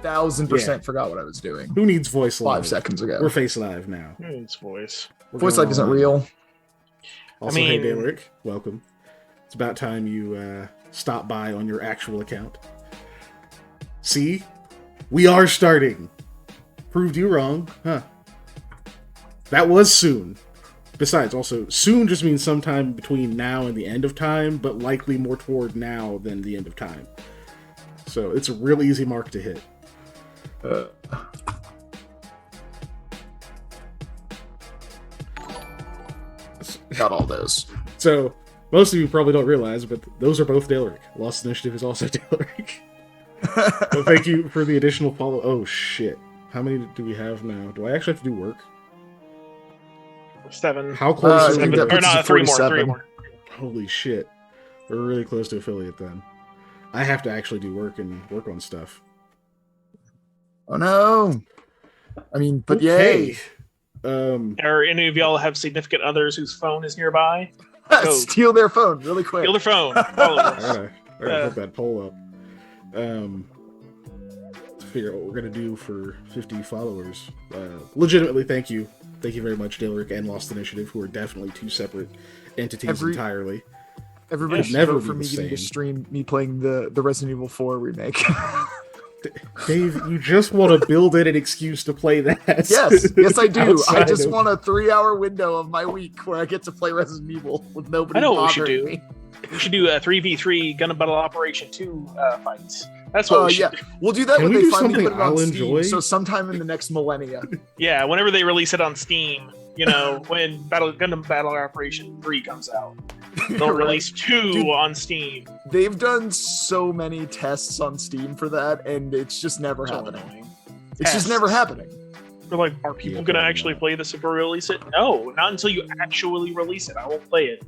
1000% forgot what I was doing. Who needs voice live? 5 seconds ago. We're face live now. Who needs voice? Voice live isn't real. Also, hey, Daleric, welcome. It's about time you stop by on your actual account. See? We are starting. Proved you wrong, huh? That was soon. Besides, also, soon just means sometime between now and the end of time, but likely more toward now than the end of time. So it's a real easy mark to hit. Got all those. So, most of you probably don't realize, but those are both Daleric. Lost Initiative is also Daleric. So thank you for the additional follow. Oh, shit. How many do we have now? Do I actually have to do work? 7. How close are we? that puts us at 3 more. 47. 3 more. Holy shit. We're really close to affiliate then. I have to actually do work and work on stuff. Oh no. I mean, but Okay. yay. Or any of y'all have significant others whose phone is nearby? Go. Steal their phone really quick. Steal their phone. Follow us. I gotta put that poll up. To figure out what we're gonna do for 50 followers. Legitimately, thank you. Thank you very much, Daleric and Lost Initiative, who are definitely two separate entities entirely. Everybody should never vote for be me the getting to same. stream me playing the Resident Evil 4 remake. Dave, you just want to build in an excuse to play that. Yes, I do. I Outside just of- want a 3-hour window of my week where I get to play Resident Evil with nobody I know what we should bothering do. me. We should do a 3v3 Gun Battle Operation 2 fights. That's what we should do. We'll do that Can when we they do finally something put it on I'll Steam. enjoy? So sometime in the next millennia. Yeah, whenever they release it on Steam, when Gundam Battle Operation 3 comes out, they'll release 2 Dude, on Steam. They've done so many tests on Steam for that, and it's just never So happening. annoying. It's just never happening. They're like, are people Yeah, gonna probably actually not. play this if we release it? No, not until you actually release it. I won't play it.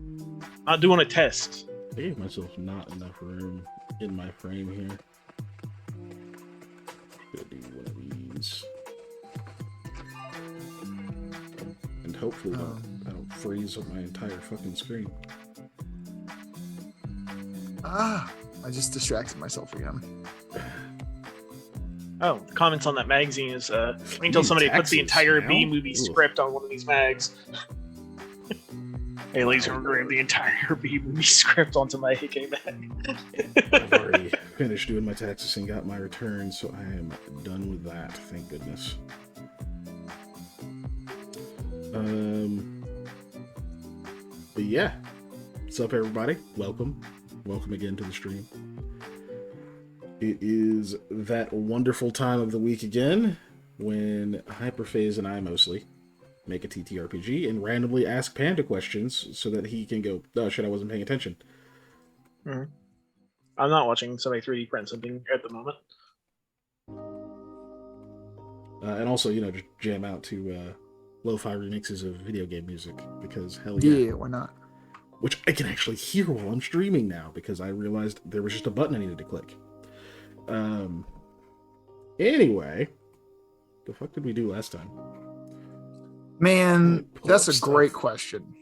Not doing a test. I gave myself not enough room in my frame here. Gonna do one of these. And hopefully I don't freeze up my entire fucking screen. I just distracted myself again. Oh, the comments on that magazine is wait until somebody puts the Taxes entire now? B movie Ooh. script on one of these mags. Hey, ladies, we're gonna grab the entire B movie script onto my AK mag. I've already finished doing my taxes and got my return, so I am done with that, thank goodness. But yeah, what's up, everybody? Welcome again to the stream. It is that wonderful time of the week again when Hyperphase and I mostly make a TTRPG and randomly ask Panda questions so that he can go, oh shit, I wasn't paying attention. I'm not watching somebody 3D print something at the moment. And also, just jam out to lo-fi remixes of video game music, because hell yeah. Yeah, why not? Which I can actually hear while I'm streaming now, because I realized there was just a button I needed to click. Anyway, the fuck did we do last time? Man, Pull that's up a great stuff. question.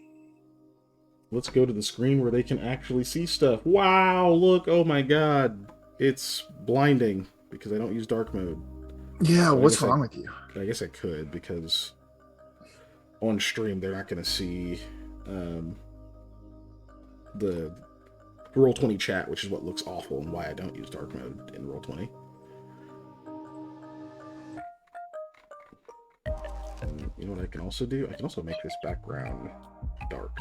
Let's go to the screen where they can actually see stuff. Wow, look, oh my god. It's blinding, because I don't use dark mode. Yeah, I what's guess wrong with you? I guess I could, because on stream they're not going to see the Roll20 chat, which is what looks awful and why I don't use dark mode in Roll20. And you know what I can also do? I can also make this background dark.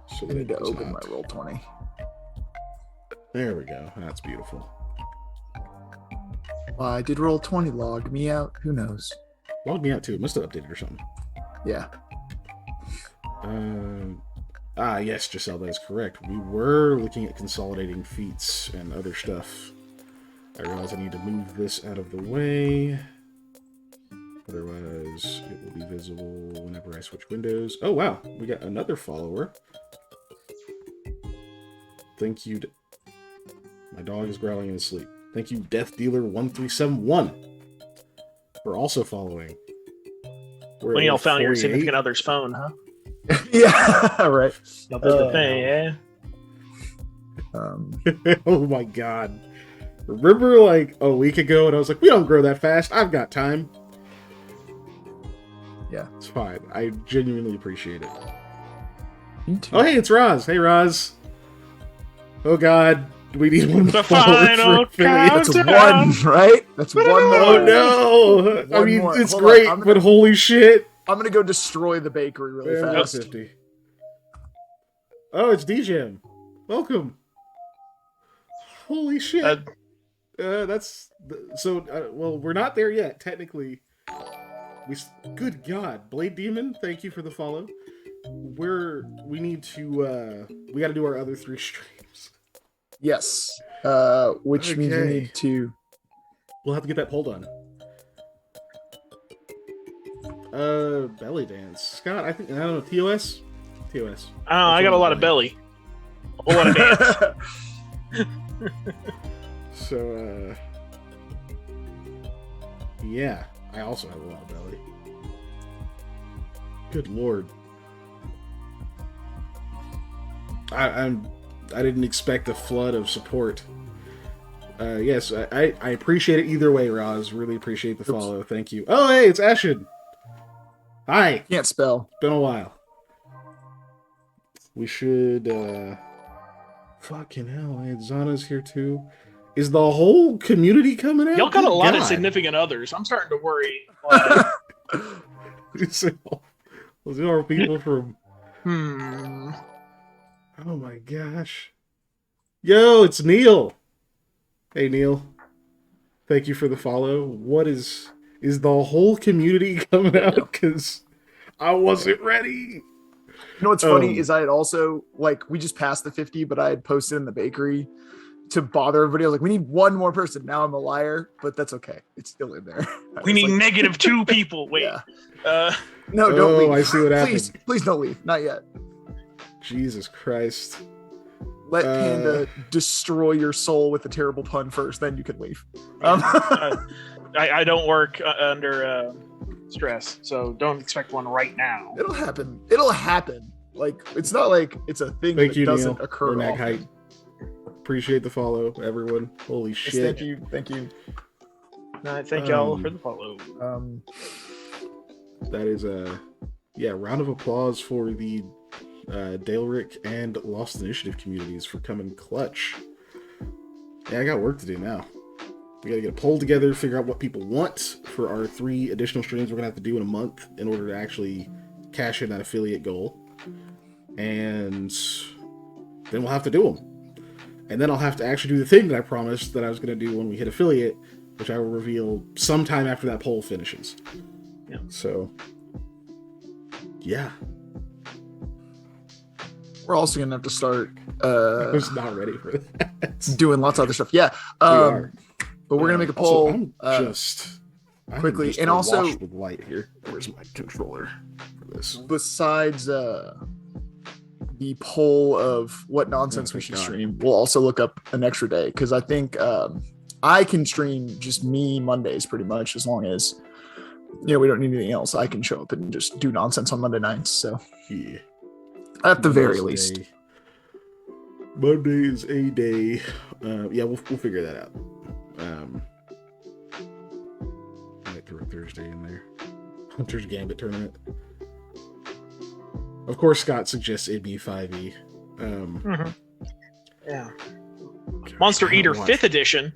So I that need it to does open not- my Roll20. There we go. That's beautiful. Why did Roll20 log me out? Who knows? Logged me out too. It must have updated or something. Yeah. Yes, Giselle, that is correct. We were looking at consolidating feats and other stuff. I realize I need to move this out of the way. Otherwise, it will be visible whenever I switch windows. Oh, wow. We got another follower. Thank you. My dog is growling in his sleep. Thank you, Death Dealer 1371, for also following. We're When at y'all found your 48. significant other's phone, huh? Yeah, right. Y'all did the thing, yeah? Oh my god. Remember, like, a week ago, and I was like, we don't grow that fast. I've got time. Yeah. It's fine. I genuinely appreciate it. Me too. Oh, hey, it's Roz. Hey, Roz. Oh, God. We need one The more final for affiliate. That's one, right? That's one more. Oh, no. I One mean, more. it's Hold on, great, I'm but gonna- holy shit. I'm gonna go destroy the bakery really Yeah, fast. 150. Oh, it's DJM. Welcome. Holy shit. That's so. Well, we're not there yet. Technically, Good God, Blade Demon. Thank you for the follow. We need to. We got to do our other 3 streams. Yes. Which means we need to. We'll have to get that poll done. Belly dance. Scott, I don't know. TOS. TOS. I got a lot of belly. A lot of dance. So, yeah, I also have a lot of belly. Good lord. I didn't expect a flood of support. Yes, I appreciate it either way, Roz. Really appreciate the follow. Thank you. Oh, hey, it's Ashen. Hi. Can't spell. Been a while. We should, fucking hell, Zana's here too. Is the whole community coming out? Y'all got a lot of God. significant others. I'm starting to worry. Those are people from... Hmm. Oh my gosh. Yo, it's Neil. Hey, Neil. Thank you for the follow. What is the whole community coming out? Because I wasn't ready. You know what's funny is I had also, like, we just passed the 50, but I had posted in the bakery to bother everybody. I was like, we need one more person. Now I'm a liar, but that's okay. It's still in there. We need -2 people. Wait. Yeah. No, don't leave. I see what happened. Please don't leave. Not yet. Jesus Christ. Let Panda destroy your soul with a terrible pun first, then you can leave. I don't work under stress, so don't expect one right now. It'll happen. It'll happen. Like, it's not like it's a thing Thank that you, doesn't Neil. occur Or often. Height. Appreciate the follow, everyone. Holy Yes, shit. thank you. Thank y'all for the follow. That is a round of applause for the Daleric and Lost Initiative communities for coming clutch. Yeah, I got work to do now. We gotta get a poll together, figure out what people want for our 3 additional streams we're gonna have to do in a month in order to actually cash in that affiliate goal. And then we'll have to do them. And then I'll have to actually do the thing that I promised that I was gonna do when we hit affiliate, which I will reveal sometime after that poll finishes. Yeah. So, yeah. We're also gonna have to start I was not ready for that. doing lots of other stuff. Yeah. are. But we're gonna make a poll. Also, I'm quickly, just and also- awash with light here. Where's my controller for this? Besides the poll of what nonsense we should stream, we'll also look up an extra day, because I think I can stream just me Mondays pretty much, as long as we don't need anything else. I can show up and just do nonsense on Monday nights. So Yeah. at the very least. Monday is a day. Yeah, we'll figure that out. Might throw a Thursday in there. Hunter's Gambit tournament. Of course, Scott suggests it'd be 5e. Yeah. Monster Eater 5th edition.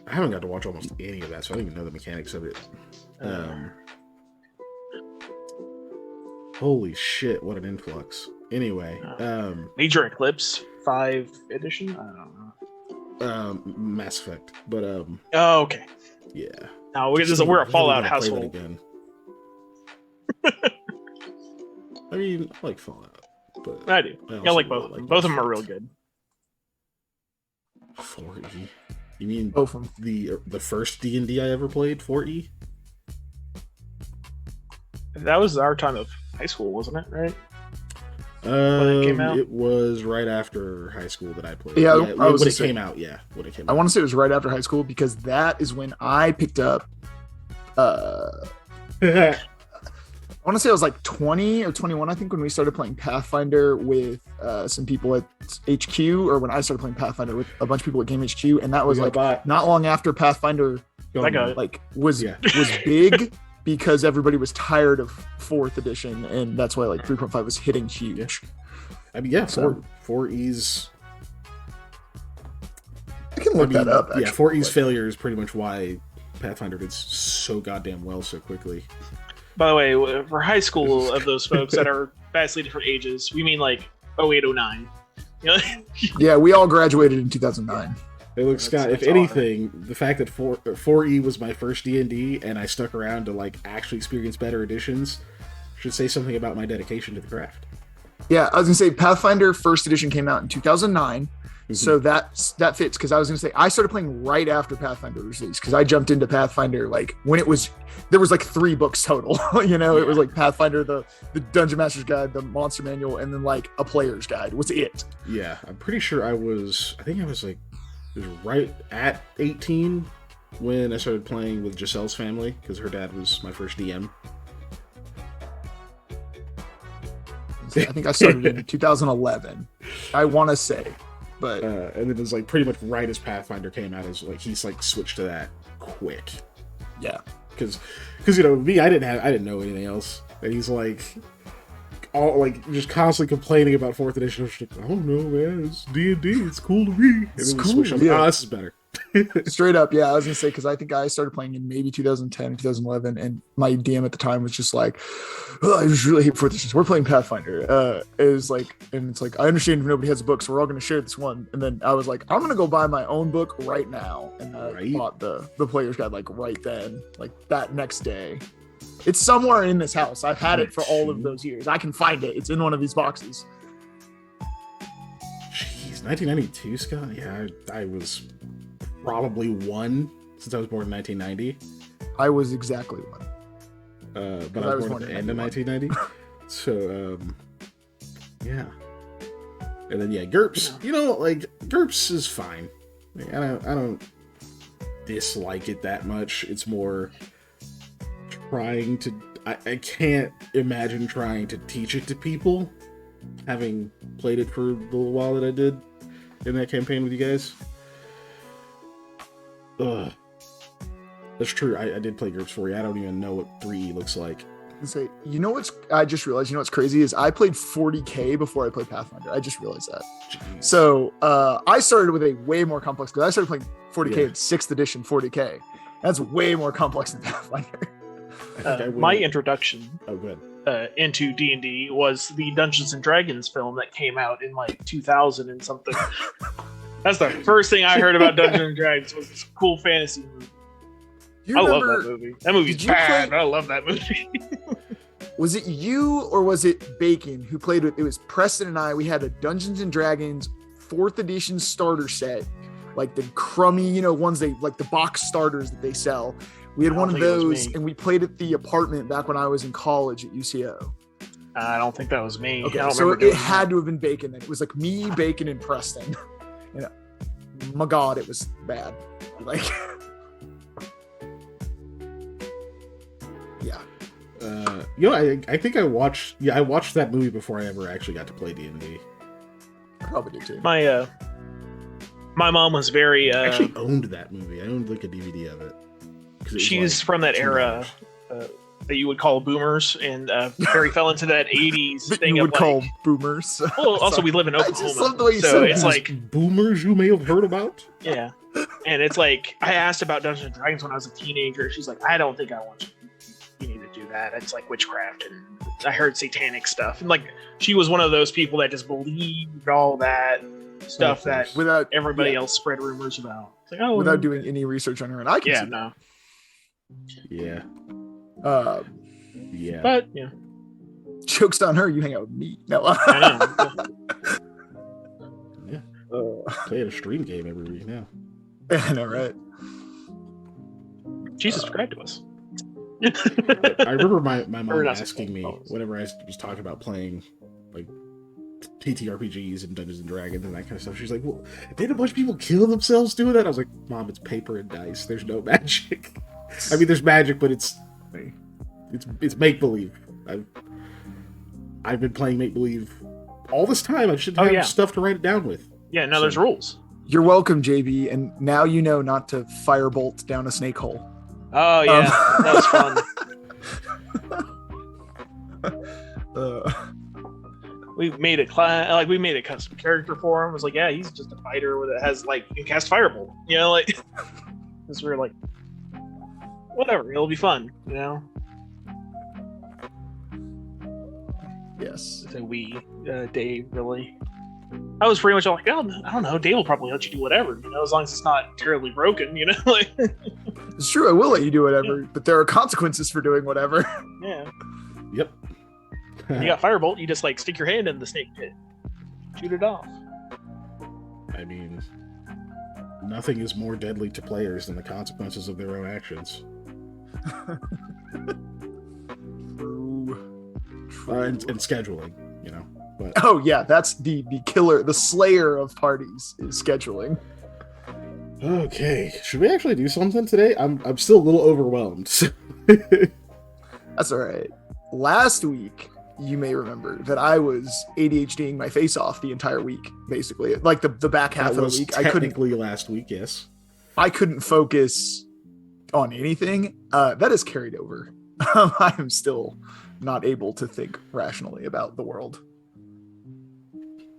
I haven't got to watch almost any of that, so I don't even know the mechanics of it. Holy shit, what an influx. Anyway, Major Eclipse 5 edition. I don't know. Mass Effect, but Oh, okay. yeah. No, we're a Fallout household. Again. I mean, I like Fallout, but I do. I also like both of them. Both of them are real good. 4E. You mean Both of them. the first D&D I ever played? 4E. That was our time of high school, wasn't it? Right? it came out? It was right after high school that I played. Yeah, when it came out. Yeah, when it came out. I want to say it was right after high school, because that is when I picked up. I want want to say I was like 20 or 21, I think, when we started playing Pathfinder with some people at HQ, or when I started playing Pathfinder with a bunch of people at Game HQ, and that was like not long after Pathfinder was big, because everybody was tired of 4th edition, and that's why like 3.5 was hitting huge. I mean, 4E's. I can look that up. Actually. Yeah, 4E's failure is pretty much why Pathfinder did so goddamn well so quickly. By the way, for high school of those folks that are vastly different ages, we mean like 08, 09. You know? Yeah, we all graduated in 2009. Hey, look, Scott, if anything, the fact that 4E was my first D&D and I stuck around to like actually experience better editions should say something about my dedication to the craft. Yeah, I was going to say Pathfinder 1st edition came out in 2009. So that fits, because I was going to say I started playing right after Pathfinder release, because I jumped into Pathfinder like when there was like 3 books total. It was like Pathfinder, the Dungeon Master's Guide, the Monster Manual, and then like a Player's Guide was it. Yeah, I'm pretty sure I was right at 18 when I started playing with Giselle's family, because her dad was my first DM. I think I started in 2011. I want to say. But and it was like pretty much right as Pathfinder came out, is like he's like switched to that quick. Yeah, because me, I didn't know anything else, and he's like all like just constantly complaining about 4th edition. I was like, I don't know, man, it's D&D, it's cool to me. It's cool. Yeah, this is better. Straight up, yeah. I was gonna say, because I think I started playing in maybe 2010, 2011, and my DM at the time was just like, I just really hate 4th edition. We're playing Pathfinder. It's like I understand if nobody has a book, so we're all gonna share this one. And then I was like, I'm gonna go buy my own book right now, and I bought the Player's Guide like right then, like that next day. It's somewhere in this house. I've had it for all of those years. I can find it. It's in one of these boxes. Jeez, 1992, Scott. Yeah, I was probably 1, since I was born in 1990. I was exactly 1. But I was born at the end of 1990. So, yeah. And then, GURPS. GURPS is fine. I don't dislike it that much. It's more trying to... I can't imagine trying to teach it to people, having played it for the little while that I did in that campaign with you guys. Ugh. That's true. I did play GURPS 4E. I don't even know what 3E looks like. Say, I just realized, what's crazy is I played 40K before I played Pathfinder. I just realized that. Jeez. So I started with a way more complex, because I started playing 40K in 6th edition 40K. That's way more complex than Pathfinder. My introduction into D&D was the Dungeons and Dragons film that came out in like 2000 and something. That's the first thing I heard about Dungeons and Dragons, was this cool fantasy movie. I love that movie. That movie's bad, but I love that movie. Was it you or was it Bacon who played with? It was Preston and I. We had a Dungeons and Dragons 4th edition starter set, like the crummy, ones they like the box starters that they sell. We had one of those, and we played at the apartment back when I was in college at UCO. I don't think that was me. Okay, so it had to have been Bacon. It was like me, Bacon, and Preston. My God, it was bad. Like, yeah. I think I watched that movie before I ever actually got to play D&D. I probably did too. My mom was very... I actually owned that movie. I owned like a DVD of it. She's from that era that you would call boomers, and very fell into that 80s thing. You would call boomers. Well, also we live in Oklahoma, I just love the way you so it's like boomers you may have heard about. Yeah, and it's like I asked about Dungeons and Dragons when I was a teenager. She's like, I don't think I want you. You need to do that. It's like witchcraft, and I heard satanic stuff, and like she was one of those people that just believed all that stuff that without everybody else spread rumors about. It's like, without doing any research on her, and I can see no. Yeah. Yeah. But yeah. Joke's on her, you hang out with me. No. I know. Yeah. Play a stream game every week now. I know, right? She subscribed to us. I remember my mom asking me whenever I was talking about playing like TTRPGs and Dungeons and Dragons and that kind of stuff. She's like, "Well, did a bunch of people kill themselves doing that?" I was like, "Mom, it's paper and dice. There's no magic." I mean, there's magic, but it's make believe. I've been playing Make Believe all this time. I should have stuff to write it down with. Yeah, now there's rules. You're welcome, JB, and now you know not to firebolt down a snake hole. Oh yeah, that was fun. We made a custom character for him. It was like, yeah, he's just a fighter that has like you can cast firebolt. You know, like because we were like, whatever, it'll be fun. You know. Yes. So Dave really. I was pretty much like, oh, I don't know. Dave will probably let you do whatever, you know, as long as it's not terribly broken, you know. Like, it's true. I will let you do whatever, but there are consequences for doing whatever. Yeah. Yep. You got firebolt. You just like stick your hand in the snake pit, shoot it off. I mean, nothing is more deadly to players than the consequences of their own actions. And scheduling, you know. But oh yeah, that's the killer, the slayer of parties is scheduling. Okay, should we actually do something today? I'm still a little overwhelmed. That's all right. Last week, you may remember that I was ADHDing my face off the entire week, basically. Like the back half of the week. Technically last week, yes. I couldn't focus on anything. That is carried over. I am still not able to think rationally about the world.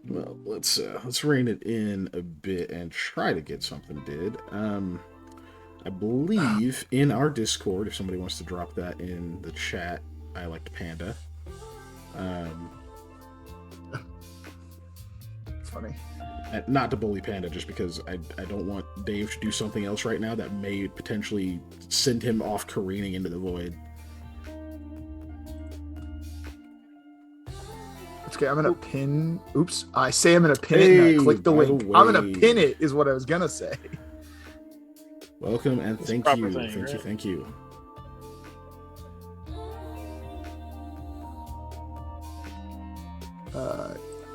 Well, let's rein it in a bit and try to get something did. I believe in our Discord, if somebody wants to drop that in the chat, I liked Panda. It's funny. And not to bully Panda, just because I don't want Dave to do something else right now that may potentially send him off careening into the void. Okay, I'm gonna pin. Oops, I say I'm gonna pin it and I click the link. I'm gonna pin it, is what I was gonna say. Welcome and thank you.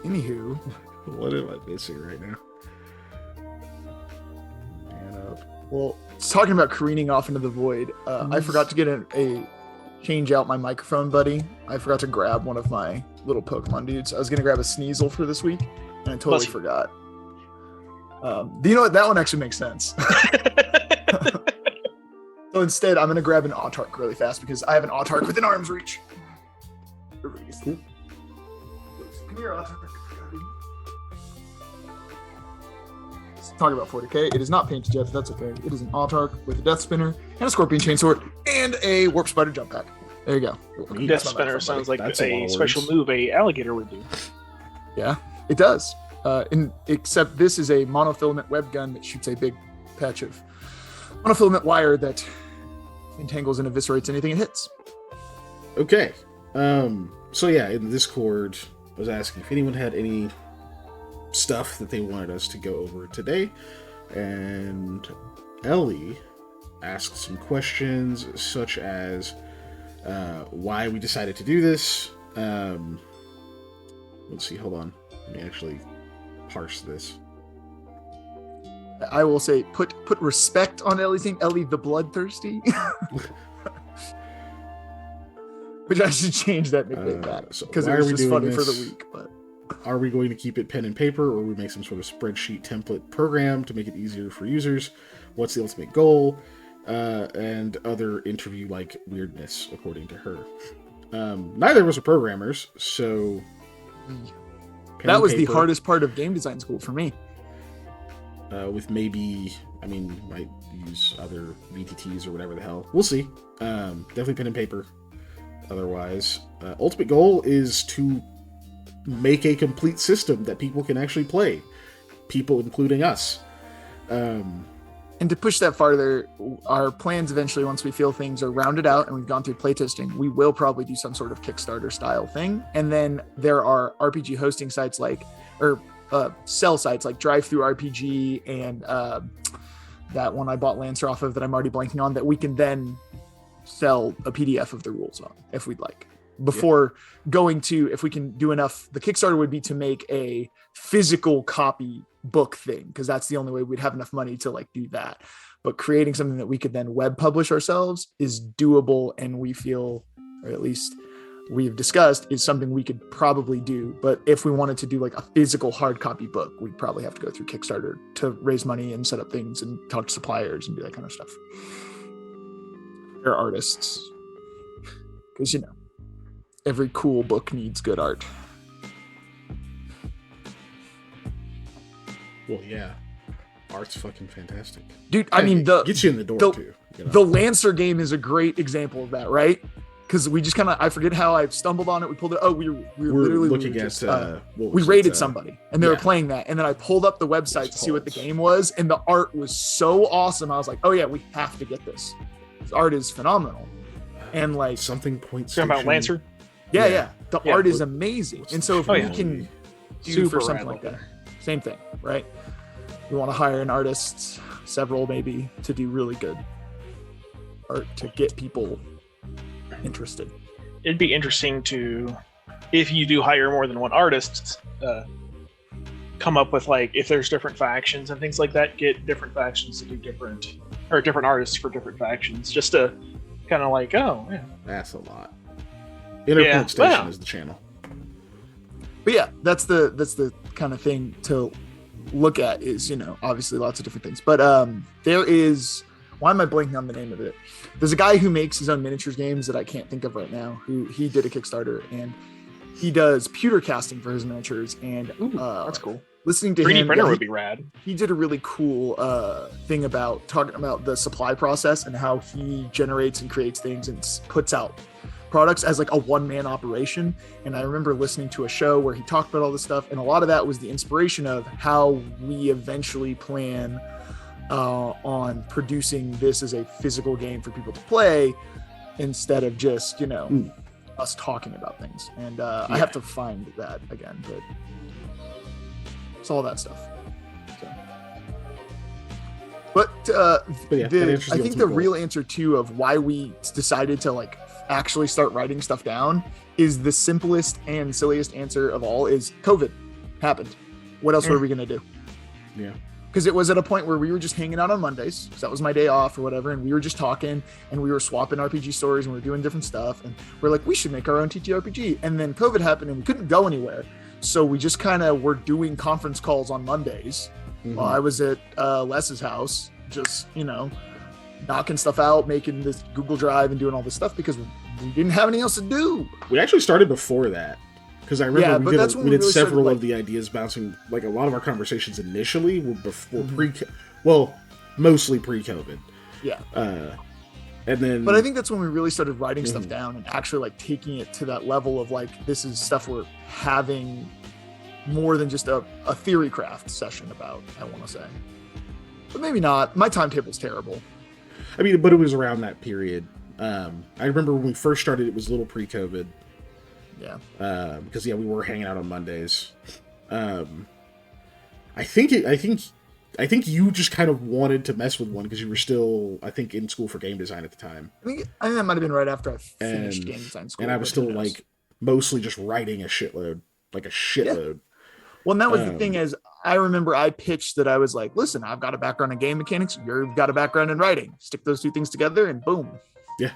Anywho, what am I missing right now? Man up. Well, talking about careening off into the void, I forgot to get a change out my microphone, buddy. I forgot to grab one of my little Pokemon dudes. I was gonna grab a Sneasel for this week, and I totally forgot. You know what? That one actually makes sense. So instead, I'm gonna grab an Autark really fast because I have an Autark within arm's reach. Come here, Autark. Let's talk about 40k. It is not painted yet, but that's okay. It is an Autark with a Death Spinner and a Scorpion Chainsword and a Warp Spider Jump Pack. There you go. Death Spinner sounds like a special move a alligator would do. Yeah, it does. Except this is a monofilament web gun that shoots a big patch of monofilament wire that entangles and eviscerates anything it hits. Okay. So yeah, in the Discord, I was asking if anyone had any stuff that they wanted us to go over today, and Ellie asked some questions such as why we decided to do this. Let's see, hold on. Let me actually parse this. I will say, put respect on Ellie's name, Ellie the Bloodthirsty. Which I should change that nickname back, because it was just funny for the week. But are we going to keep it pen and paper, or we make some sort of spreadsheet template program to make it easier for users? What's the ultimate goal? And other interview-like weirdness, according to her. Neither of us are programmers, so that was the hardest part of game design school for me. With maybe, I mean, might use other VTTs or whatever the hell. We'll see. Definitely pen and paper. Otherwise, ultimate goal is to make a complete system that people can actually play. People, including us. And to push that farther, our plans eventually, once we feel things are rounded out and we've gone through playtesting, we will probably do some sort of Kickstarter style thing. And then there are RPG hosting sites sell sites like Drive-Thru RPG and that one I bought Lancer off of that I'm already blanking on, that we can then sell a PDF of the rules on if we'd like. Before going to, if we can do enough, the Kickstarter would be to make a physical copy book thing, because that's the only way we'd have enough money to like do that. But creating something that we could then web publish ourselves is doable, and we feel, or at least we've discussed is something we could probably do. But if we wanted to do like a physical hard copy book, we'd probably have to go through Kickstarter to raise money and set up things and talk to suppliers and do that kind of stuff. They're artists. Because, you know, every cool book needs good art. Well, yeah. Art's fucking fantastic. Dude, I mean, gets you in the door, too. You know? The Lancer game is a great example of that, right? Because we just kind of, I forget how I stumbled on it. We pulled it. Oh, we were literally looking at, we raided somebody and they were playing that. And then I pulled up the website to see what the game was. And the art was so awesome. I was like, oh yeah, we have to get this. This art is phenomenal. And like something point station. Talking about Lancer? Yeah. The art is amazing. And so if we can do for something like that, same thing, right? We want to hire an artist, several maybe, to do really good art to get people interested. It'd be interesting to, if you do hire more than one artist, come up with like, if there's different factions and things like that, get different factions to do different artists for different factions, just to kind of like, oh yeah, that's a lot. Interpoint Station is the channel. But yeah, that's the kind of thing to look at, is, you know, obviously lots of different things. But there is, why am I blanking on the name of it? There's a guy who makes his own miniatures games that I can't think of right now, who he did a Kickstarter, and he does pewter casting for his miniatures. And that's cool. Listening to 3D him, printer would be rad. He did a really cool thing about talking about the supply process and how he generates and creates things and puts out products as like a one-man operation. And I remember listening to a show where he talked about all this stuff, and a lot of that was the inspiration of how we eventually plan on producing this as a physical game for people to play instead of just, you know, us talking about things. And I have to find that again, but it's all that stuff. So. But I think the real answer too of why we decided to like actually start writing stuff down is the simplest and silliest answer of all is COVID happened. What else were we gonna do? Yeah. Because it was at a point where we were just hanging out on Mondays, because that was my day off or whatever, and we were just talking and we were swapping RPG stories and we were doing different stuff, and we're like, we should make our own TTRPG. And then COVID happened and we couldn't go anywhere, so we just kind of were doing conference calls on Mondays while I was at Les's house, just, you know, knocking stuff out, making this Google Drive and doing all this stuff because we didn't have anything else to do. We actually started before that. Because I remember we did several of the ideas bouncing, like a lot of our conversations initially were before mostly pre-COVID. Yeah. And then, but I think that's when we really started writing stuff down and actually like taking it to that level of like, this is stuff we're having more than just a theory craft session about, I want to say. But maybe not. My timetable's terrible. I mean, but it was around that period. I remember when we first started, it was a little pre-COVID. Yeah. Because we were hanging out on Mondays. I think you just kind of wanted to mess with one because you were still, I think, in school for game design at the time. I think that might have been right after I finished game design school. And I was still like mostly just writing a shitload. Yeah. Well, and that was the thing is, I remember I pitched that I was like, listen, I've got a background in game mechanics. You've got a background in writing. Stick those two things together and boom. Yeah.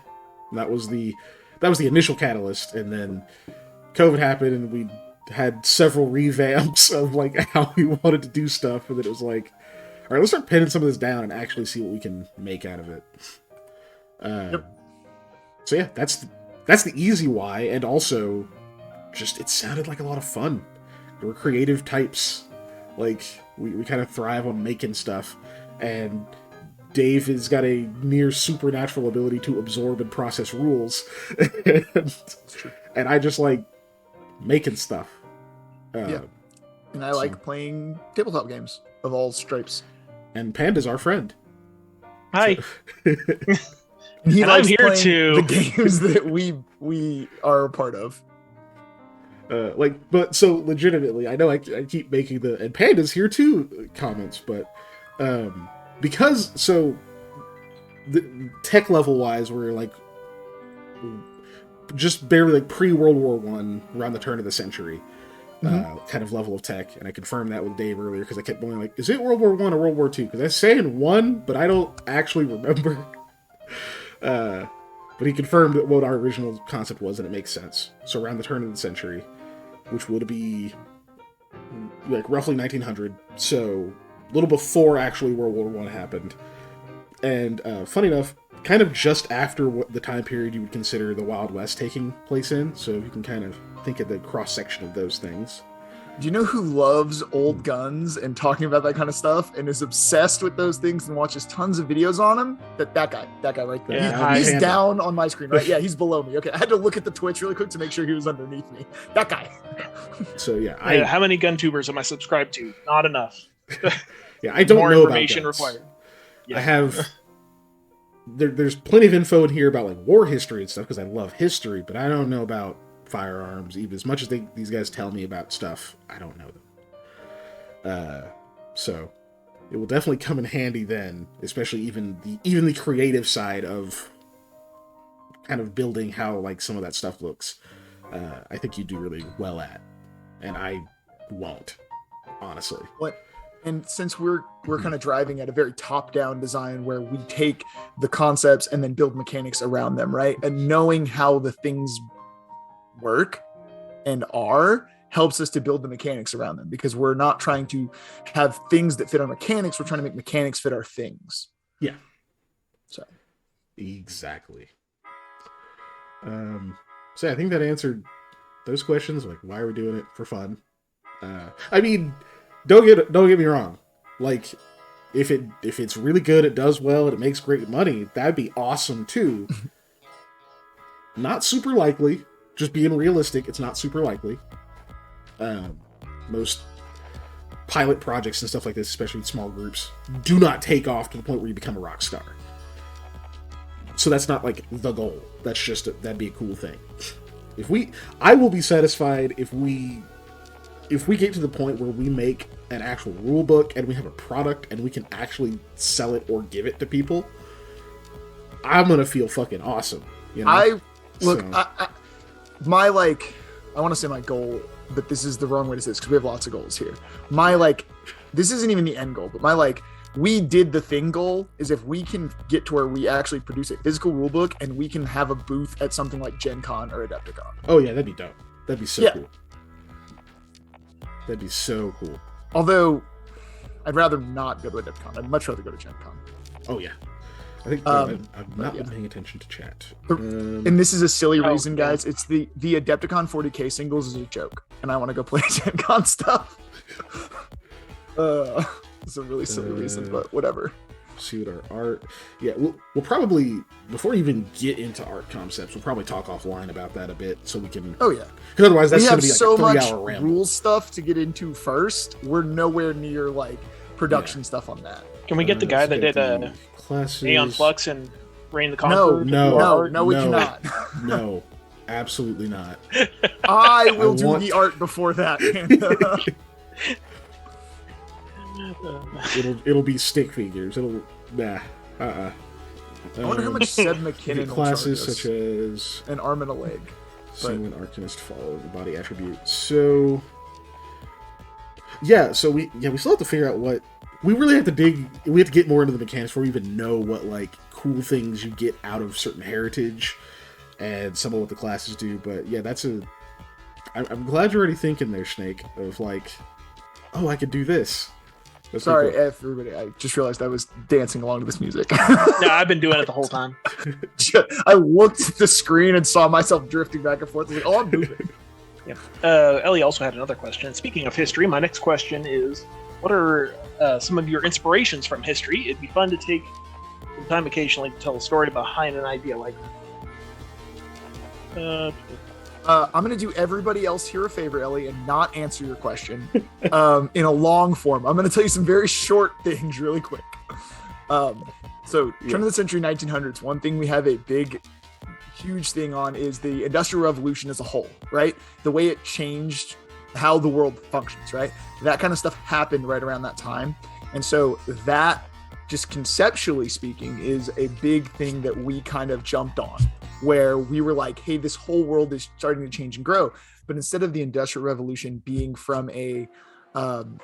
That was the initial catalyst, and then COVID happened, and we had several revamps of like how we wanted to do stuff, and then it was like, all right, let's start pinning some of this down and actually see what we can make out of it. So yeah, that's the easy why, and also just it sounded like a lot of fun. There were creative types, like we kind of thrive on making stuff, and Dave has got a near supernatural ability to absorb and process rules. And I just like making stuff. And I like playing tabletop games of all stripes. And Panda's our friend. Hi. And I'm here to the games that we are a part of. But so legitimately, I know I keep making and Panda's here too comments, but because so the tech level wise, we're like just barely like pre-World War I, around the turn of the century, kind of level of tech. And I confirmed that with Dave earlier because I kept going like, is it World War I or World War II? Because I say in one, but I don't actually remember. But But he confirmed that what our original concept was, and it makes sense. So around the turn of the century, which would be like roughly 1900, so a little before actually World War I happened. And funny enough, kind of just after what the time period you would consider the Wild West taking place in, so you can kind of think of the cross-section of those things. Do you know who loves old guns and talking about that kind of stuff and is obsessed with those things and watches tons of videos on them? That guy right there. Yeah, he's down on my screen, right? Yeah, he's below me. Okay, I had to look at the Twitch really quick to make sure he was underneath me. That guy. So yeah, how many gun tubers am I subscribed to? Not enough. Yeah, I don't More know information about guns. required. Yeah. I have. There's plenty of info in here about like war history and stuff because I love history, but I don't know about firearms. Even as much as these guys tell me about stuff, I don't know them. So it will definitely come in handy then, especially even the creative side of kind of building how like some of that stuff looks. I think you do really well at, and I won't, honestly. What? And since we're kind of driving at a very top-down design where we take the concepts and then build mechanics around them, right? And knowing how the things work and are helps us to build the mechanics around them, because we're not trying to have things that fit our mechanics. We're trying to make mechanics fit our things. Yeah. So. Exactly. So yeah, I think that answered those questions. Like, why are we doing it? For fun. I mean, don't get me wrong. Like, if it's really good, it does well, and it makes great money, that'd be awesome too. Not super likely. Just being realistic, it's not super likely. Most pilot projects and stuff like this, especially in small groups, do not take off to the point where you become a rock star. So that's not like the goal. That's just that'd be a cool thing. I will be satisfied if we get to the point where we make an actual rule book and we have a product and we can actually sell it or give it to people. I'm gonna feel fucking awesome. You know? I want to say my goal, but this is the wrong way to say this because we have lots of goals here. This isn't even the end goal, but we did the thing goal is if we can get to where we actually produce a physical rule book and we can have a booth at something like Gen Con or Adepticon. Oh yeah, that'd be dope. That'd be so cool. That'd be so cool. Although, I'd rather not go to Adepticon. I'd much rather go to Gen Con. Oh yeah. I think I've not been paying attention to chat. And this is a silly reason, guys. It's the Adepticon 40K singles is a joke, and I want to go play Gen Con stuff. It's a really silly reason, but whatever. See what our art. Yeah, we'll probably, before we even get into art concepts, we'll probably talk offline about that a bit so we can. Oh yeah. Because otherwise, that's going to be like so a 3-hour much ramble. Rules stuff to get into first. We're nowhere near like production stuff on that. Can we get the guy that did Aeon Flux and Reign the Conqueror? No, we cannot. No, absolutely not. I will do the art before that. It'll be stick figures. I wonder how much Seb McKinnon will classes charge us. such as an arm and a leg. Sanguine Arcanist follow the body attribute. So yeah, we still have to figure out what we really have to dig. We have to get more into the mechanics before we even know what like cool things you get out of certain heritage and some of what the classes do. But yeah, I'm glad you're already thinking there, Snake, of like, oh, I could do this. That's Sorry, cool. everybody. I just realized I was dancing along to this music. No, I've been doing it the whole time. I looked at the screen and saw myself drifting back and forth. I was like, oh, I'm moving. Yeah. Ellie also had another question. Speaking of history, my next question is, what are some of your inspirations from history? It'd be fun to take some time occasionally to tell a story behind an idea like that. I'm going to do everybody else here a favor, Ellie, and not answer your question in a long form. I'm going to tell you some very short things really quick. So, turn of the century, 1900s, one thing we have a big, huge thing on is the Industrial Revolution as a whole, right? The way it changed how the world functions, right? That kind of stuff happened right around that time. And so that, just conceptually speaking, is a big thing that we kind of jumped on, where we were like, hey, this whole world is starting to change and grow. But instead of the Industrial Revolution being from a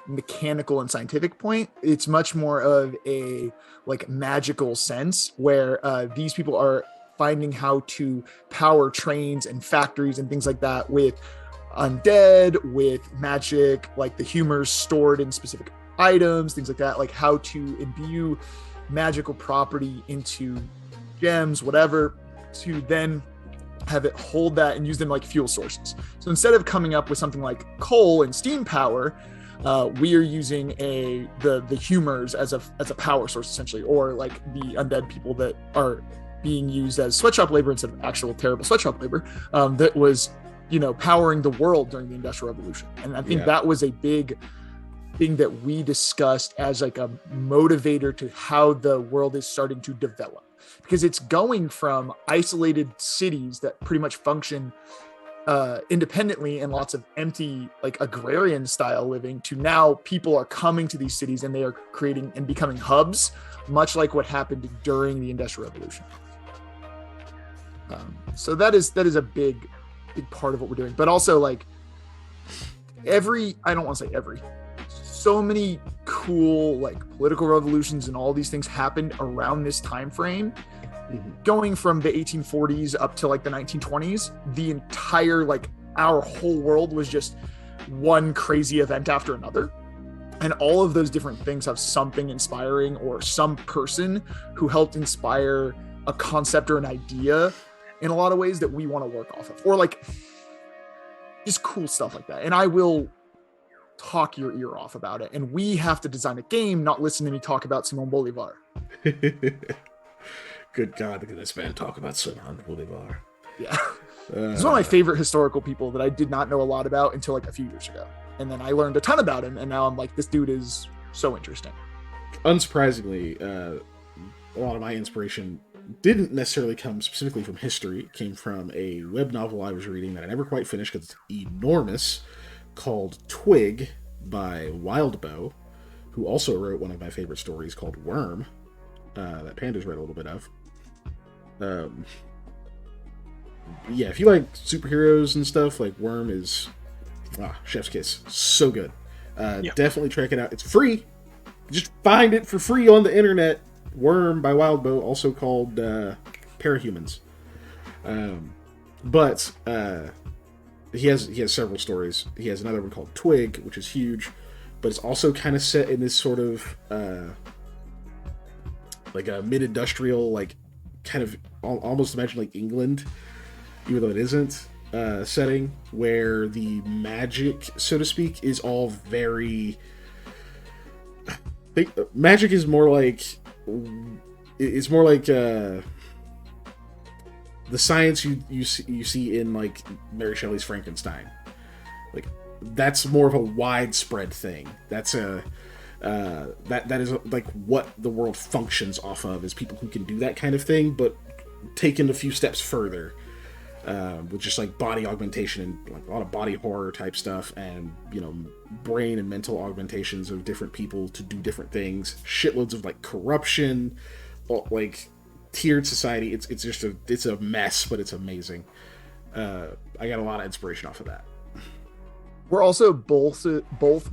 mechanical and scientific point, it's much more of a like magical sense where these people are finding how to power trains and factories and things like that with undead, with magic, like the humors stored in specific items, things like that, like how to imbue magical property into gems, whatever, to then have it hold that and use them like fuel sources. So instead of coming up with something like coal and steam power, we are using the humors as a power source essentially, or like the undead people that are being used as sweatshop labor instead of actual terrible sweatshop labor, that was, you know, powering the world during the Industrial Revolution. And I think that was a big thing that we discussed as like a motivator to how the world is starting to develop, because it's going from isolated cities that pretty much function independently and lots of empty, like agrarian style living, to now people are coming to these cities and they are creating and becoming hubs, much like what happened during the Industrial Revolution. So that is a big part of what we're doing. But also, like, I don't want to say every, so many cool like political revolutions and all these things happened around this time frame. Going from the 1840s up to like the 1920s, the entire, like, our whole world was just one crazy event after another. And all of those different things have something inspiring, or some person who helped inspire a concept or an idea in a lot of ways that we want to work off of, or like just cool stuff like that. And I will talk your ear off about it. And we have to design a game, not listen to me talk about Simon Bolivar. Good God, look at this man talk about Simon Bolivar. Yeah. He's one of my favorite historical people that I did not know a lot about until like a few years ago. And then I learned a ton about him, and now I'm like, this dude is so interesting. Unsurprisingly, a lot of my inspiration didn't necessarily come specifically from history. It came from a web novel I was reading that I never quite finished because it's enormous, called Twig by Wildbow, who also wrote one of my favorite stories called Worm, that Panda's read a little bit of. Yeah, if you like superheroes and stuff, like Worm is chef's kiss. So good. Definitely check it out. It's free. Just find it for free on the internet. Worm by Wildbow, also called Parahumans. But he has several stories. He has another one called Twig, which is huge, but it's also kind of set in this sort of like a mid-industrial, like kind of almost imagine like England, even though it isn't, setting where the magic, so to speak, is all very... magic is more like... It's more like the science you see in like Mary Shelley's Frankenstein. Like that's more of a widespread thing. That's that is like what the world functions off of, is people who can do that kind of thing, but taken a few steps further, with just like body augmentation and like a lot of body horror type stuff, and brain and mental augmentations of different people to do different things. Shitloads of like corruption, like tiered society. It's a mess, but it's amazing. I got a lot of inspiration off of that. We're also both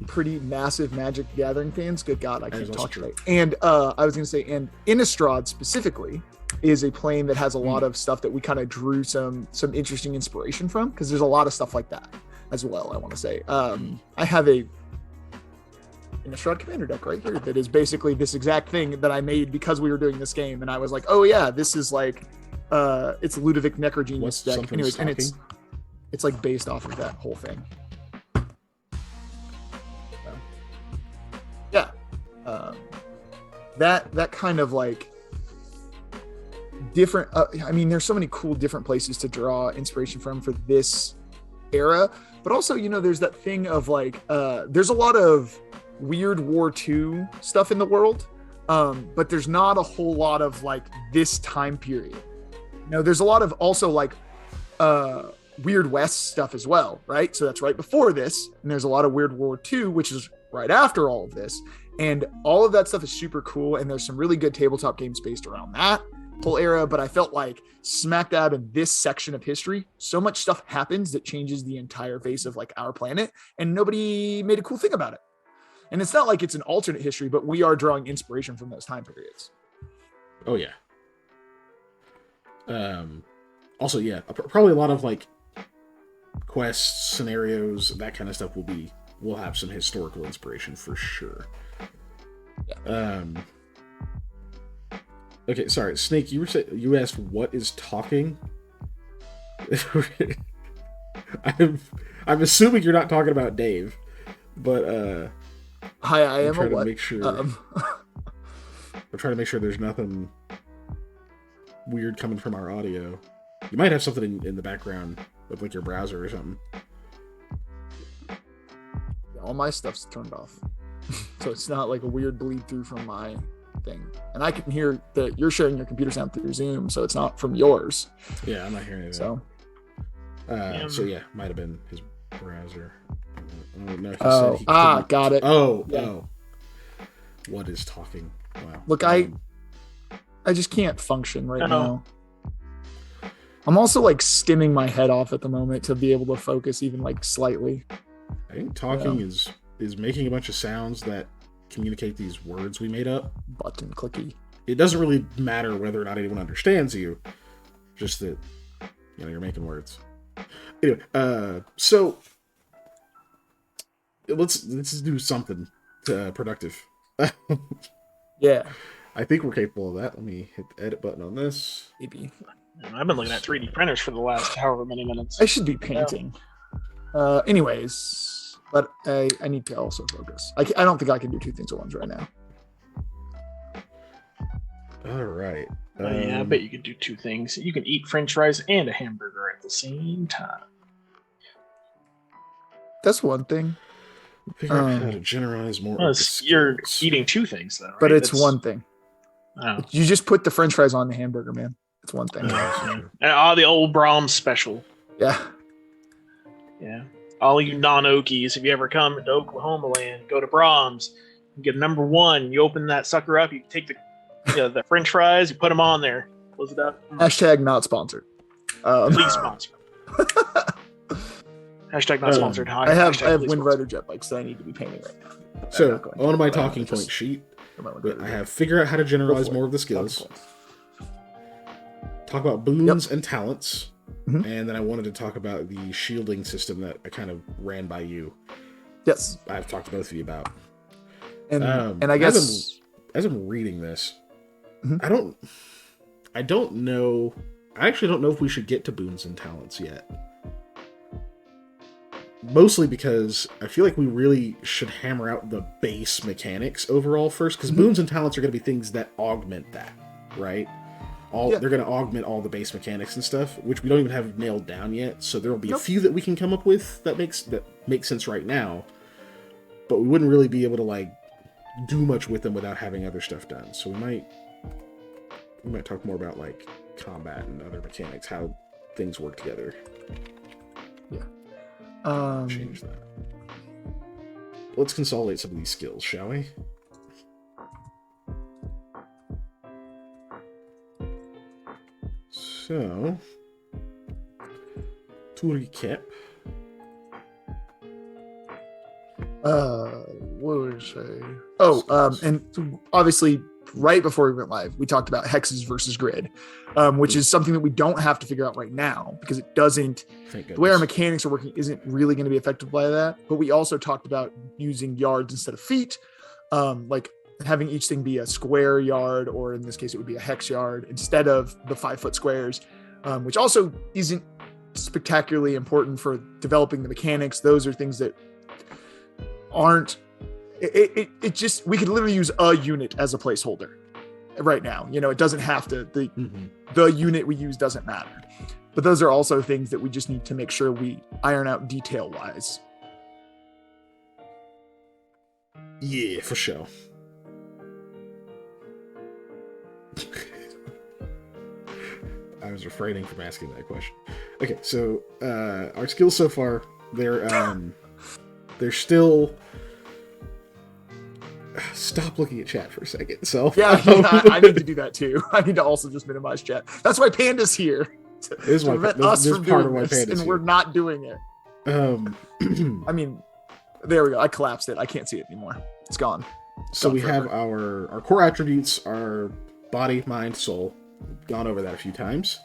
pretty massive Magic the Gathering fans. Good God, I can't talk today. And I was going to say, and Innistrad specifically is a plane that has a lot of stuff that we kind of drew some interesting inspiration from, because there's a lot of stuff like that as well, I want to say. I have a Innistrad Commander deck right here that is basically this exact thing that I made because we were doing this game, and I was like, oh yeah, this is like it's Ludovic Necrogenius deck. Anyways, and it's like based off of that whole thing. That kind of like different I mean, there's so many cool different places to draw inspiration from for this era, but also there's that thing of like there's a lot of weird War II stuff in the world, but there's not a whole lot of like this time period. There's a lot of also like Weird West stuff as well, right? So that's right before this, and there's a lot of Weird War II, which is right after all of this. And all of that stuff is super cool, and there's some really good tabletop games based around that whole era. But I felt like smack dab in this section of history, so much stuff happens that changes the entire face of like our planet, and nobody made a cool thing about it. And it's not like it's an alternate history, but we are drawing inspiration from those time periods. Oh yeah. Also, yeah, probably a lot of like quests, scenarios, that kind of stuff will have some historical inspiration for sure. Yeah. Okay, sorry, Snake. You asked what is talking. I'm assuming you're not talking about Dave, but Hi, I am trying a what? to make sure. I'm trying to make sure there's nothing weird coming from our audio. You might have something in the background with like your browser or something. All my stuff's turned off, so it's not like a weird bleed through from my thing. And I can hear that you're sharing your computer sound through Zoom, so it's not from yours. Yeah, I'm not hearing it. So yeah, might have been his browser. Got it. Oh. What is talking? Wow. Look, I just can't function right now. I'm also like stimming my head off at the moment to be able to focus even like slightly. I think talking is making a bunch of sounds that communicate these words we made up. Button clicky. It doesn't really matter whether or not anyone understands you, just that you're making words. Anyway, so let's do something productive. Yeah, I think we're capable of that. Let me hit the edit button on this. maybe. I've been looking at 3D printers for the last however many minutes. I should be painting. Anyways, but I need to also focus. I don't think I can do two things at once right now. All right. Yeah, I bet you could do two things. You can eat French fries and a hamburger at the same time. That's one thing. Figure out how to generalize more. You're eating two things, though. Right? But it's one thing. Oh. You just put the French fries on the hamburger, man. It's one thing. And all the old Brahms special. Yeah. Yeah. All you non-Okies, if you ever come to Oklahoma land, go to Brahms. You get number one. You open that sucker up. You take the French fries. You put them on there. Close it up. Hashtag not sponsored. Please sponsor. Hashtag not sponsored. I have Wind Rider jet bikes that I need to be painting right now. So on my talking point sheet, I have figure out how to generalize more of the skills. Talk about boons and talents. Mm-hmm. And then I wanted to talk about the shielding system that I kind of ran by you. Yes. I've talked to both of you about. And I guess as I'm reading this, mm-hmm. I don't know. I actually don't know if we should get to boons and talents yet. Mostly because I feel like we really should hammer out the base mechanics overall first, because boons and talents are going to be things that augment that, right? They're going to augment all the base mechanics and stuff, which we don't even have nailed down yet. So there will be a few that we can come up with that makes sense right now, but we wouldn't really be able to like do much with them without having other stuff done. So we might talk more about like combat and other mechanics, how things work together. Yeah. Change that. Let's consolidate some of these skills, shall we? So, to recap. What would I say? And obviously, right before we went live, we talked about hexes versus grid, which is something that we don't have to figure out right now because it doesn't. The way our mechanics are working isn't really going to be affected by that. But we also talked about using yards instead of feet, like having each thing be a square yard, or in this case, it would be a hex yard instead of the 5-foot squares, which also isn't spectacularly important for developing the mechanics. Those are things that aren't. It just, we could literally use a unit as a placeholder right now. It doesn't have to, the unit we use doesn't matter. But those are also things that we just need to make sure we iron out detail wise. Yeah, for sure. I was refraining from asking that question. Okay, so our skills so far, they're still. Stop looking at chat for a second. So yeah, I need to do that too. I need to also just minimize chat. That's why Panda's here to prevent us from doing this, and we're not doing it. I mean, there we go. I collapsed it. I can't see it anymore. It's gone. So we have our core attributes are body, mind, soul. We've gone over that a few times.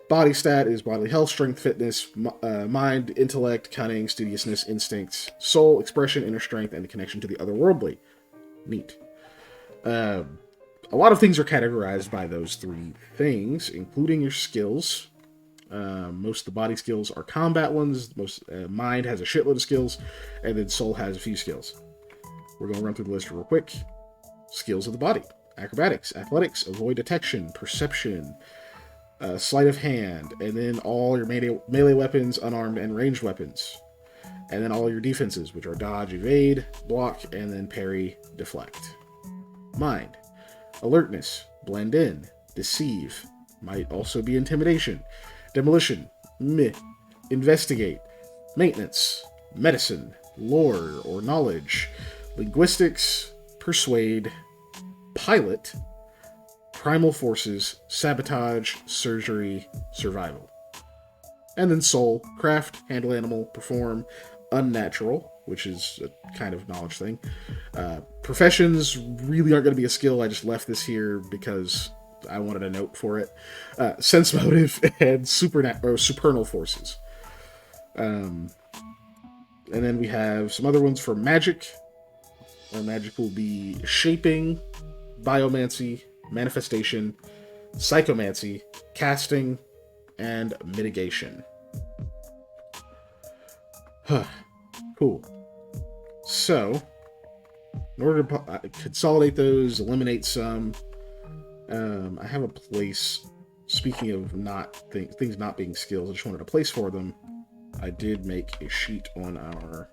Body stat is bodily health, strength, fitness, mind, intellect, cunning, studiousness, instincts, soul, expression, inner strength, and the connection to the otherworldly. Neat. A lot of things are categorized by those 3 things, including your skills. Most of the body skills are combat ones. Most mind has a shitload of skills, and then soul has a few skills. We're going to run through the list real quick. Skills of the body: acrobatics, athletics, avoid detection, perception, sleight of hand, and then all your melee weapons, unarmed and ranged weapons, and then all your defenses, which are dodge, evade, block, and then parry, deflect. Mind: alertness, blend in, deceive, might also be intimidation, demolition, investigate, maintenance, medicine, lore or knowledge, linguistics, persuade, pilot, primal forces, sabotage, surgery, survival. And then soul: craft, handle animal, perform, unnatural, which is a kind of knowledge thing. Professions really aren't going to be a skill. I just left this here because I wanted a note for it. Sense motive and supernal forces. And then we have some other ones for magic. Magic will be shaping, biomancy, manifestation, psychomancy, casting, and mitigation. Cool. So, in order to consolidate those, eliminate some, I have a place. Speaking of things not being skills, I just wanted a place for them. I did make a sheet on our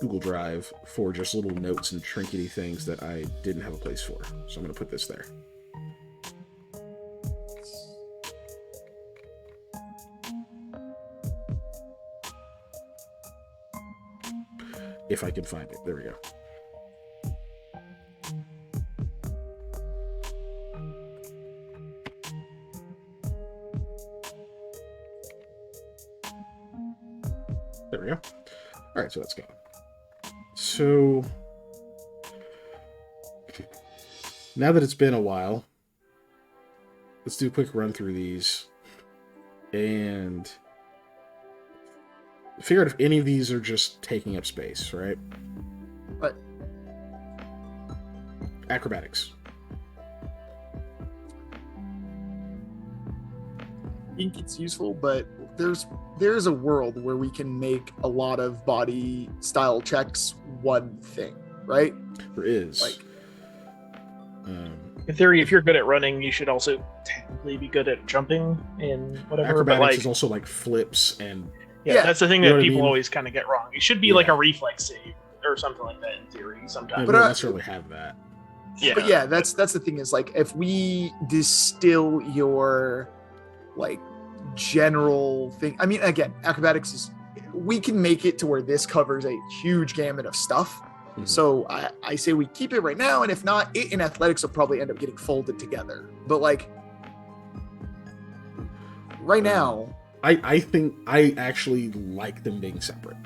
Google Drive for just little notes and trinkety things that I didn't have a place for. So I'm going to put this there. If I can find it. There we go. There we go. All right, so that's gone. So now that it's been a while, let's do a quick run through these and figure out if any of these are just taking up space, right? But acrobatics. I think it's useful, but there's a world where we can make a lot of body style checks one thing, right? There is. Like, in theory, if you're good at running, you should also technically be good at jumping and whatever. Acrobatics is also like flips and... Yeah, that's the thing that people mean? always kind of get wrong. It should be like a reflex save or something like that in theory sometimes. Yeah, we don't necessarily have that. Yeah. But yeah, that's the thing is, like, if we distill your, like, general thing, I mean, again, acrobatics is, we can make it to where this covers a huge gamut of stuff. Mm-hmm. So I say we keep it right now, and if not, it and athletics will probably end up getting folded together. But, like, right now... I think I actually like them being separate.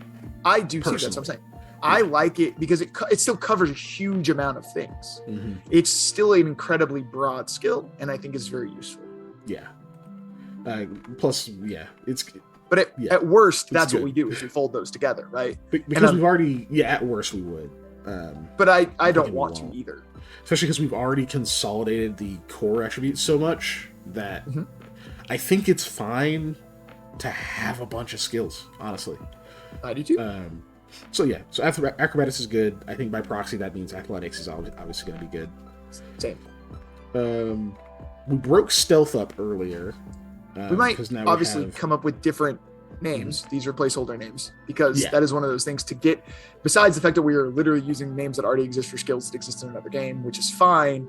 I do too, that's what I'm saying. I like it because it still covers a huge amount of things. Mm-hmm. It's still an incredibly broad skill, and I think it's very useful. Yeah. Plus, yeah, it's... But at worst, that's what we do, is we fold those together, right? Because we've already... Yeah, at worst we would. But I don't want to either. Especially because we've already consolidated the core attributes so much that I think it's fine to have a bunch of skills, honestly. I do too. So yeah, so acrobatics is good. I think by proxy that means athletics is obviously going to be good. Same. We broke stealth up earlier. We might obviously come up with different names. These are placeholder names, because that is one of those things to get, besides the fact that we are literally using names that already exist for skills that exist in another game, which is fine,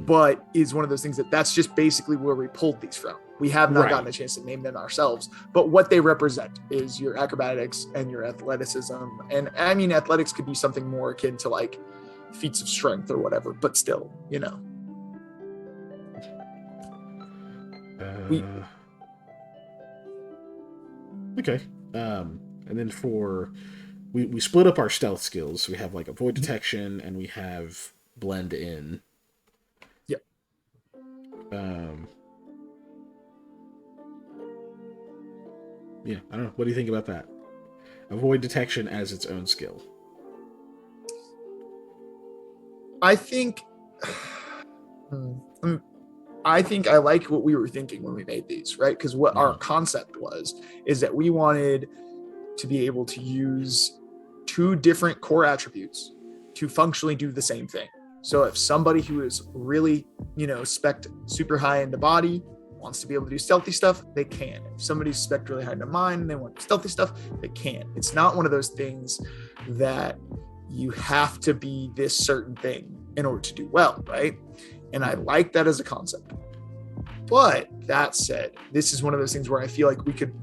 but is one of those things that's just basically where we pulled these from. We have not gotten a chance to name them ourselves, but what they represent is your acrobatics and your athleticism. And I mean, athletics could be something more akin to like feats of strength or whatever, but still, you know. Okay. And then we split up our stealth skills. We have like avoid detection and we have blend in. Yep. Yeah, I don't know. What do you think about that? Avoid detection as its own skill. I think I like what we were thinking when we made these, right? Because what our concept is that we wanted to be able to use two different core attributes to functionally do the same thing. So if somebody who is really, spec'd super high into body wants to be able to do stealthy stuff, they can. If somebody's spec'd really high into mind and they want stealthy stuff, they can. It's not one of those things that you have to be this certain thing in order to do well, right? And I like that as a concept. But that said, this is one of those things where I feel like we could,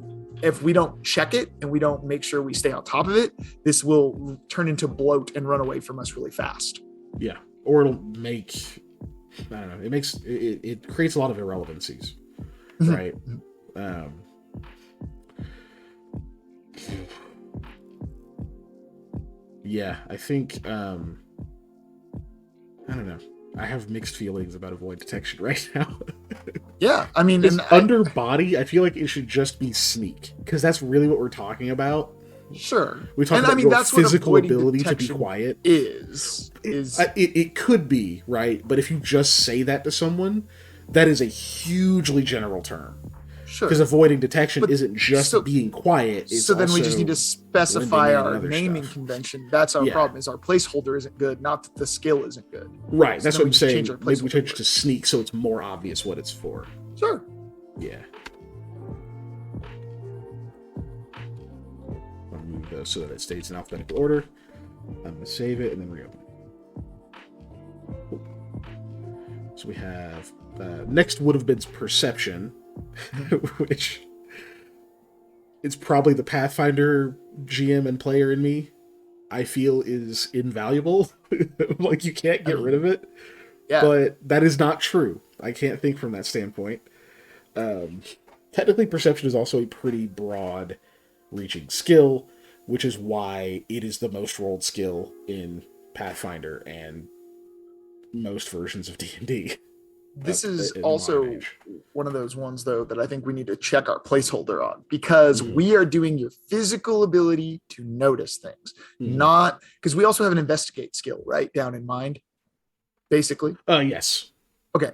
if we don't check it and we don't make sure we stay on top of it, this will turn into bloat and run away from us really fast. Yeah. Or it'll make, I don't know, it creates a lot of irrelevancies, right? Yeah, I think, I don't know. I have mixed feelings about avoid detection right now. Yeah, I mean, under body, I feel like it should just be sneak, because that's really what we're talking about. Sure, we talk about your physical ability to be quiet. It could be right, but if you just say that to someone, that is a hugely general term. Sure, because avoiding detection isn't just being quiet. It's so then we just need to specify our naming convention. That's our problem. Is our placeholder isn't good, not that the skill isn't good. Right. So that's what I'm saying. Maybe we change it to sneak so it's more obvious what it's for. Sure. Yeah. I'll move those so that it stays in alphabetical order. I'm going to save it and then reopen it. So we have next would have been perception. Which it's probably the Pathfinder GM and player in me I feel is invaluable. Like you can't get rid of it. Yeah. But that is not true. I can't think from that standpoint. Technically perception is also a pretty broad reaching skill, which is why it is the most rolled skill in Pathfinder and most versions of D&D. This is also one of those ones, though, that I think we need to check our placeholder on, because we are doing your physical ability to notice things, not because we also have an investigate skill, right, down in mind, basically. Yes. Okay,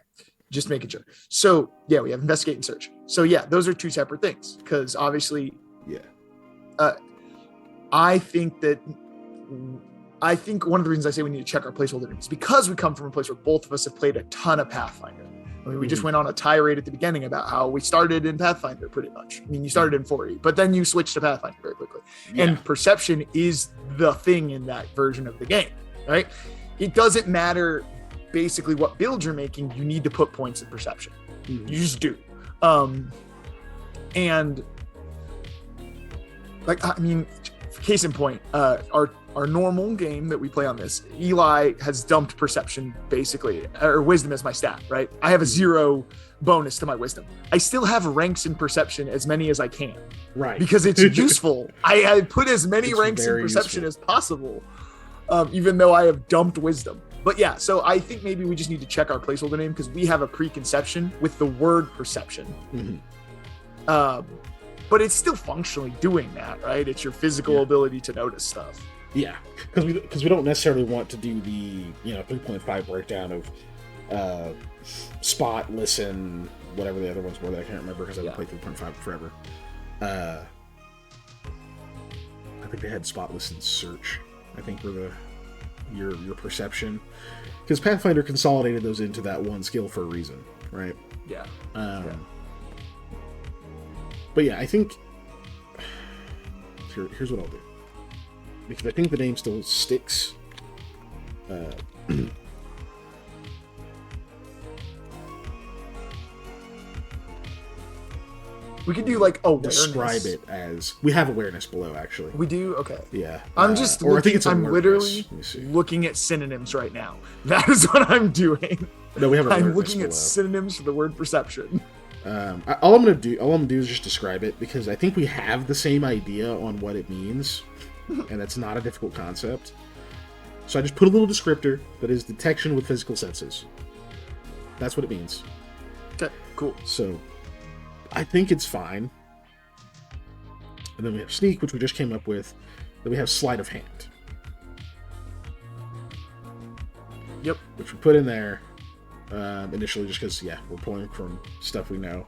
just making sure. So, yeah, we have investigate and search. So, yeah, those are two separate things, because obviously, I think one of the reasons I say we need to check our placeholder is because we come from a place where both of us have played a ton of Pathfinder. I mean, we just went on a tirade at the beginning about how we started in Pathfinder pretty much. I mean, you started in 4E, but then you switched to Pathfinder very quickly. Yeah. And perception is the thing in that version of the game, right? It doesn't matter basically what build you're making, you need to put points in perception. You just do. And like, I mean, case in point, our normal game that we play on this, Eli has dumped perception basically, or wisdom as my stat, right? I have a 0 bonus to my wisdom. I still have ranks in perception, as many as I can. Right. Because it's useful. I put as many ranks in perception as possible, even though I have dumped wisdom. But yeah, so I think maybe we just need to check our placeholder name because we have a preconception with the word perception. But it's still functionally doing that, right? It's your physical ability to notice stuff. Yeah, because we don't necessarily want to do the 3.5 breakdown of spot, listen, whatever the other ones were that I can't remember because I haven't played 3.5 forever. I think they had spot, listen, search. I think were your perception, because Pathfinder consolidated those into that one skill for a reason, right? Yeah. But yeah, I think here's what I'll do. Because I think the name still sticks. We could do like awareness. Describe it as we have awareness below. Actually, we do. Okay. Yeah. I'm just. Looking, I think it's. I'm literally looking at synonyms right now. That is what I'm doing. No, we have. I'm looking at synonyms for the word perception. All I'm gonna do is just describe it, because I think we have the same idea on what it means, and that's not a difficult concept. So I just put a little descriptor that is detection with physical senses. That's what it means. Okay, cool. So I think it's fine. And then we have sneak, which we just came up with. Then we have sleight of hand. Yep. Which we put in there initially just because, we're pulling from stuff we know.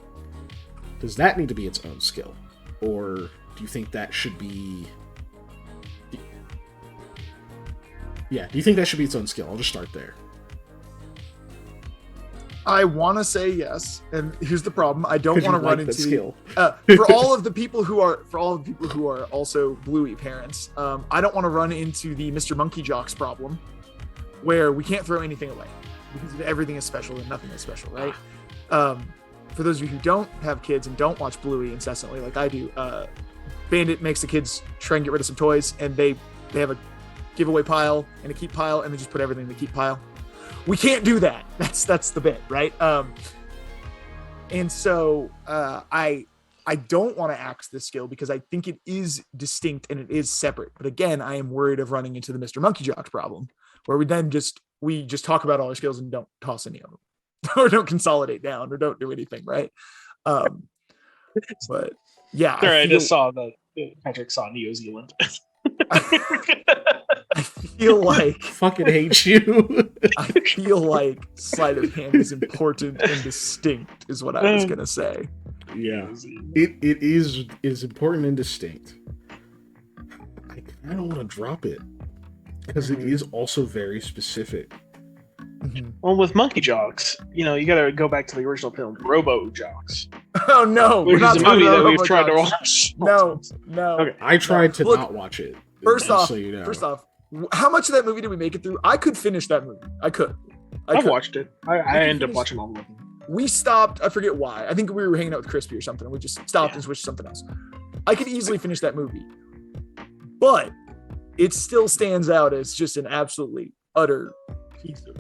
Does that need to be its own skill? Or do you think that should be... Yeah, do you think that should be its own skill? I'll just start there. I want to say yes, and here's the problem. I don't want to run into skill. For all of the people who are also Bluey parents. I don't want to run into the Mr. Monkey Jocks problem, where we can't throw anything away because everything is special and nothing is special, right? For those of you who don't have kids and don't watch Bluey incessantly like I do, Bandit makes the kids try and get rid of some toys, and they have a giveaway pile and a keep pile, and they just put everything in the keep pile. We can't do that. That's the bit, right? And so I don't want to axe this skill because I think it is distinct and it is separate. But again, I am worried of running into the Mr. Monkey Jocks problem, where we just talk about all our skills and don't toss any of them, or don't consolidate down, or don't do anything, right? But yeah, I just saw that Patrick saw New Zealand. I feel like fucking hate you. I feel like sleight of hand is important and distinct, is what I was gonna say. Yeah, it is important and distinct. I kind of want to drop it because it is also very specific. Mm-hmm. Well, with Monkey Jocks, you gotta go back to the original film, Robo Jocks. Oh no, which is a movie that we've tried to watch. No. Okay. I tried to not watch it. First off, how much of that movie did we make it through? I could finish that movie. I've watched it. I ended up watching all of them. We stopped. I forget why. I think we were hanging out with Crispy or something. We just stopped and switched to something else. I could easily finish that movie, but it still stands out as just an absolutely utter piece of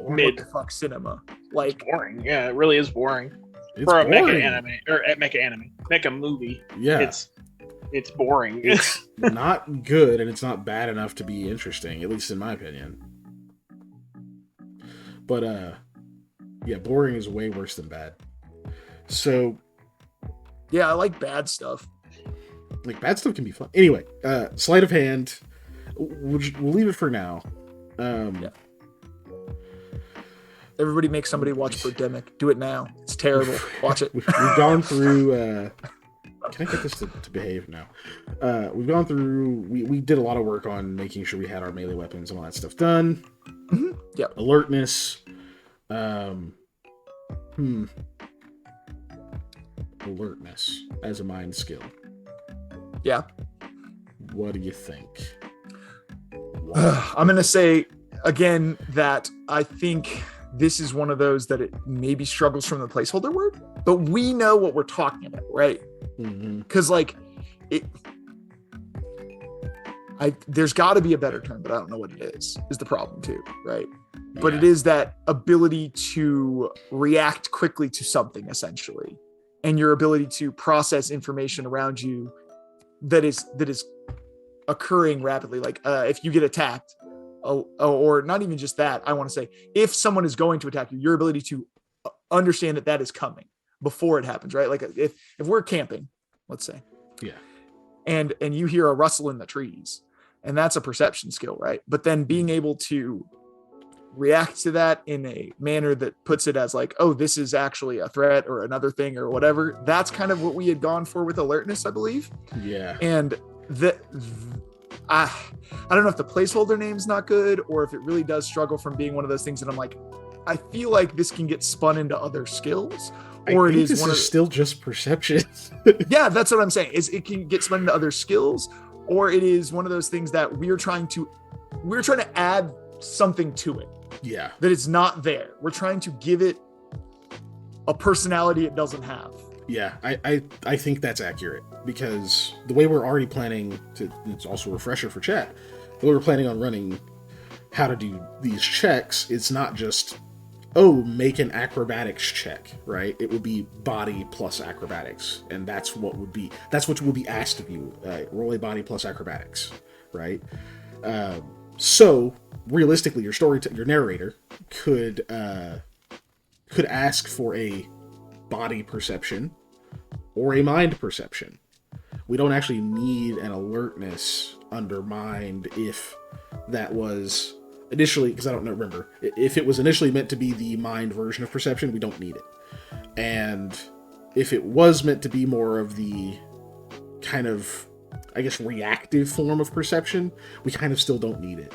mid fuck cinema. Like, it's boring. Yeah, it really is boring. It's for a boring. mecha movie. Yeah, it's boring. It's not good, and it's not bad enough to be interesting, at least in my opinion. But boring is way worse than bad. So yeah, I like bad stuff. Like, bad stuff can be fun. Anyway, sleight of hand. We'll leave it for now. Yeah. Everybody make somebody watch Birdemic. Do it now. It's terrible. Watch it. We've gone through... can I get this to behave now? We've gone through... We did a lot of work on making sure we had our melee weapons and all that stuff done. Mm-hmm. Yeah. Alertness. Alertness as a mind skill. Yeah. What do you think? I'm going to say, again, that I think... this is one of those that it maybe struggles from the placeholder word, but we know what we're talking about, right? Because there's got to be a better term, but I don't know what it is the problem too, right? Yeah. But it is that ability to react quickly to something, essentially, and your ability to process information around you that is occurring rapidly. Like if you get attacked, or not even just that, I want to say, if someone is going to attack you, your ability to understand that is coming before it happens, right? Like if we're camping, let's say, and you hear a rustle in the trees, and that's a perception skill, right? But then being able to react to that in a manner that puts it as like, oh, this is actually a threat or another thing or whatever. That's kind of what we had gone for with alertness, I believe. Yeah. And I don't know if the placeholder name's not good or if it really does struggle from being one of those things that I'm like, I feel like this can get spun into other skills, or still just perception. Yeah, that's what I'm saying. Is it can get spun into other skills, or it is one of those things that we're trying to add something to it. Yeah. That it's not there. We're trying to give it a personality it doesn't have. Yeah, I think that's accurate, because the way we're already planning to, it's also a refresher for chat, the way we're planning on running how to do these checks, it's not just, make an acrobatics check, right? It would be body plus acrobatics, and that's what will be asked of you. Roll a body plus acrobatics, right? So realistically, your narrator could ask for a body perception or a mind perception, we don't actually need an alertness undermined if that was initially, because I don't remember, if it was initially meant to be the mind version of perception, we don't need it. And if it was meant to be more of the kind of, I guess, reactive form of perception, we kind of still don't need it.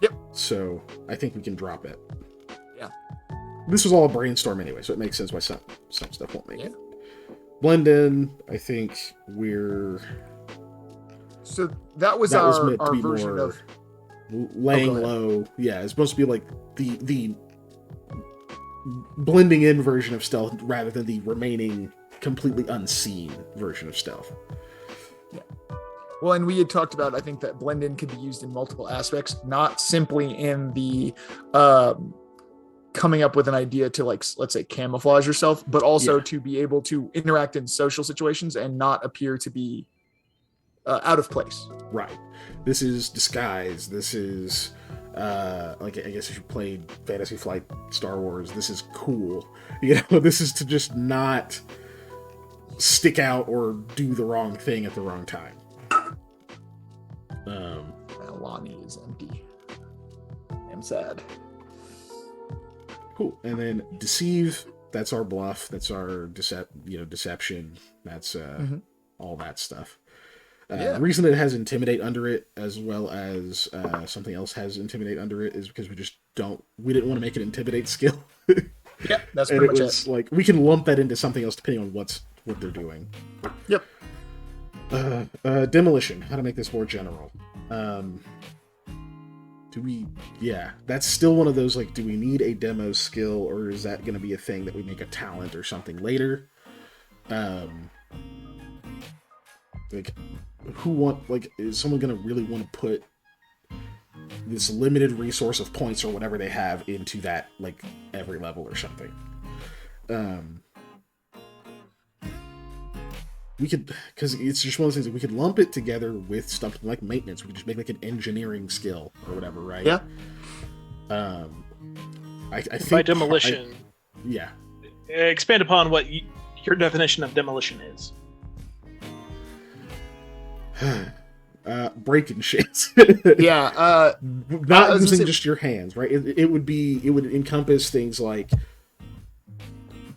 Yep. So I think we can drop it. Yeah. This was all a brainstorm anyway, so it makes sense why some stuff won't make it. Blend in, I think we're... So that was our version of... laying low. Yeah, it's supposed to be like the blending in version of stealth rather than the remaining completely unseen version of stealth. Yeah. Well, and we had talked about, I think, that blend in could be used in multiple aspects, not simply in the coming up with an idea to, like, let's say, camouflage yourself, but also to be able to interact in social situations and not appear to be out of place. Right. This is disguise. This is like, I guess if you played Fantasy Flight Star Wars, this is cool. You know, this is to just not stick out or do the wrong thing at the wrong time. Lonnie is empty. I'm sad. Cool. And then deceive, that's our bluff, that's our deception, that's all that stuff. The reason it has intimidate under it, as well as something else has intimidate under it, is because we didn't want to make it intimidate skill. Yeah, that's pretty much it. Like, we can lump that into something else depending on what they're doing. Yep. Demolition, how to make this more general. That's still one of those, like, do we need a demo skill, or is that going to be a thing that we make a talent or something later? Like, is someone going to really want to put this limited resource of points or whatever they have into that, like, every level or something? We could, because it's just one of those things that we could lump it together with stuff like maintenance. We could just make like an engineering skill or whatever, right? Yeah. I think by demolition. Expand upon what your definition of demolition is. Breaking shit. Not using just your hands, right? It would encompass things like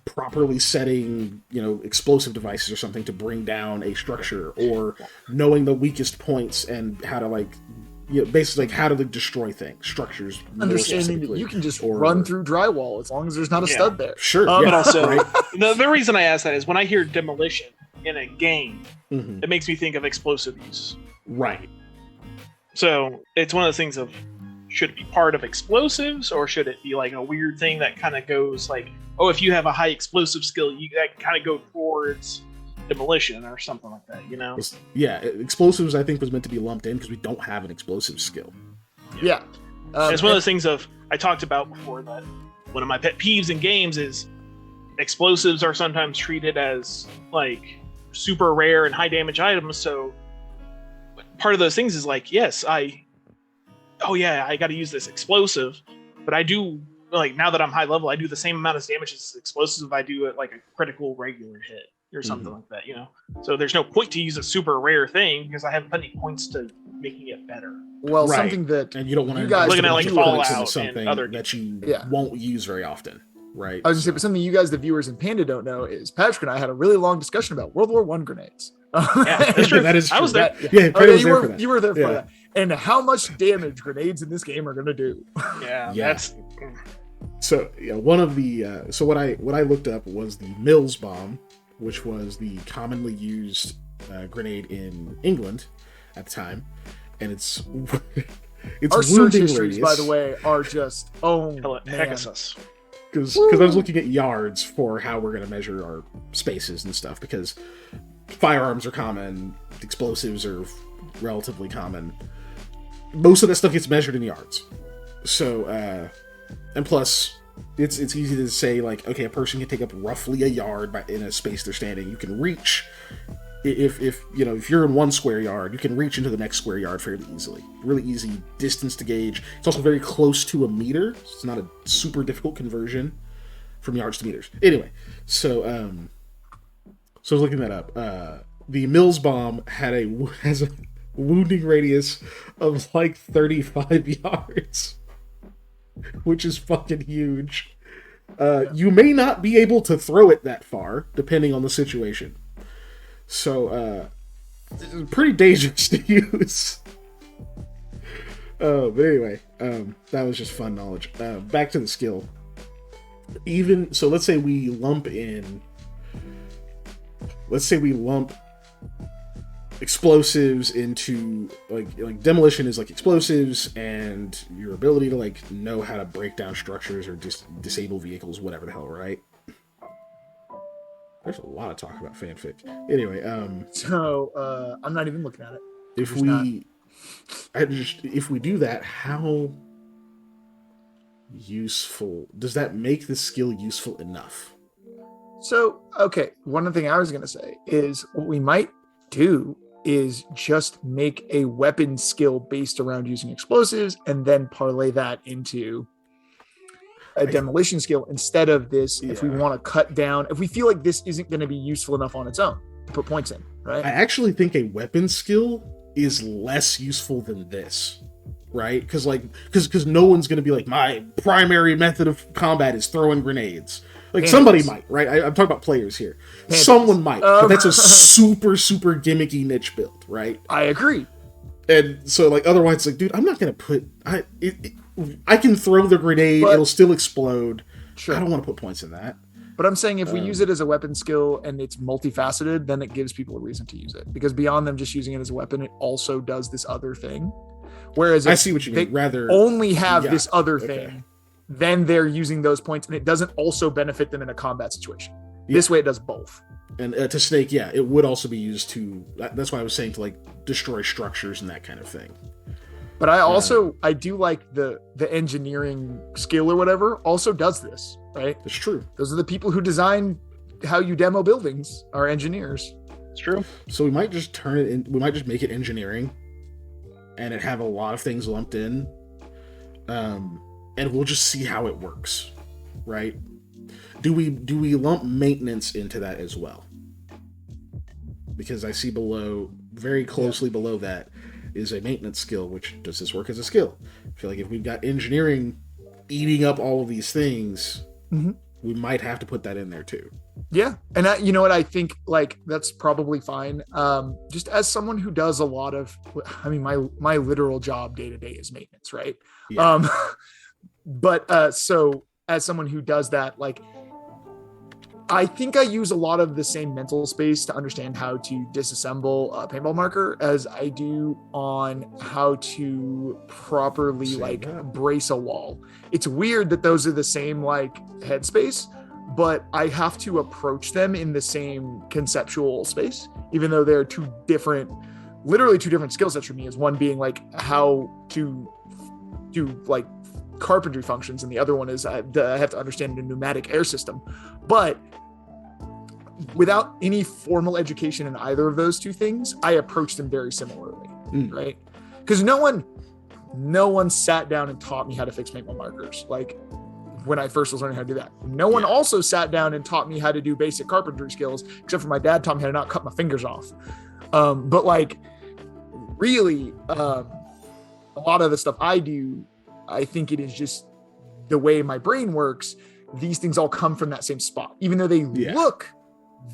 properly setting, explosive devices or something to bring down a structure, or knowing the weakest points and how to, like, basically, like, how to destroy things, structures. Understanding that you can just run through drywall as long as there's not a stud there. Sure. But also, the reason I ask that is when I hear demolition in a game, it makes me think of explosive use. Right. So it's one of those things of, should it be part of explosives, or should it be like a weird thing that kind of goes like, oh, if you have a high explosive skill, that can kind of go towards demolition or something like that, Yeah, explosives I think was meant to be lumped in because we don't have an explosive skill. Yeah. It's one of those things I talked about before, that one of my pet peeves in games is explosives are sometimes treated as like super rare and high damage items. So part of those things is like, yes, I got to use this explosive, but I do, like, now that I'm high level, I do the same amount of damage as explosive if I do it like a critical regular hit or something like that, So there's no point to use a super rare thing because I have plenty of points to making it better. Well, something that, and you don't want to guys looking at like Fallout something and other that you won't use very often, right? I was gonna say, but something you guys, the viewers in Panda, don't know is Patrick and I had a really long discussion about World War I grenades. Yeah, that's true. That is true. I was there. You were there for that. And how much damage grenades in this game are going to do? That's. So one of the what I looked up was the Mills bomb, which was the commonly used grenade in England at the time, and it's our search histories, by the way, are just Pegasus. Because I was looking at yards for how we're going to measure our spaces and stuff, because firearms are common, explosives are relatively common. Most of that stuff gets measured in yards. So, and plus, it's easy to say, like, okay, a person can take up roughly a yard in a space they're standing. You can reach, if you're in 1 square yard, you can reach into the next square yard fairly easily. Really easy distance to gauge. It's also very close to a meter. So it's not a super difficult conversion from yards to meters. Anyway, so I was looking that up. the Mills bomb has a wounding radius of like 35 yards, which is fucking huge. You may not be able to throw it that far, depending on the situation. So, it's pretty dangerous to use. But anyway, that was just fun knowledge. Back to the skill. So let's say we lump explosives into like demolition is like explosives, and your ability to like know how to break down structures or disable vehicles, whatever the hell, right? There's a lot of talk about fanfic. Anyway, so I'm not even looking at it. If we do that, how useful does that make the skill useful enough? So, okay, one thing I was going to say is what we might do is just make a weapon skill based around using explosives and then parlay that into a demolition skill instead of this. Yeah. If we want to cut down, if we feel like this isn't going to be useful enough on its own to put points in, right? I actually think a weapon skill is less useful than this, right? Because no one's going to be like, my primary method of combat is throwing grenades. Like somebody might, right? I'm talking about players here. Someone might, but that's a super, super gimmicky niche build, right? I agree. And so, like, otherwise, like, dude, I'm not gonna put. I can throw the grenade; it'll still explode. Sure. I don't want to put points in that. But I'm saying if we use it as a weapon skill and it's multifaceted, then it gives people a reason to use it. Because beyond them just using it as a weapon, it also does this other thing. Whereas if I see what you mean. Rather only have this other thing, then they're using those points, and it doesn't also benefit them in a combat situation. Yeah. This way, it does both. And to Snake, it would also be used to. That's why I was saying to like destroy structures and that kind of thing. But I do like the engineering skill or whatever also does this, right? It's true. Those are the people who design how you demo buildings, are engineers. It's true. So we might just turn it in. We might just make it engineering, and it have a lot of things lumped in. And we'll just see how it works, right? Do we lump maintenance into that as well? Because I see very closely below that, is a maintenance skill, which does this work as a skill? I feel like if we've got engineering eating up all of these things, we might have to put that in there too. Yeah, and you know what? I think like that's probably fine. Just as someone who does a lot of, I mean, my literal job day to day is maintenance, right? Yeah. But so as someone who does that, like, I think I use a lot of the same mental space to understand how to disassemble a paintball marker as I do on how to properly brace a wall. It's weird that those are the same like headspace, but I have to approach them in the same conceptual space, even though they're literally two different skill sets for me, is one being like how to do like carpentry functions, and the other one is I have to understand the pneumatic air system. But without any formal education in either of those two things, I approach them very similarly, right? Because no one sat down and taught me how to fix paintball markers like when I first was learning how to do that. No one also sat down and taught me how to do basic carpentry skills, except for my dad taught me how to not cut my fingers off. But like really, a lot of the stuff I do, I think it is just the way my brain works. These things all come from that same spot, even though they look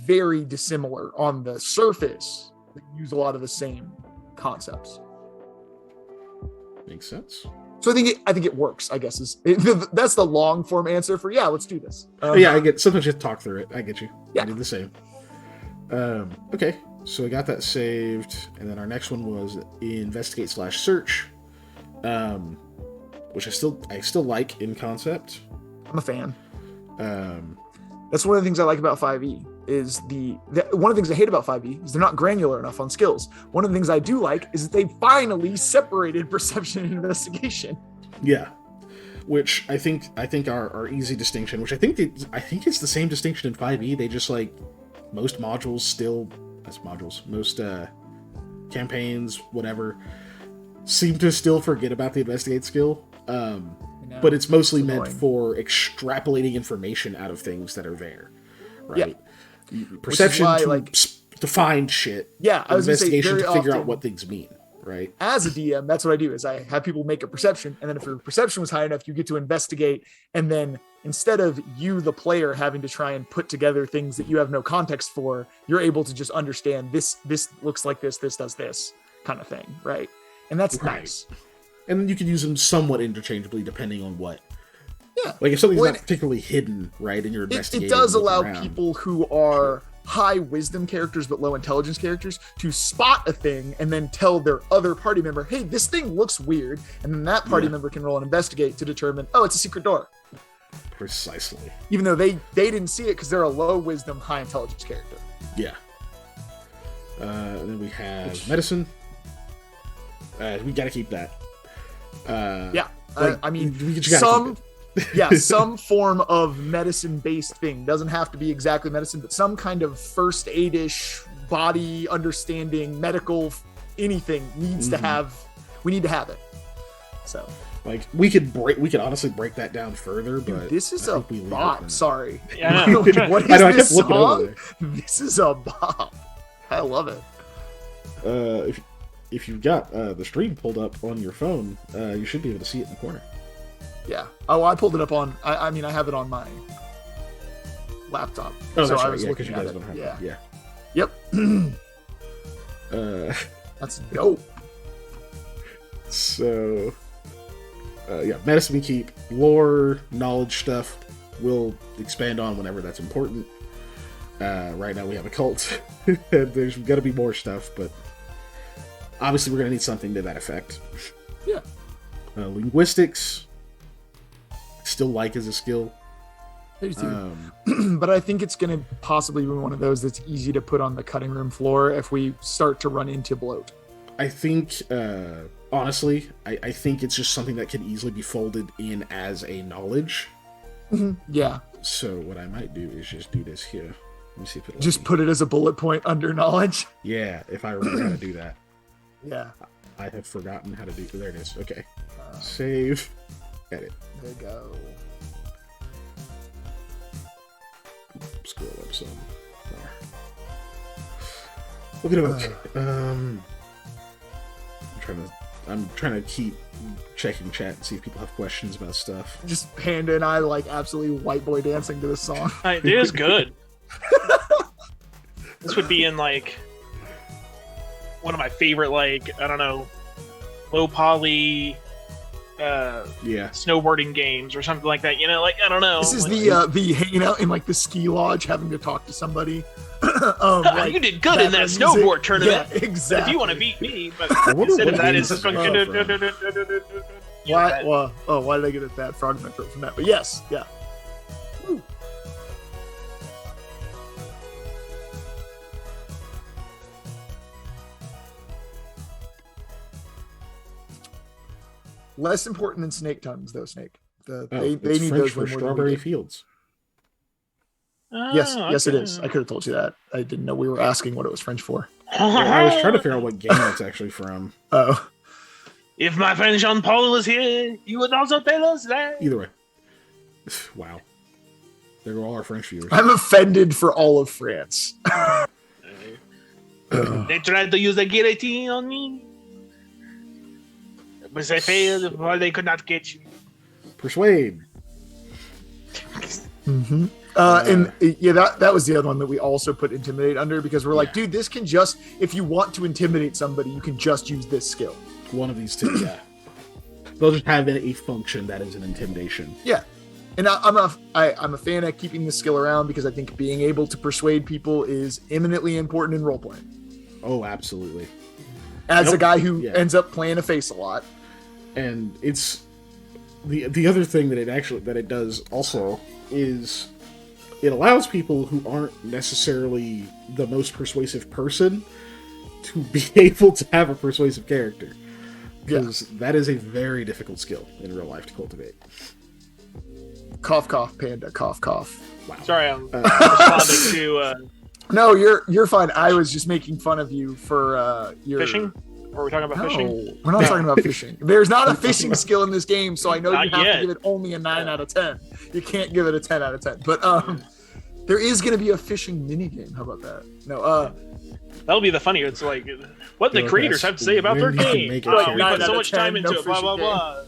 very dissimilar on the surface. They use a lot of the same concepts. Makes sense. So I think it works, I guess that's the long form answer for let's do this. I get, sometimes you have to talk through it. I get you. Yeah. I do the same. Okay, so we got that saved, and then our next one was investigate/search. Which I still like in concept. I'm a fan. That's one of the things I like about 5e is one of the things I hate about 5e is they're not granular enough on skills. One of the things I do like is that they finally separated perception and investigation. Yeah, which I think are easy distinction. Which I think it's the same distinction in 5e. They just like most campaigns, whatever, seem to still forget about the investigate skill. But it's mostly meant for extrapolating information out of things that are there, right? Yeah. Perception to to find shit. Yeah, I was gonna say, investigation very to figure out often, what things mean, right? As a DM, that's what I do. Is I have people make a perception, and then if your perception was high enough, you get to investigate, and then instead of you, the player, having to try and put together things that you have no context for, you're able to just understand this looks like this does this kind of thing, right? And that's nice. And then you can use them somewhat interchangeably depending on what. Yeah. Like if something's not particularly hidden, right, and you're investigating. It does allow people who are high wisdom characters but low intelligence characters to spot a thing and then tell their other party member, hey, this thing looks weird. And then that party member can roll and investigate to determine, oh, it's a secret door. Precisely. Even though they didn't see it because they're a low wisdom, high intelligence character. Yeah. And then we have medicine. We gotta keep that. I mean, some form of medicine-based thing. Doesn't have to be exactly medicine, but some kind of first aid-ish, body understanding, medical, anything needs to have. We need to have it. So, like, we could honestly break that down further, but dude, this is a bop. Sorry, yeah, I know. What is this song? This is a bop. I love it. If you've got the stream pulled up on your phone, you should be able to see it in the corner. Yeah. Oh, I pulled it up on. I mean, I have it on my laptop. Oh, so that's I right. was looking at it. Yeah. Yep. That's dope. So, medicine we keep. Lore, knowledge stuff we'll expand on whenever that's important. Right now we have a cult. There's got to be more stuff, but obviously we're going to need something to that effect. Yeah. Linguistics, still like as a skill. I do too. But I think it's going to possibly be one of those that's easy to put on the cutting room floor if we start to run into bloat. I think, honestly, I think it's just something that can easily be folded in as a knowledge. Yeah. So what I might do is just do this here. Let me see if it'll just put it as a bullet point under knowledge. Yeah, if I remember how to do that. Yeah. I have forgotten how to do. There it is. Okay. Save. Edit. There you go. Scroll up some more. Look at it. Okay. I'm trying to keep checking chat and see if people have questions about stuff. Just Panda and I like absolutely white boy dancing to this song. It is good. This would be in like one of my favorite, like, I don't know, low poly snowboarding games or something like that, you know, like, I don't know. This is like, the hanging out in like the ski lodge having to talk to somebody. Like, you did good in that snowboard tournament. Yeah, exactly. If you want to beat me, but instead of that is why did I get a bad frogman from that? But yes, yeah. Woo. Less important than snake tongues, though. Snake. They need French those for way more strawberry fields. Yes, it is. I could have told you that. I didn't know we were asking what it was French for. I was trying to figure out what game it's actually from. Oh. If my friend Jean Paul was here, you would also tell us that. Either way. Wow. There go all our French viewers. I'm offended for all of France. They tried to use the guillotine on me. But they failed, or they could not get you. Persuade. Mm-hmm. And that was the other one that we also put intimidate under, because we're like, dude, this can just, if you want to intimidate somebody, you can just use this skill. One of these two, yeah. They'll just have a function that is an intimidation. Yeah. And I'm a fan of keeping the skill around because I think being able to persuade people is eminently important in role playing. Oh, absolutely. As a guy who ends up playing a face a lot. And it's the other thing that it does also is it allows people who aren't necessarily the most persuasive person to be able to have a persuasive character. Because that is a very difficult skill in real life to cultivate. Cough, cough, Panda, cough, cough. Wow. Sorry, I'm responding to... No, you're fine. I was just making fun of you for your... Fishing? Or are we talking about fishing? We're not talking about fishing. There's not a fishing skill in this game, so I know Not you have yet. to give it only a 9 out of 10. You can't give it a 10 out of 10. But there is going to be a fishing mini game. How about that? No, That'll be the funny. It's like what the creators have to say about their game. We put so much time into it. Blah blah blah.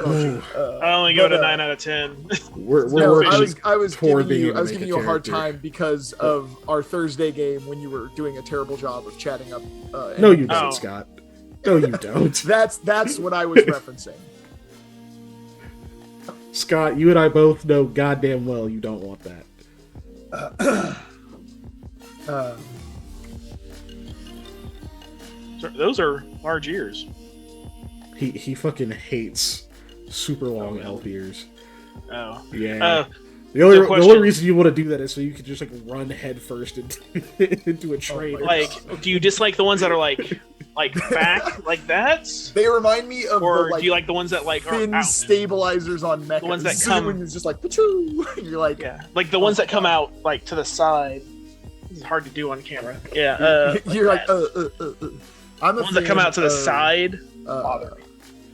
I only go to 9 out of 10. I was giving you a hard time because of our Thursday game when you were doing a terrible job of chatting up. No, you don't, Scott. No, you don't. That's what I was referencing. Scott, you and I both know goddamn well you don't want that. Those are large ears. He fucking hates super long elf ears. Oh. Yeah. The only reason you want to do that is so you can just like run head first into a train. Like, do you dislike the ones that are like back like that? They remind me of or do you like the ones that like thin are out? Stabilizers on mechas? The ones that come when it's just like pachoo. You're like like the ones that come out like to the side. It's hard to do on camera. Yeah. You're like I'm the ones that come out to the side.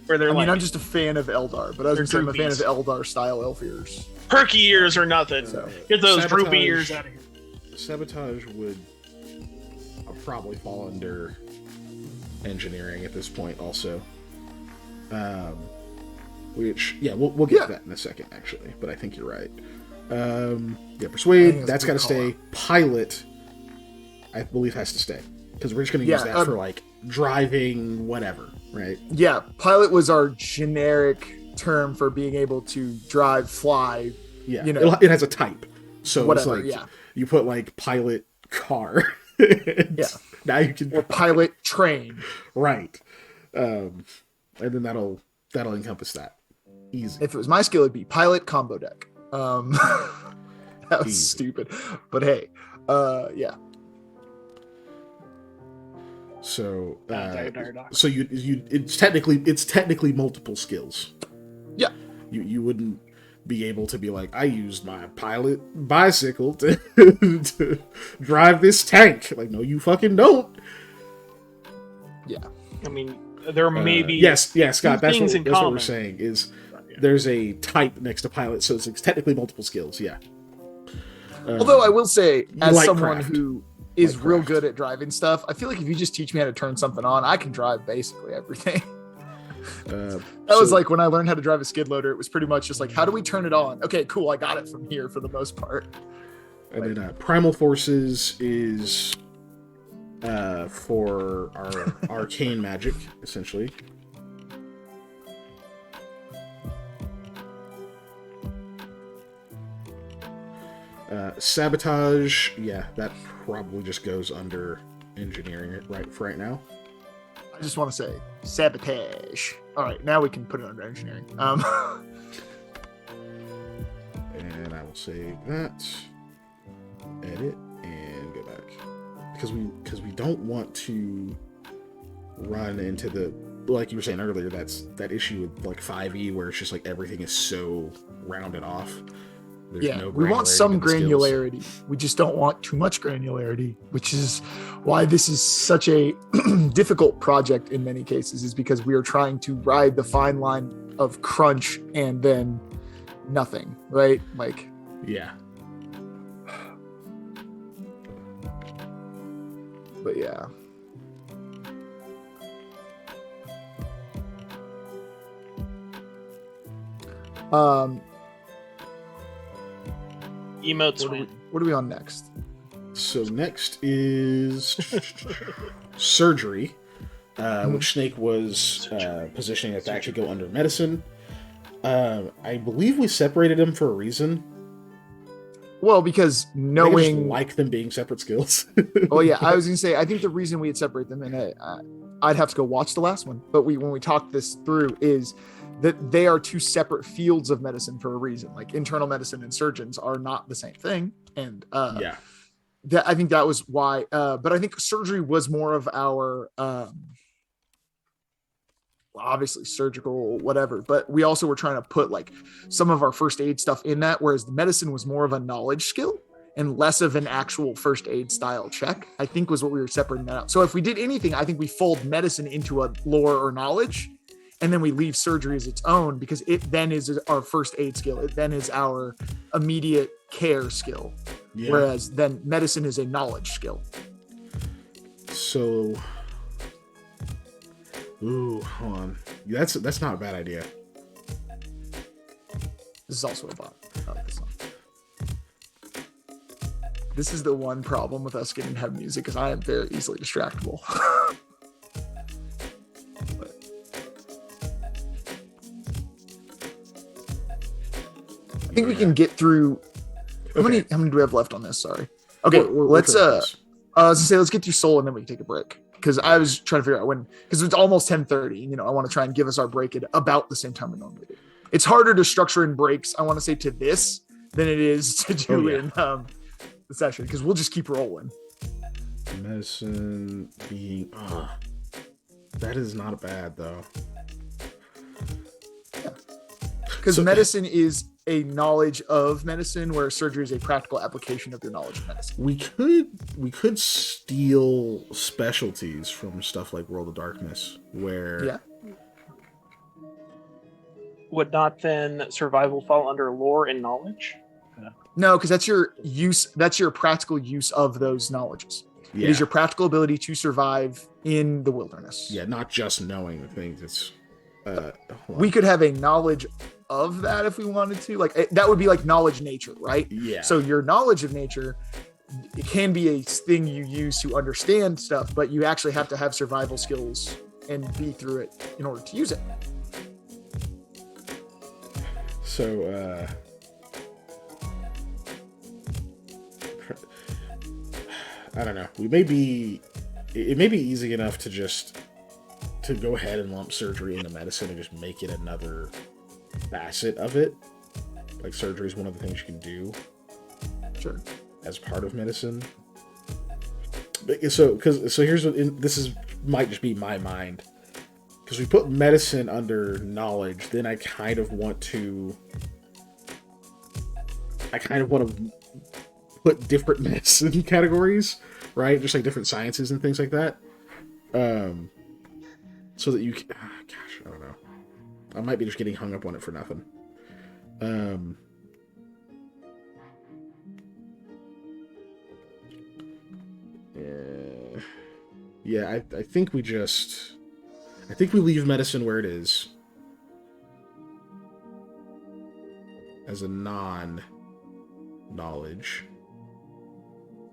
Where they're I'm just a fan of Eldar, but I was I'm a fan of Eldar style elf ears. Perky ears or nothing. So, get those droopy ears out of here. Sabotage would probably fall under engineering at this point also. Which we'll get to that in a second actually, but I think you're right. Persuade, that's got to stay. Pilot, I believe, has to stay because we're just going to use that for like driving whatever, right? Yeah, pilot was our generic term for being able to drive, fly. Yeah, it has a type, so whatever, it's like you put like pilot car. Now you can or pilot train, right? And then that'll encompass that. Easy. If it was my skill, it'd be pilot combo deck. That was stupid, but hey, So, so it's technically multiple skills. Yeah, you wouldn't be able to be like, I used my pilot bicycle to drive this tank. Like, no, you fucking don't. Yeah, I mean, there may be Scott. That's what we're saying. Is there's a type next to pilot, so it's technically multiple skills. Yeah. Although I will say, as someone who is real good at driving stuff, I feel like if you just teach me how to turn something on, I can drive basically everything. That was like when I learned how to drive a skid loader. It was pretty much just like, how do we turn it on? Okay, cool. I got it from here for the most part. And then Primal Forces is for our arcane magic, essentially. Sabotage, that probably just goes under engineering right now. I just want to say sabotage. All right, now we can put it under engineering. And I will save that, edit, and go back because we don't want to run into the, like you were saying earlier, that issue with like 5e where it's just like everything is so rounded off. There's we want some granularity. We just don't want too much granularity, which is why this is such a difficult project in many cases, is because we are trying to ride the fine line of crunch and then nothing, right? Like, yeah. But yeah. Emotes. What are we on next? So next is surgery, which Snake was positioning it to actually go under medicine. I believe we separated them for a reason. Well, because knowing I just like them being separate skills. Oh yeah, I was gonna say I think the reason we had separated them, and I'd have to go watch the last one, but when we talked this through, is that they are two separate fields of medicine for a reason. Like internal medicine and surgeons are not the same thing, and I think that was why. But I think surgery was more of our obviously surgical whatever, but we also were trying to put like some of our first aid stuff in that, whereas the medicine was more of a knowledge skill and less of an actual first aid style check, I think was what we were separating that out. So if we did anything, I think we fold medicine into a lore or knowledge, and then we leave surgery as its own, because it then is our first aid skill. It then is our immediate care skill. Yeah. Whereas then medicine is a knowledge skill. So, ooh, hold on. That's not a bad idea. This is also a bot. I like this song. This is the one problem with us getting to have music, because I am very easily distractible. I think we can get through. How many do we have left on this? Sorry. Okay, let's I was gonna say let's get through Soul and then we can take a break, because I was trying to figure out when, because it's almost 10:30. You know, I want to try and give us our break at about the same time we normally do. It's harder to structure in breaks, I want to say, to this than it is to do in the session, because we'll just keep rolling. Medicine being that is not bad though. Yeah, because medicine is a knowledge of medicine, where surgery is a practical application of your knowledge of medicine. We could steal specialties from stuff like World of Darkness, where would not then survival fall under lore and knowledge? No, because that's your use. That's your practical use of those knowledges. Yeah. It is your practical ability to survive in the wilderness. Yeah, not just knowing the things. It's we could have a knowledge of that if we wanted to. Like that would be like knowledge nature, right? Yeah. So your knowledge of nature, it can be a thing you use to understand stuff, but you actually have to have survival skills and be through it in order to use it. So I don't know. It may be easy enough to just go ahead and lump surgery into medicine and just make it another facet of it. Like surgery is one of the things you can do. Sure. As part of medicine. So here's what this might just be my mind. Because we put medicine under knowledge, then I kind of want to put different medicine categories, right? Just like different sciences and things like that. So that you can... gosh, I don't know. I might be just getting hung up on it for nothing. Yeah, I think we just... I think we leave medicine where it is. As a non-knowledge.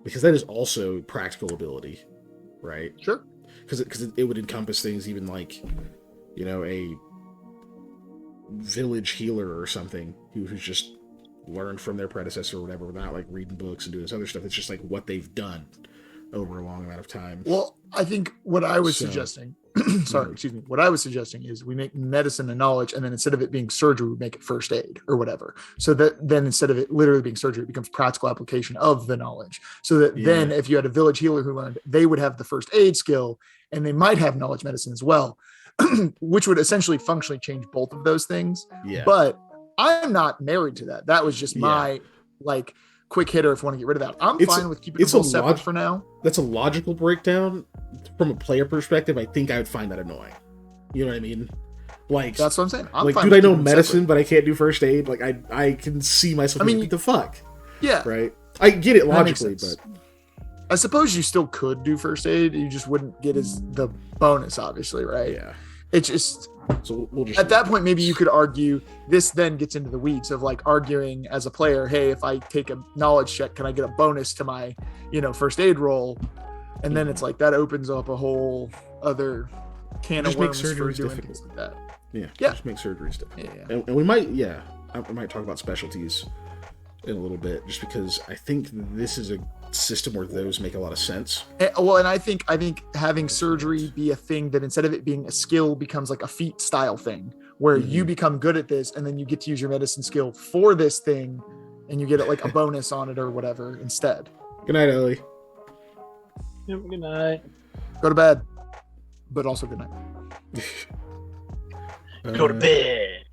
Because that is also practical ability, right? Sure. Because it would encompass things even like, you know, a village healer or something who's just learned from their predecessor or whatever without like reading books and doing this other stuff. It's just like what they've done over a long amount of time. Well, I think what I was suggesting, what I was suggesting is we make medicine a knowledge, and then instead of it being surgery, we make it first aid or whatever. So that then instead of it literally being surgery, it becomes practical application of the knowledge. So that then if you had a village healer who learned, they would have the first aid skill, and they might have knowledge medicine as well, which would essentially functionally change both of those things. Yeah. But I'm not married to that. That was just my like quick hitter if you want to get rid of that. I'm fine with keeping it both separate for now. That's a logical breakdown. From a player perspective, I think I would find that annoying. You know what I mean? Like that's what I'm saying. I'm like, fine dude, with I know medicine, separate. but I can't do first aid. Like I can see myself. I mean, what the fuck? Yeah. Right. I get it logically, but I suppose you still could do first aid. You just wouldn't get as the bonus, obviously, right? Yeah. It's just... So we'll just... At that point, maybe you could argue... This then gets into the weeds of, like, arguing as a player, hey, if I take a knowledge check, can I get a bonus to my, first aid roll? And then it's like, that opens up a whole other can of worms for doing things like that. Yeah. Just make surgeries difficult. Yeah. And we might, I might talk about specialties in a little bit, just because I think this is a system where those make a lot of sense. And I think having surgery be a thing that instead of it being a skill becomes like a feat style thing, where you become good at this and then you get to use your medicine skill for this thing and you get like a bonus on it or whatever instead. Good night, Ellie. Yep, good night. Go to bed, but also good night. Go to bed.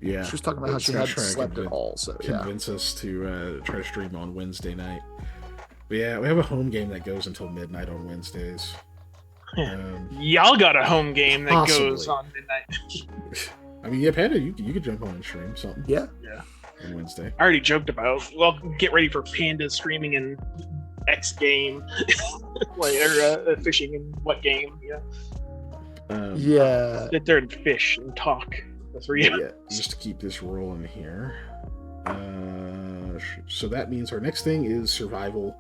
Yeah, she was talking about how she hadn't slept at all. So convince us to try to stream on Wednesday night. But yeah, we have a home game that goes until midnight on Wednesdays. Y'all got a home game that goes on midnight. I mean, yeah, Panda, you could jump on and stream something. Yeah. On Wednesday. I already joked about. Well, get ready for Panda streaming and X game, like or fishing in what game? Sit there and fish and talk. That's where just to keep this rolling here. So that means our next thing is survival,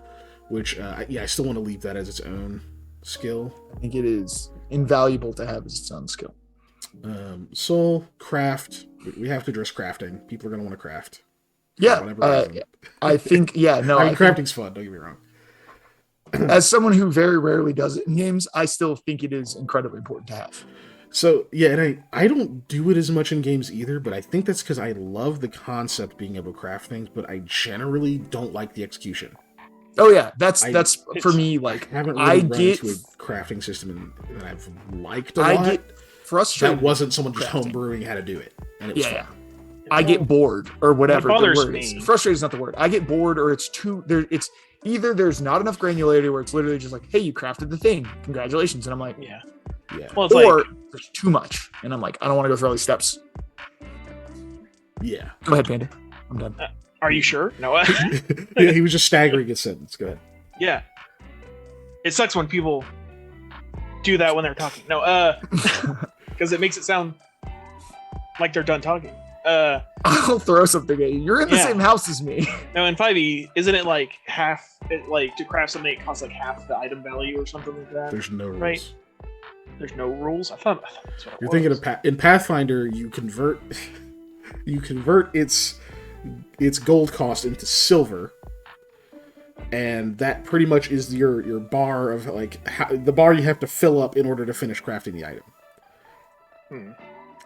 which I still want to leave that as its own skill. I think it is invaluable to have as its own skill. Soul, craft. We have to address crafting. People are going to want to craft. Yeah, I think. Yeah, no. Crafting's fun. Don't get me wrong. As someone who very rarely does it in games, I still think it is incredibly important to have. So yeah, and I don't do it as much in games either, but I think that's because I love the concept being able to craft things, but I generally don't like the execution. Oh yeah, that's for me. Like I haven't really run into a crafting system that I've liked a lot. I get frustrated. That wasn't someone just homebrewing how to do it, and it was fun. I get bored or whatever the word is. Frustrated is not the word. I get bored, or it's too there. It's either there's not enough granularity where it's literally just like, hey, you crafted the thing, congratulations, and I'm like, yeah. Well, it's or there's too much, and I'm like, I don't want to go through all these steps. Yeah. Go ahead, Panda. I'm done. Are you sure? No. Yeah, he was just staggering his sentence. Go ahead. Yeah. It sucks when people do that when they're talking. No, because it makes it sound like they're done talking. I'll throw something at you. You're in the same house as me. No, in 5e, isn't it like half? Like to craft something, it costs like half the item value or something like that. There's no rules. Right? There's no rules. I thought that's what you're thinking of. In Pathfinder, you convert its gold cost into silver, and that pretty much is your bar of like the bar you have to fill up in order to finish crafting the item.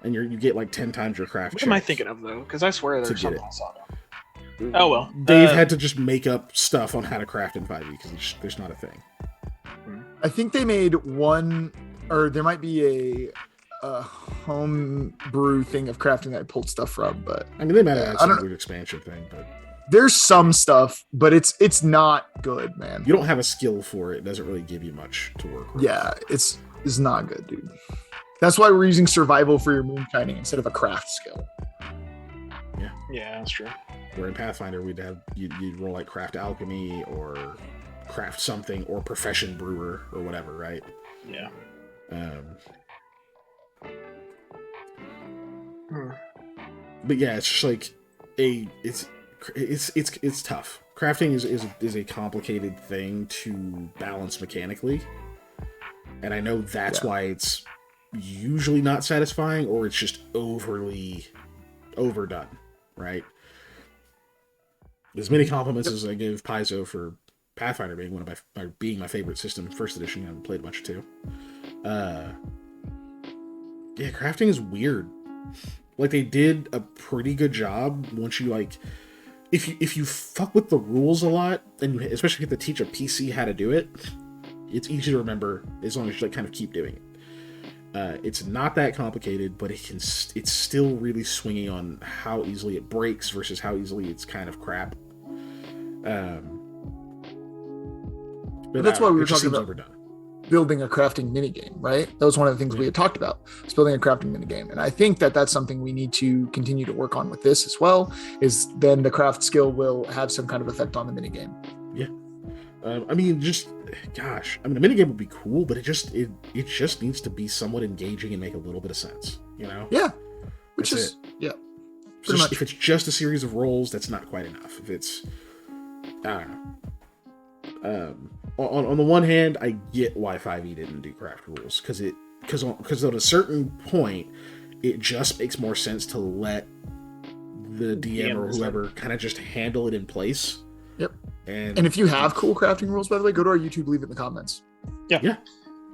And you get like 10 times your craft. What am I thinking of though? Because I swear there's something I saw. Oh well. Dave had to just make up stuff on how to craft in 5e because there's not a thing. I think they made one, or there might be a home brew thing of crafting that I pulled stuff from, but I mean they might have had some weird expansion thing, but there's some stuff, but it's not good, man. You don't have a skill for it. It doesn't really give you much to work with. Yeah, it's not good, dude. That's why we're using survival for your moonshining instead of a craft skill. Yeah, that's true. Where in Pathfinder you'd roll like craft alchemy or craft something or profession brewer or whatever, right? Yeah. But yeah, it's just like it's tough. Crafting is a complicated thing to balance mechanically, and I know that's why it's usually not satisfying, or it's just overly overdone, right? As many compliments as I give Paizo for Pathfinder being my favorite system, first edition. I haven't played much too. Yeah, crafting is weird. Like they did a pretty good job once you like, if you fuck with the rules a lot, and you especially get to teach a PC how to do it, it's easy to remember as long as you like kind of keep doing it. It's not that complicated, but it's still really swinging on how easily it breaks versus how easily it's kind of crap. But that's why we were talking about overdone. Building a crafting minigame, right? That was one of the things we had talked about, was building a crafting minigame. And I think that that's something we need to continue to work on with this as well, is then the craft skill will have some kind of effect on the minigame. Yeah. I mean, a minigame would be cool, but it just needs to be somewhat engaging and make a little bit of sense, you know? Yeah. Pretty much. If it's just a series of rolls, that's not quite enough. If it's, I don't know. On the one hand, I get why 5e didn't do craft rules, because at a certain point, it just makes more sense to let the DM or whoever kind of just handle it in place. Yep. And if you have cool crafting rules, by the way, go to our YouTube, leave it in the comments. Yeah,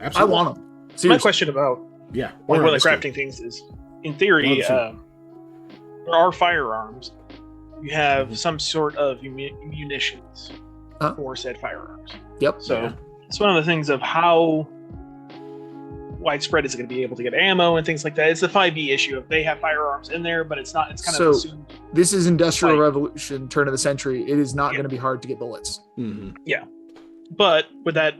absolutely. I want them. Seriously. My question about one of the crafting things is, in theory, there are firearms. You have some sort of munitions for said firearms. Yep. So it's one of the things of how widespread is it going to be able to get ammo and things like that. It's the 5e issue of they have firearms in there, but it's not. It's kind of assumed. This is Industrial Revolution, turn of the century. It is not going to be hard to get bullets. Mm-hmm. Yeah, but would that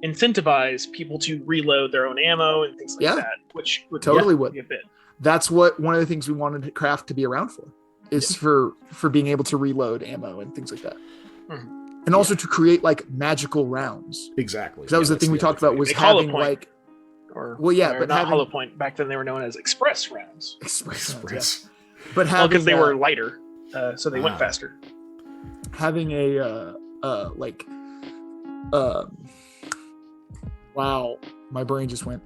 incentivize people to reload their own ammo and things like that? Which would totally be a bit. That's what one of the things we wanted craft to be around for, is for being able to reload ammo and things like that. Mm-hmm. and also to create like magical rounds. Exactly. That was the thing we talked about, was having like, or well, yeah, but not having hollow point. Back then they were known as express rounds. Express. But Well, having because they were lighter, so they went Ah. faster. having a wow, my brain just went.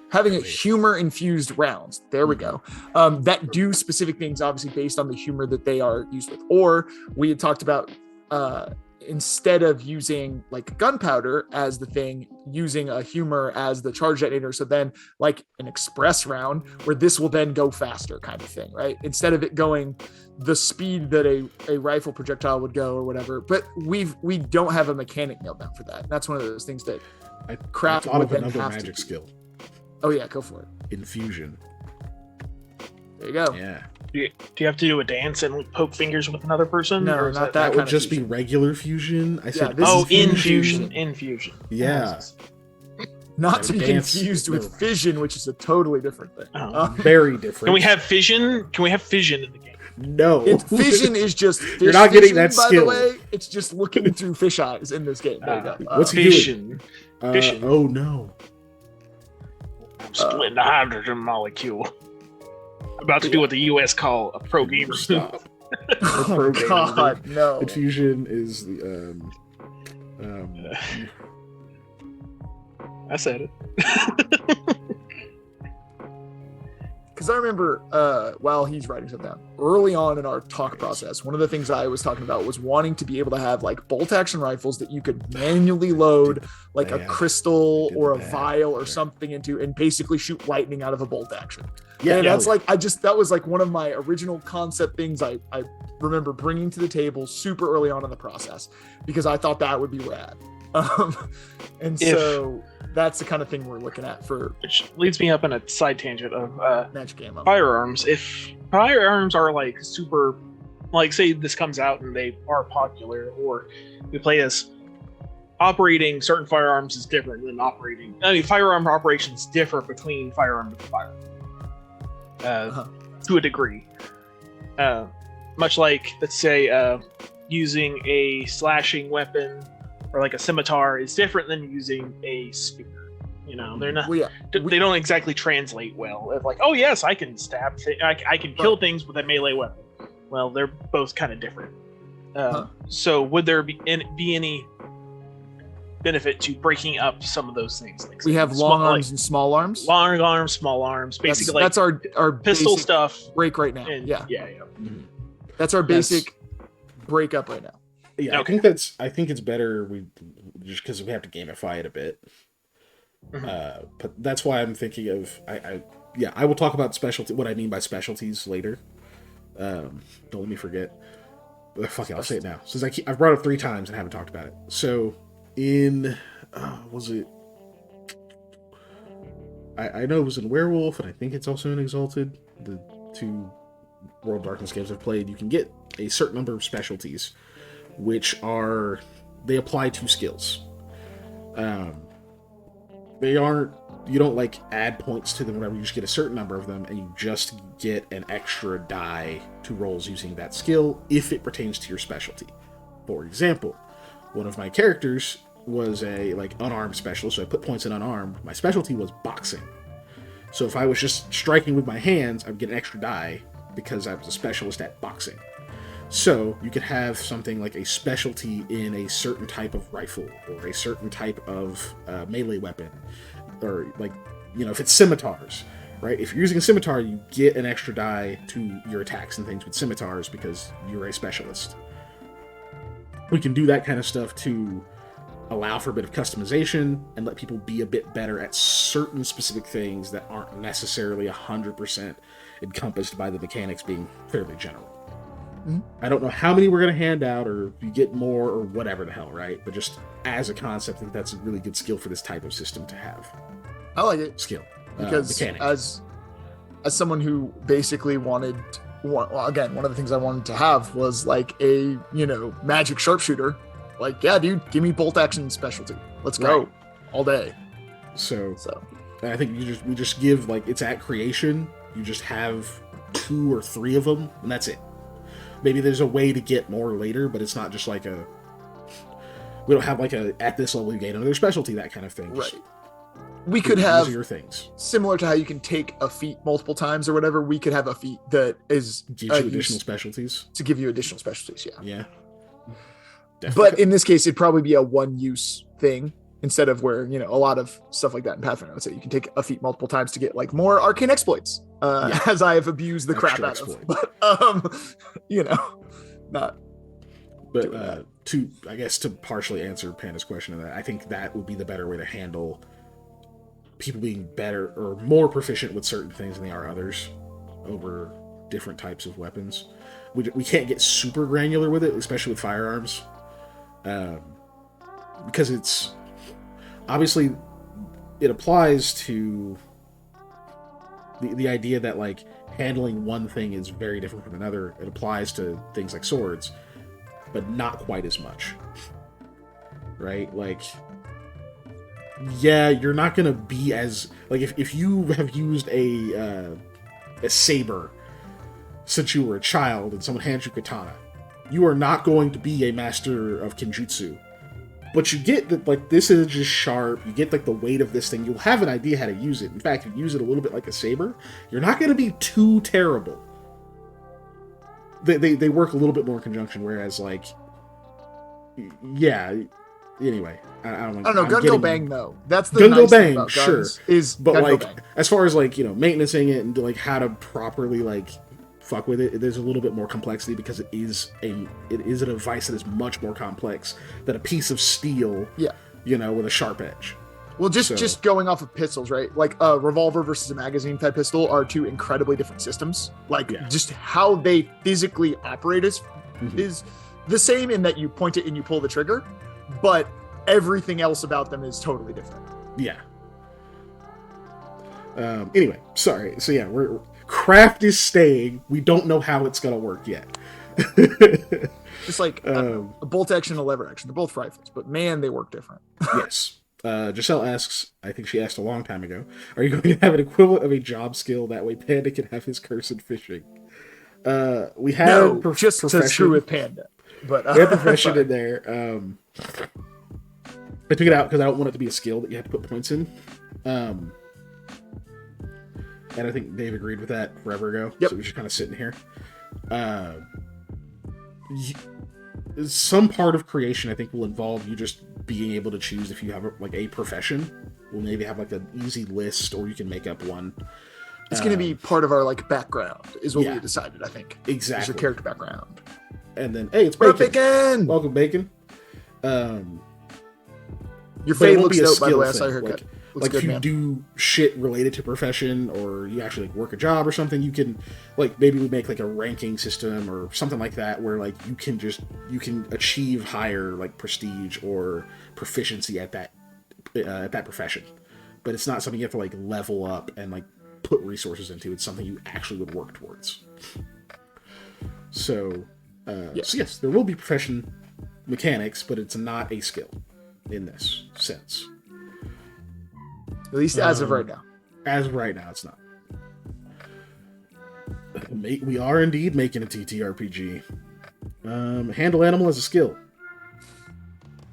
Having a humor infused rounds. There we go. That do specific things, obviously based on the humor that they are used with. Or we had talked about instead of using like gunpowder as the thing, using a humor as the charge detonator. So then like an express round where this will then go faster kind of thing, right? Instead of it going the speed that a rifle projectile would go or whatever. But we don't have a mechanic nailed down for that. And that's one of those things that I craft thought would of then another have magic to. skill. Oh yeah, go for it. Infusion. There you go. Yeah. Do you have to do a dance and like, poke fingers with another person? No, or is not that. That kind would of just fusion. be regular fusion. I said, this is infusion. Yeah. Not to be Dance. confused with fission, which is a totally different thing. Oh. Very different. Can we have fission? Can we have fission in the game? No. Fission is just fish You're not getting that vision, by skill. the way. It's just looking through fish eyes in this game. There you go. What's he doing? Fission. Fission. Oh no. I'm splitting the hydrogen molecule. About to do what the U.S. call a pro gamer. Stop. Oh God, no. Infusion is the I said it. Because I remember while he's writing something down, early on in our talk process, one of the things I was talking about was wanting to be able to have like bolt action rifles that you could manually load like a crystal or a vial or something into and basically shoot lightning out of a bolt action. Yeah, and that's like, that was like one of my original concept things I remember bringing to the table super early on in the process because I thought that would be rad. So that's the kind of thing we're looking at for. Which leads me up in a side tangent of magic ammo. Firearms. If firearms are like super, like say this comes out and they are popular, or we play as operating certain firearms is different than operating. I mean, firearm operations differ between firearm to firearm to a degree. Much like, let's say, using a slashing weapon or like a scimitar is different than using a spear. You know, they're not. They don't exactly translate well. It's like, oh yes, I can stab. I can kill things with a melee weapon. Well, they're both kind of different. So, would there be any benefit to breaking up some of those things? Like we have long arms and small arms. Long arms, small arms. Basically, that's our pistol stuff. Break right now. And, yeah. Mm-hmm. That's our basic break up right now. Yeah, okay. I think it's better we just because we have to gamify it a bit. Mm-hmm. But that's why I'm thinking of I will talk about what I mean by specialties later. Don't let me forget. Fuck it, I'll say it now. Since I've brought it up 3 times and haven't talked about it. So in was it? I know it was in Werewolf, and I think it's also in Exalted. The 2 World Darkness games I've played, you can get a certain number of specialties, which they apply to skills. You don't like add points to them, whatever. You just get a certain number of them, and you just get an extra die to rolls using that skill if it pertains to your specialty. For example, one of my characters was a unarmed specialist, so I put points in unarmed. My specialty was boxing. So if I was just striking with my hands, I would get an extra die because I was a specialist at boxing. So you could have something like a specialty in a certain type of rifle or a certain type of melee weapon, or if it's scimitars, right? If you're using a scimitar, you get an extra die to your attacks and things with scimitars because you're a specialist. We can do that kind of stuff to allow for a bit of customization and let people be a bit better at certain specific things that aren't necessarily 100% encompassed by the mechanics being fairly general. Mm-hmm. I don't know how many we're going to hand out, or if you get more, or whatever the hell, right? But just as a concept, I think that's a really good skill for this type of system to have. I like it. Skill. Because mechanic. as someone who basically wanted, one of the things I wanted to have was like a, magic sharpshooter. Like, yeah, dude, give me bolt action specialty. Let's go all day. So I think we just give, it's at creation. You just have 2 or 3 of them, and that's it. Maybe there's a way to get more later, but it's not just like We don't have like at this level you gain another specialty, that kind of thing. Right. We could have your things similar to how you can take a feat multiple times or whatever. We could have a feat that is gives you additional specialties to give you additional specialties. Yeah. Definitely. But in this case, it'd probably be a one-use thing instead of where, you know, a lot of stuff like that in Pathfinder, I would say you can take a feat multiple times to get like more arcane exploits, as I have abused the crap out of. But, you know, not. But I guess to partially answer Panda's question of that, I think that would be the better way to handle people being better or more proficient with certain things than they are others over different types of weapons. We can't get super granular with it, especially with firearms, because it's obviously it applies to the idea that like handling one thing is very different from another. It applies to things like swords, but not quite as much, right? Like, yeah, you're not gonna be as like if you have used a saber since you were a child and someone hands you katana, you are not going to be a master of kenjutsu. But you get that, like, this is just sharp. You get like the weight of this thing. You'll have an idea how to use it. In fact, if you use it a little bit like a saber, you're not going to be too terrible. They work a little bit more in conjunction. Whereas, like, yeah. Anyway, I don't know. Gun go bang though. That's the gun nice go bang. Thing about Sure, is but like bang. As far as like, you know, maintaining it and like how to properly like fuck with it, there's a little bit more complexity because it is a device that is much more complex than a piece of steel. Yeah, you know, with a sharp edge. Well, just going off of pistols, right? Like a revolver versus a magazine type pistol are two incredibly different systems. Like just how they physically operate is the same in that you point it and you pull the trigger, but everything else about them is totally different. Yeah. Anyway, sorry. So yeah, craft is staying. We don't know how it's gonna work yet. Just like a bolt action and a lever action. They're both rifles, but man, they work different. Yes. Giselle asks, I think she asked a long time ago, are you going to have an equivalent of a job skill? That way Panda can have his cursed fishing. We had just profession. to screw with Panda. But we had profession in there. I took it out because I don't want it to be a skill that you have to put points in. And I think Dave agreed with that forever ago. Yep. So we're just kind of sitting here. Some part of creation, I think, will involve you just being able to choose if you have a profession. We'll maybe have like an easy list, or you can make up one. It's going to be part of our like background, is what we decided. I think exactly is your character background. And then, hey, it's Bacon. Bacon! Welcome, Bacon. Your fade looks dope, by the way. I saw your haircut. Like if you do shit related to profession, or you actually like work a job or something, you can like maybe we make like a ranking system or something like that, where like you can achieve higher like prestige or proficiency at that profession. But it's not something you have to like level up and like put resources into. It's something you actually would work towards. So yes, there will be profession mechanics, but it's not a skill in this sense. At least as of right now. As of right now, it's not. We are indeed making a TTRPG. Handle animal as a skill.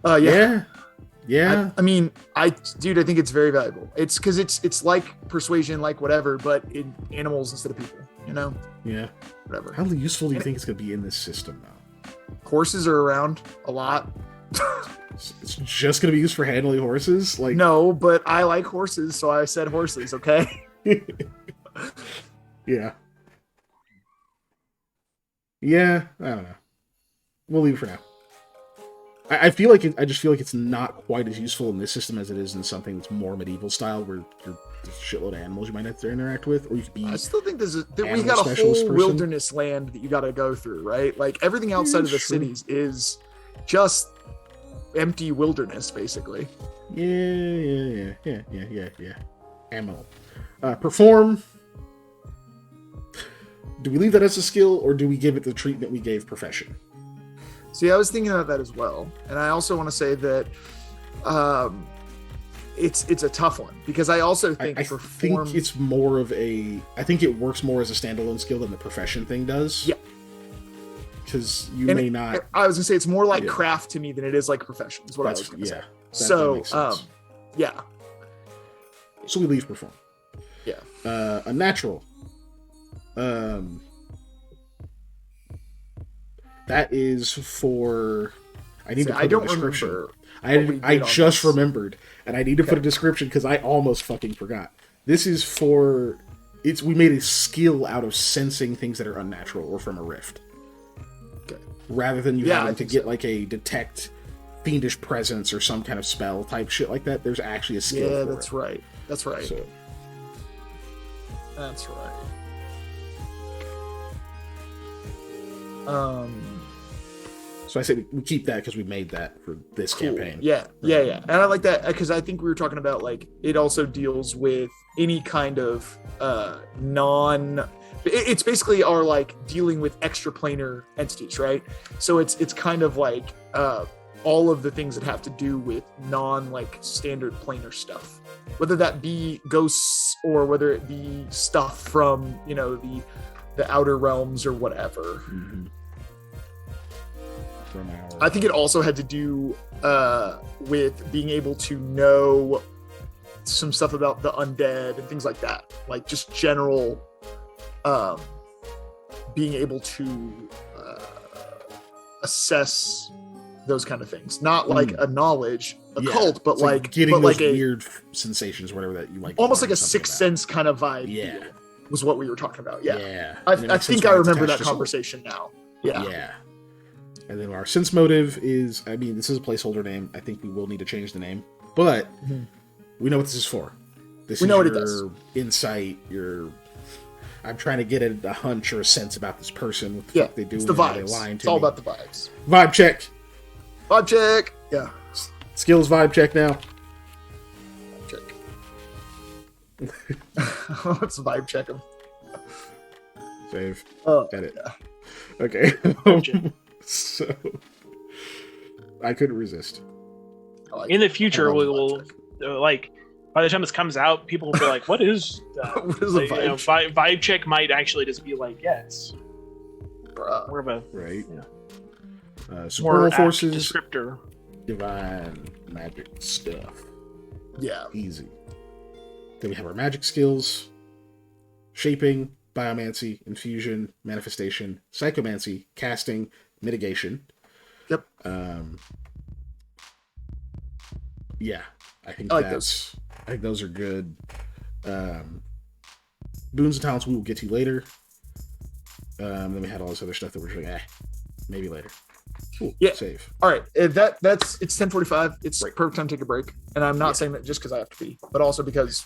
Yeah. I mean, I think it's very valuable. It's because it's like persuasion, like whatever, but in animals instead of people. You know? Yeah. Whatever. How useful do you think it's going to be in this system now? Horses are around a lot. It's just going to be used for handling horses? Like no, but I like horses, so I said horses, okay? Yeah. Yeah, I don't know. We'll leave it for now. I just feel like it's not quite as useful in this system as it is in something that's more medieval style, where there's a shitload of animals you might have to interact with, or you could be. I still think we got a whole wilderness land that you got to go through, right? Like everything outside of the cities is just empty wilderness, basically. Yeah. Ammo. Perform. Do we leave that as a skill, or do we give it the treatment we gave profession? See, I was thinking about that as well, and I also want to say that it's a tough one, because I also think I think it's more of a. I think it works more as a standalone skill than the profession thing does. Yeah. because you may not. I was gonna say it's more like craft to me than it is like profession. Is what I was gonna say. So, yeah. So we leave perform. Yeah. Unnatural. That is for. I need to put a description. I just remembered, and I need to put a description because I almost fucking forgot. This is for. We made a skill out of sensing things that are unnatural or from a rift. Okay. Rather than you having to get like a detect fiendish presence or some kind of spell type shit like that, there's actually a skill for that's it. Right. That's right. So. That's right. So I say we keep that because we made that for this campaign. Yeah. And I like that because I think we were talking about like it also deals with any kind of it's basically our like dealing with extraplanar entities, right? So it's kind of like all of the things that have to do with non like standard planar stuff, whether that be ghosts or whether it be stuff from the outer realms or whatever. Mm-hmm. I think it also had to do with being able to know some stuff about the undead and things like that, like just general being able to assess those kind of things, not like a knowledge occult, but like getting those weird sensations, whatever that you like, almost like a sixth sense kind of vibe. Yeah, deal was what we were talking about. Yeah. I think I remember that conversation now. Yeah. And then our sense motive is, I mean, this is a placeholder name. I think we will need to change the name, but we know what this is for. This is your insight, I'm trying to get a hunch or a sense about this person, what the fuck they do, it's the vibes. It's all about the vibes. Vibe check. Yeah. Skills vibe check now. Let's vibe check him. Save. Edit. Yeah. Okay. So I couldn't resist. In the future, we will like by the time this comes out, people will be like, "What is that?" What is a vibe check? Vibe check might actually just be like, "Yes, more of a right." Yeah. Supernal forces, descriptor, divine magic stuff. Yeah, easy. Then we have our magic skills: shaping, biomancy, infusion, manifestation, psychomancy, casting, mitigation. Yep. Yeah, I think those. I think those are good. Boons and talents we will get to later. Then we had all this other stuff that we're just like, maybe later. Cool. Yeah. Save. All right. It's 10:45. It's perfect time to take a break. And I'm not saying that just because I have to be, but also because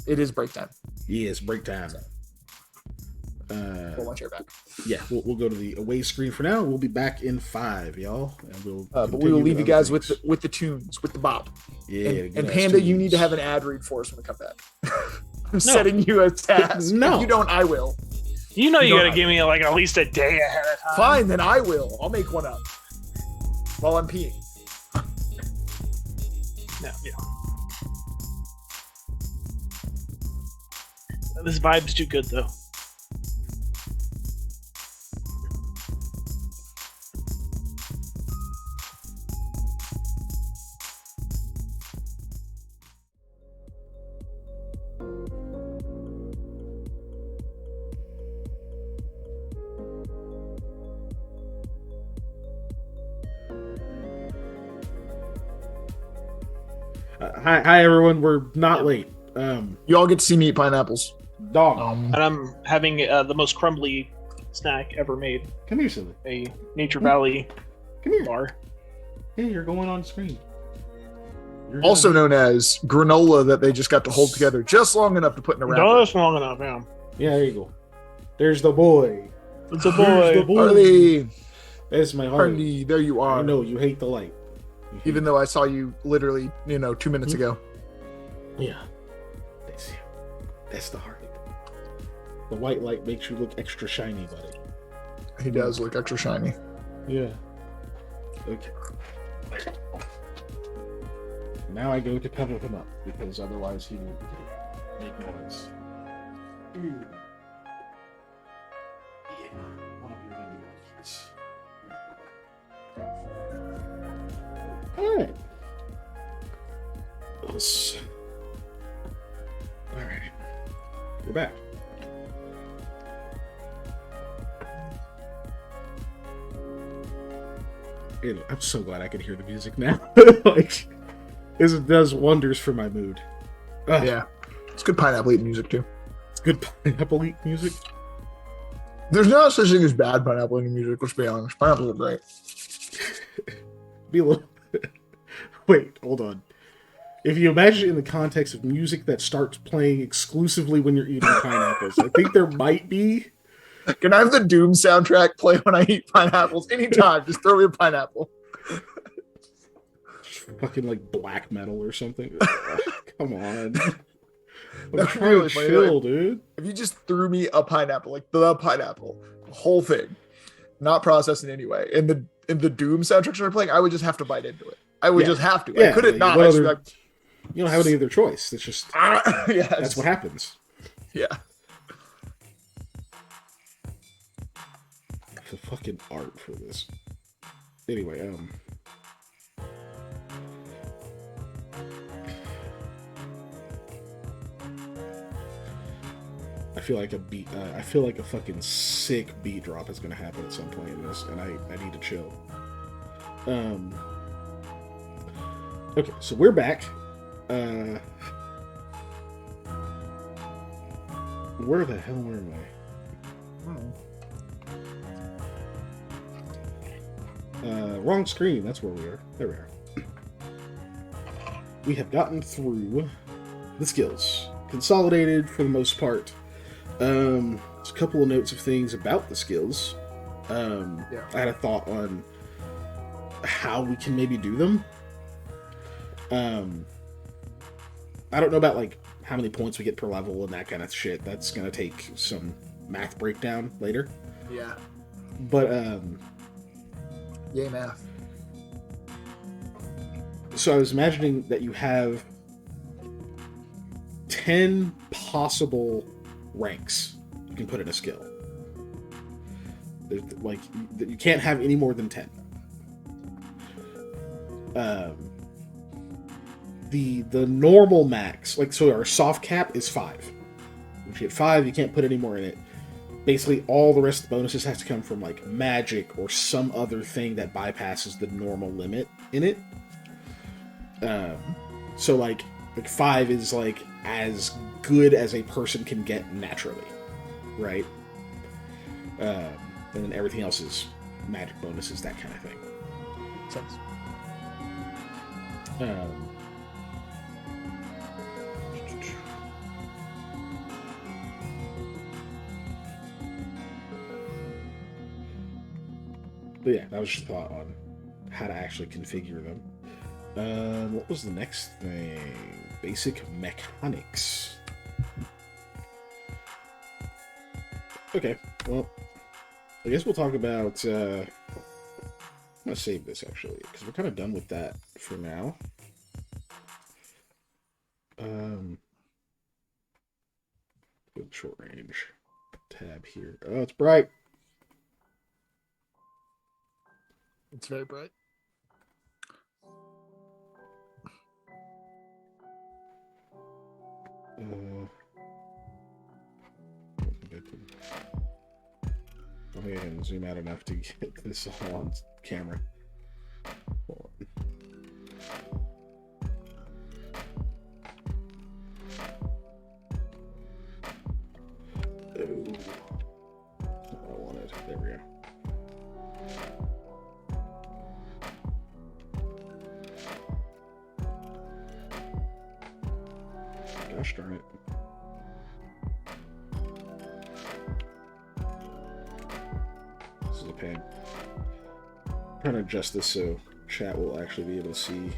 it is break time. Yes, break time. Pull my chair back. Yeah, we'll go to the away screen for now. We'll be back in 5, y'all, and we'll. But we will leave you guys with the tunes, with the bop. Yeah, and Panda, you need to have an ad read for us when we come back. I'm setting you a task. No, if you don't, I will. You gotta give me like at least a day ahead of time. Fine, then I will. I'll make one up while I'm peeing. No, yeah. This vibe's too good though. Hi everyone. We're not late. You all get to see me eat pineapples. Dog. And I'm having the most crumbly snack ever made. Come here, silly. A Nature Valley bar. Hey, you're going on screen. Also known as granola that they just got to hold together just long enough to put in a wrapper. Just long enough, yeah. Yeah, there you go. There's the boy. It's a boy. Harley. That's my Harley, there you are. I know, you hate the light. Even though I saw you literally, 2 minutes ago. Yeah. That's the Harley. The white light makes you look extra shiny, buddy. He does look extra shiny. Yeah. Okay. Now I go to cover him up, because otherwise he will make noise. Yeah. One of your videos. All right. All right. We're back. I'm so glad I can hear the music now. Like, it does wonders for my mood. Ugh. Yeah, it's good pineapple eating music too. It's good pineapple eating music. There's no such thing as bad pineapple eating music. Let's be honest. Pineapples are great. Be a little. Wait, hold on. If you imagine it in the context of music that starts playing exclusively when you're eating pineapples, I think there might be. Can I have the Doom soundtrack play when I eat pineapples? Anytime. Just throw me a pineapple. Fucking like black metal or something. Come on. I'm trying really to chill, dude. If you just threw me a pineapple, like the pineapple, the whole thing, not processed in any way, and the Doom soundtrack started playing, I would just have to bite into it. I would just have to. Yeah, I couldn't not. You don't have any other choice. It's just yes. That's what happens. Yeah. The fucking art for this. Anyway, I feel like a fucking sick beat drop is gonna happen at some point in this, and I need to chill. Okay, so we're back. Where the hell am I? Wrong screen. That's where we are. There we are. We have gotten through the skills. Consolidated for the most part. There's a couple of notes of things about the skills. I had a thought on how we can maybe do them. I don't know about like how many points we get per level and that kind of shit. That's gonna take some math breakdown later. Yeah. But yay math. So I was imagining that you have 10 possible ranks you can put in a skill. There's, like, you can't have any more than 10. The normal max, like, so our soft cap is 5. If you get 5, you can't put any more in it. Basically, all the rest of the bonuses have to come from, like, magic or some other thing that bypasses the normal limit in it. So, like 5 is, like, as good as a person can get naturally, right? And then everything else is magic bonuses, that kind of thing. Makes sense. But yeah, that was just a thought on how to actually configure them. What was the next thing? Basic mechanics. Okay, well, I guess we'll talk about... I'm going to save this, actually, because we're kind of done with that for now. Good short range tab here. Oh, it's bright. It's very bright. I think I can zoom out enough to get this all on camera. Hold on. Oh. I wanted. There we go. Gosh darn it. This is a pain. I'm trying to adjust this so chat will actually be able to see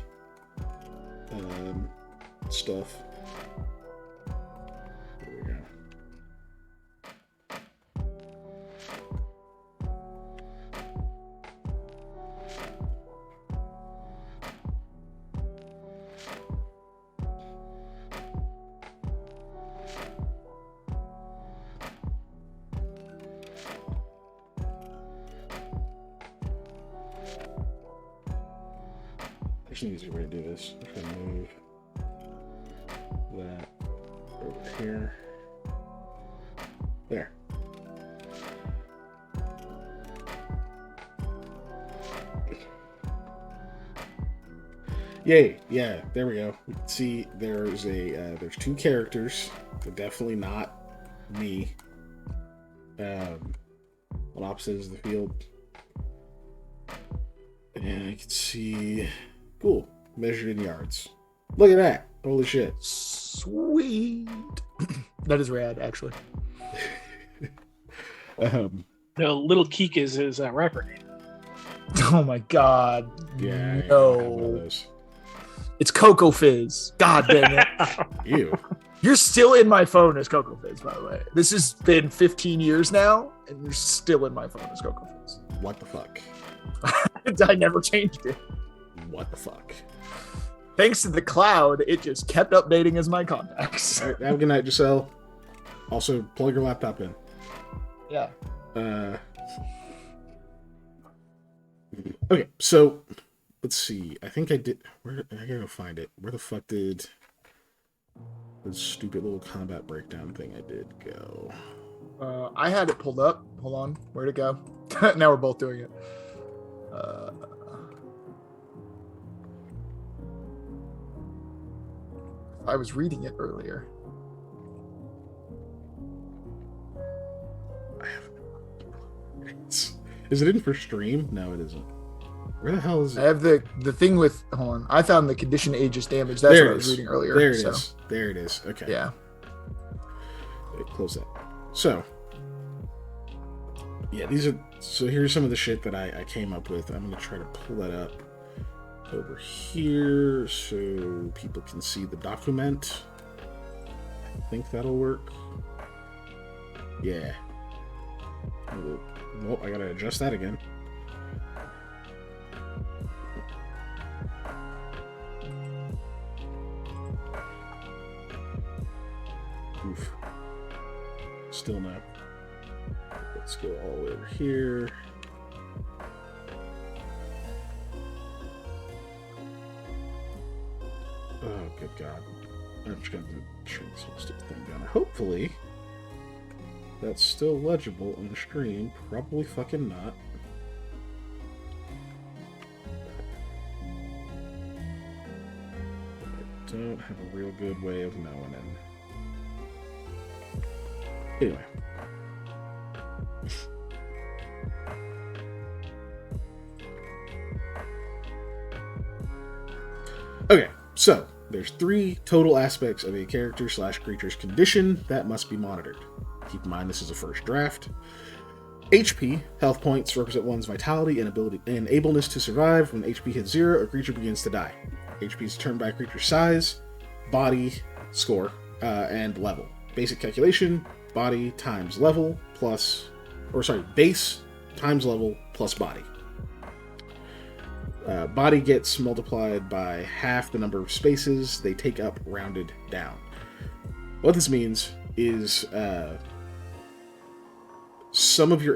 stuff. There we go. There's an easier way to do this. I'm just gonna move that over here. There. Yay! Yeah, there we go. You can see there's two characters. They're definitely not me. On opposite ends of the field. And I can see, cool, measured in yards. Look at that! Holy shit! Sweet. That is rad, actually. No, Little Keek is his rapper name. Oh my god! Yeah. No. It's Coco Fizz. God dang it! Ew. You're still in my phone as Coco Fizz, by the way. This has been 15 years now, and you're still in my phone as Coco Fizz. What the fuck? I never changed it. What the fuck? Thanks to the cloud, it just kept updating as my contacts. All right, have a good night, Giselle. Also, plug your laptop in. Yeah. Okay, so let's see. I think I did. Where I gotta go find it. Where the fuck did the stupid little combat breakdown thing I did go? I had it pulled up. Hold on. Where'd it go? Now we're both doing it. I was reading it earlier. Is it in for stream? No, it isn't. Where the hell is it? I have the thing with. Hold on. I found the condition ages damage. That's what I was reading earlier. There it is. There it is. Okay. Yeah. Okay, close that. So, yeah, these are. So here's some of the shit that I came up with. I'm gonna try to pull that up over here so people can see the document. I think that'll work. Yeah. Nope, I gotta adjust that again. Oof. Still no. Let's go all the way over here. Oh, good God. I'm just gonna shrink this whole stupid thing down. Hopefully, that's still legible on the stream. Probably fucking not. I don't have a real good way of knowing it. Anyway. Okay, so there's 3 total aspects of a character/creature's condition that must be monitored. Keep in mind this is a first draft. HP, health points, represent one's vitality and ability and ableness to survive. When HP hits 0, a creature begins to die. HP is determined by a creature's size, body, score, and level. Basic calculation: body times level plus, base times level plus body. Body gets multiplied by half the number of spaces they take up, rounded down. What this means is some of your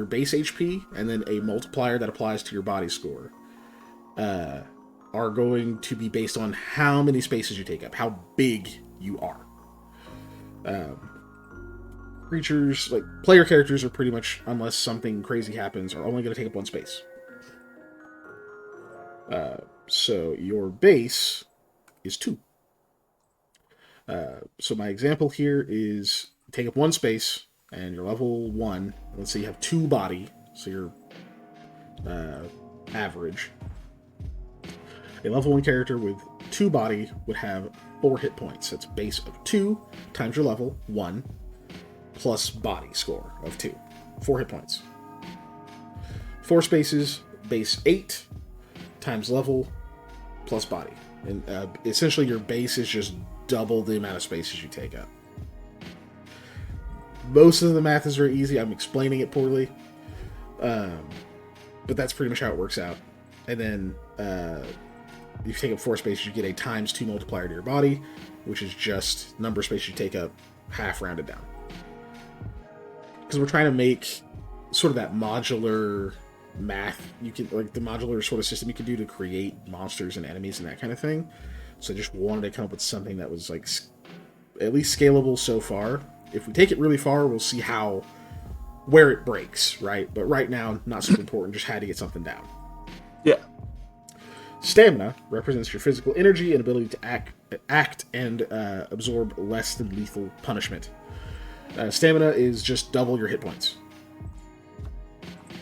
base HP and then a multiplier that applies to your body score are going to be based on how many spaces you take up, how big you are. Creatures, like player characters, are pretty much, unless something crazy happens, are only going to take up 1 space. So your base is 2. So my example here is take up 1 space and you're level 1. Let's say you have 2 body, so you're average. A level 1 character with 2 body would have 4 hit points. That's base of 2 times your level 1 plus body score of 2. 4 hit points. 4 spaces, base 8 times level plus body. And essentially your base is just double the amount of spaces you take up. Most of the math is very easy. I'm explaining it poorly. But that's pretty much how it works out. And then if you take up 4 spaces, you get a times 2 multiplier to your body, which is just number of spaces you take up, half rounded down. Because we're trying to make sort of that modular math you can, like the modular sort of system you can do to create monsters and enemies and that kind of thing. So I just wanted to come up with something that was like at least scalable so far. If we take it really far, we'll see where it breaks, right? But right now, not super important, just had to get something down. Yeah. Stamina represents your physical energy and ability to act and absorb less than lethal punishment. Stamina is just double your hit points.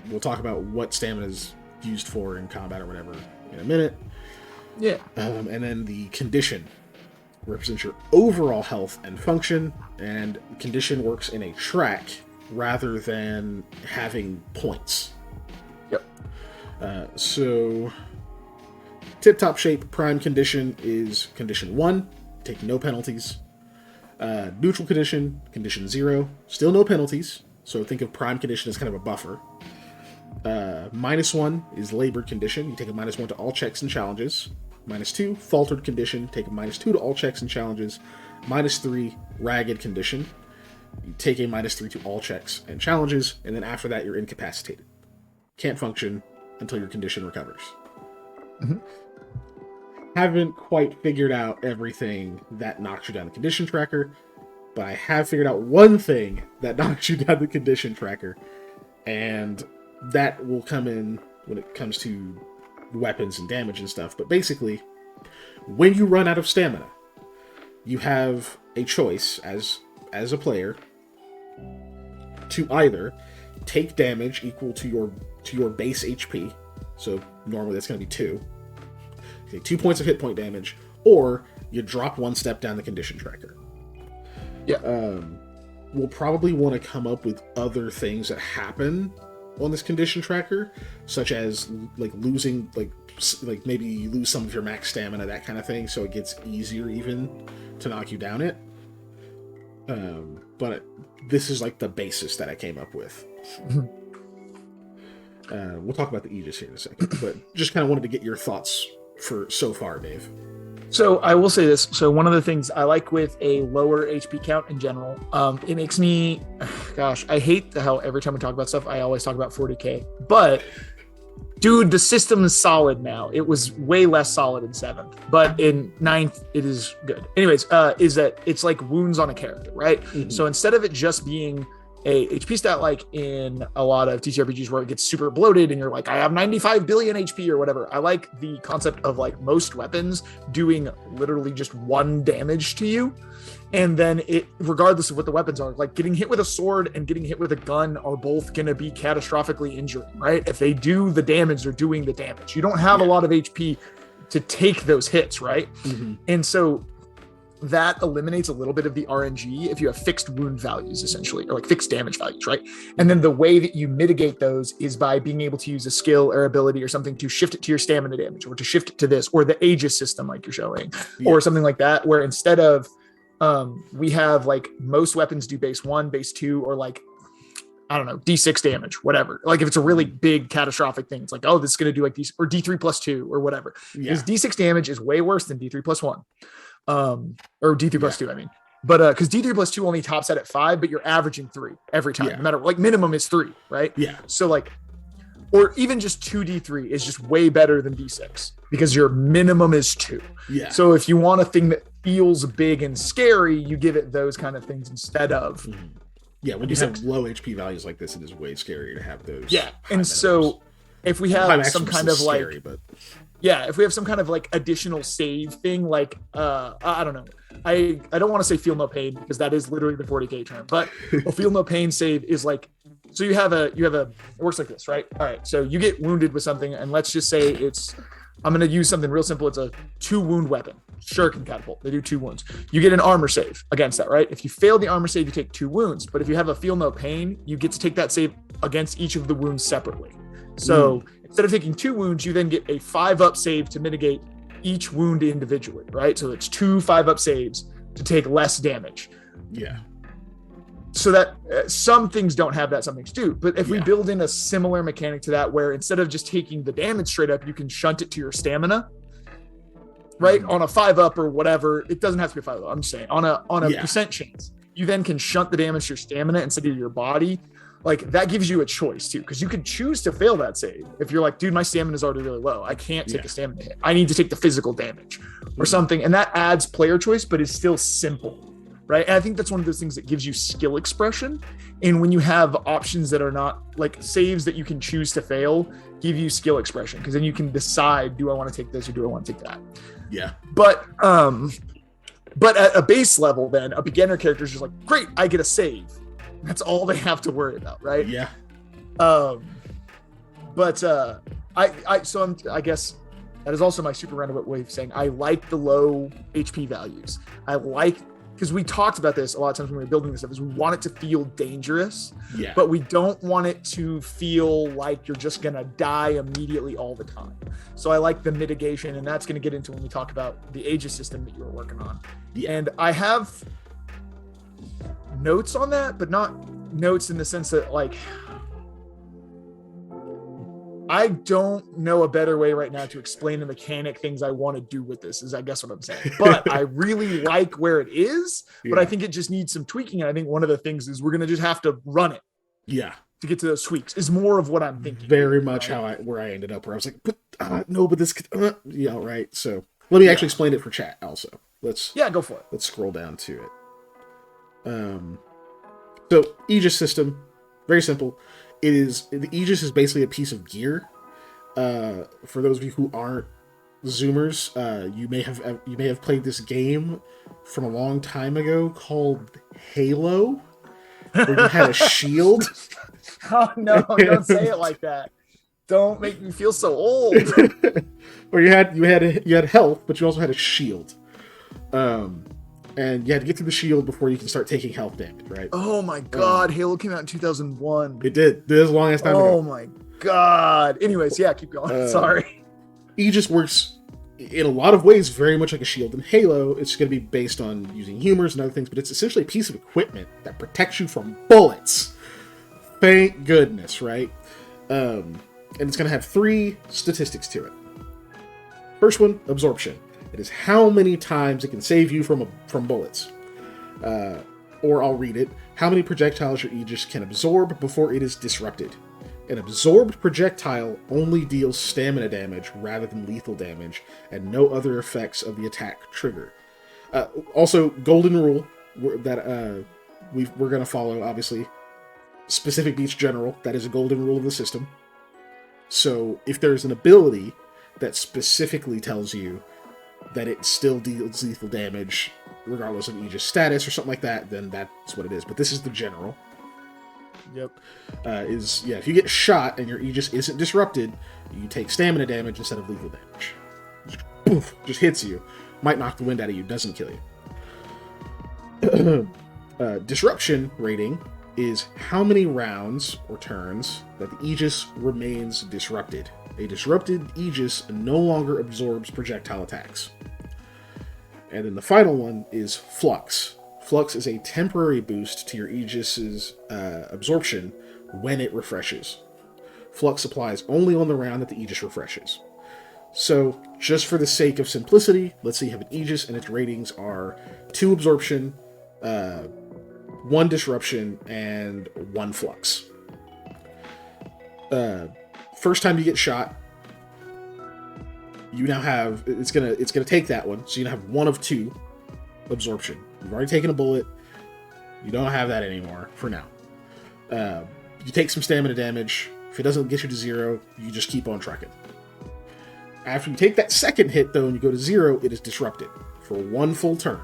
We'll talk about what stamina is used for in combat or whatever in a minute. Yeah. And then the condition represents your overall health and function, and condition works in a track rather than having points. Yep. So tip-top shape prime condition is condition 1, take no penalties. Neutral condition, condition 0, still no penalties. So think of prime condition as kind of a buffer. -1 is labored condition. You take a -1 to all checks and challenges. -2, faltered condition. Take a -2 to all checks and challenges. -3, ragged condition. You take a -3 to all checks and challenges, and then after that, you're incapacitated. Can't function until your condition recovers. Mm-hmm. Haven't quite figured out everything that knocks you down the condition tracker, but I have figured out one thing that knocks you down the condition tracker, and that will come in when it comes to weapons and damage and stuff. But basically, when you run out of stamina, you have a choice as a player to either take damage equal to your base HP. So normally that's going to be 2. You take 2 points of hit point damage, or you drop 1 step down the condition tracker. Yeah. We'll probably want to come up with other things that happen on this condition tracker, such as like losing, like maybe you lose some of your max stamina, that kind of thing, so it gets easier even to knock you down it. But this is like the basis that I came up with. We'll talk about the Aegis here in a second, but just kind of wanted to get your thoughts for so far, Dave. So I will say this. So one of the things I like with a lower HP count in general, it makes me, gosh, I hate how every time we talk about stuff, I always talk about 40k. But dude, the system is solid now. It was way less solid in 7th, but in 9th, it is good. Anyways, is that it's like wounds on a character, right? Mm-hmm. So instead of it just being a HP stat like in a lot of TTRPGs where it gets super bloated and you're like, I have 95 billion HP or whatever. I like the concept of like most weapons doing literally just 1 damage to you. And then it, regardless of what the weapons are, like getting hit with a sword and getting hit with a gun are both going to be catastrophically injuring, right? If they do the damage, they're doing the damage. You don't have a lot of HP to take those hits, right? Mm-hmm. And so that eliminates a little bit of the RNG if you have fixed wound values, essentially, or like fixed damage values, right? And then the way that you mitigate those is by being able to use a skill or ability or something to shift it to your stamina damage, or to shift it to this, or the Aegis system like you're showing, or something like that, where instead of we have like most weapons do base 1, base 2, or like, I don't know, D6 damage, whatever. Like if it's a really big catastrophic thing, it's like, oh, this is going to do like these, or D3 plus 2 or whatever. Because D6 damage is way worse than D3 plus 1. Or D3 plus 2, I mean. But because D3 plus 2 only tops out at 5, but you're averaging 3 every time. No matter, like minimum is 3, right? Yeah. So like, or even just 2D3 is just way better than D6 because your minimum is 2. Yeah. So if you want a thing that feels big and scary, you give it those kind of things instead of. Mm-hmm. Yeah, when you have low HP values like this, it is way scarier to have those. Yeah, and so if we have some kind of like, scary, but if we have some kind of like additional save thing, like I don't know, I don't want to say feel no pain because that is literally the 40k term, but a feel no pain save is like, so you have a it works like this, right? All right, so you get wounded with something, and let's just say I'm going to use something real simple. It's a 2 wound weapon. Shuriken catapult. They do 2 wounds. You get an armor save against that, right? If you fail the armor save, you take 2 wounds. But if you have a feel no pain, you get to take that save against each of the wounds separately. So instead of taking 2 wounds, you then get a 5-up save to mitigate each wound individually, right? So it's 2 5-up saves to take less damage. Yeah. So that some things don't have that, some things do. But if we build in a similar mechanic to that, where instead of just taking the damage straight up, you can shunt it to your stamina, right? On a 5-up or whatever. It doesn't have to be a 5-up. I'm just saying on a percent chance, you then can shunt the damage to your stamina instead of your body. like that gives you a choice too, because you could choose to fail that save if you're like, dude, my stamina is already really low, I can't take a stamina hit, I need to take the physical damage or something, and that adds player choice, but it's still simple, right? And I think that's one of those things that gives you skill expression. And when you have options that are not like saves that you can choose to fail, give you skill expression, because then you can decide, do I want to take this or do I want to take that? Yeah. But at a base level, then a beginner character is just like, great, I get a save. That's all they have to worry about, right? Yeah. I guess that is also my super roundabout way of saying I like the low HP values. I like, because we talked about this a lot of times when we were building this stuff, is we want it to feel dangerous, but we don't want it to feel like you're just gonna die immediately all the time. So I like the mitigation, and that's gonna get into when we talk about the Aegis system that you were working on. Yeah. And I have notes on that, but not notes in the sense that like I don't know a better way right now to explain the mechanic things I want to do with this, is I guess what I'm saying. But I really like where it is, but I think it just needs some tweaking. And I think one of the things is we're going to just have to run it. Yeah. To get to those tweaks is more of what I'm thinking. Very much where I ended up, where I was like, but this could, yeah, right. So let me actually explain it for chat also. Go for it. Let's scroll down to it. So Aegis system, very simple. The Aegis is basically a piece of gear. For those of you who aren't Zoomers, you may have played this game from a long time ago called Halo, where you had a shield. Oh no! Don't say it like that. Don't make me feel so old. Where you had health, but you also had a shield. And you had to get through the shield before you can start taking health damage, right? Oh my god, Halo came out in 2001. It did. This is the longest time ago. Oh my god. Anyways, keep going. Sorry. Aegis works in a lot of ways very much like a shield. In Halo, it's going to be based on using humors and other things, but it's essentially a piece of equipment that protects you from bullets. Thank goodness, right? And it's going to have 3 statistics to it. First one, absorption. It is how many times it can save you from bullets. Or I'll read it. How many projectiles your Aegis can absorb before it is disrupted. An absorbed projectile only deals stamina damage rather than lethal damage, and no other effects of the attack trigger. Also, golden rule that we're going to follow, obviously. Specific beats general. That is a golden rule of the system. So if there's an ability that specifically tells you that it still deals lethal damage regardless of Aegis status or something like that, then that's what it is. But this is the general. Yep. If you get shot and your Aegis isn't disrupted, you take stamina damage instead of lethal damage. Just, poof, just hits you. Might knock the wind out of you, doesn't kill you. Disruption rating is how many rounds or turns that the Aegis remains disrupted. A disrupted Aegis no longer absorbs projectile attacks. And then the final one is Flux. Flux is a temporary boost to your Aegis's absorption when it refreshes. Flux applies only on the round that the Aegis refreshes. So, just for the sake of simplicity, let's say you have an Aegis and its ratings are 2 absorption, 1 disruption, and 1 flux. First time you get shot, you now have it's gonna take that one, so you now have 1 of 2 absorption. You've already taken a bullet. You don't have that anymore for now. You take some stamina damage. If it doesn't get you to 0, you just keep on trucking. After you take that second hit, though, and you go to 0, it is disrupted for 1 full turn.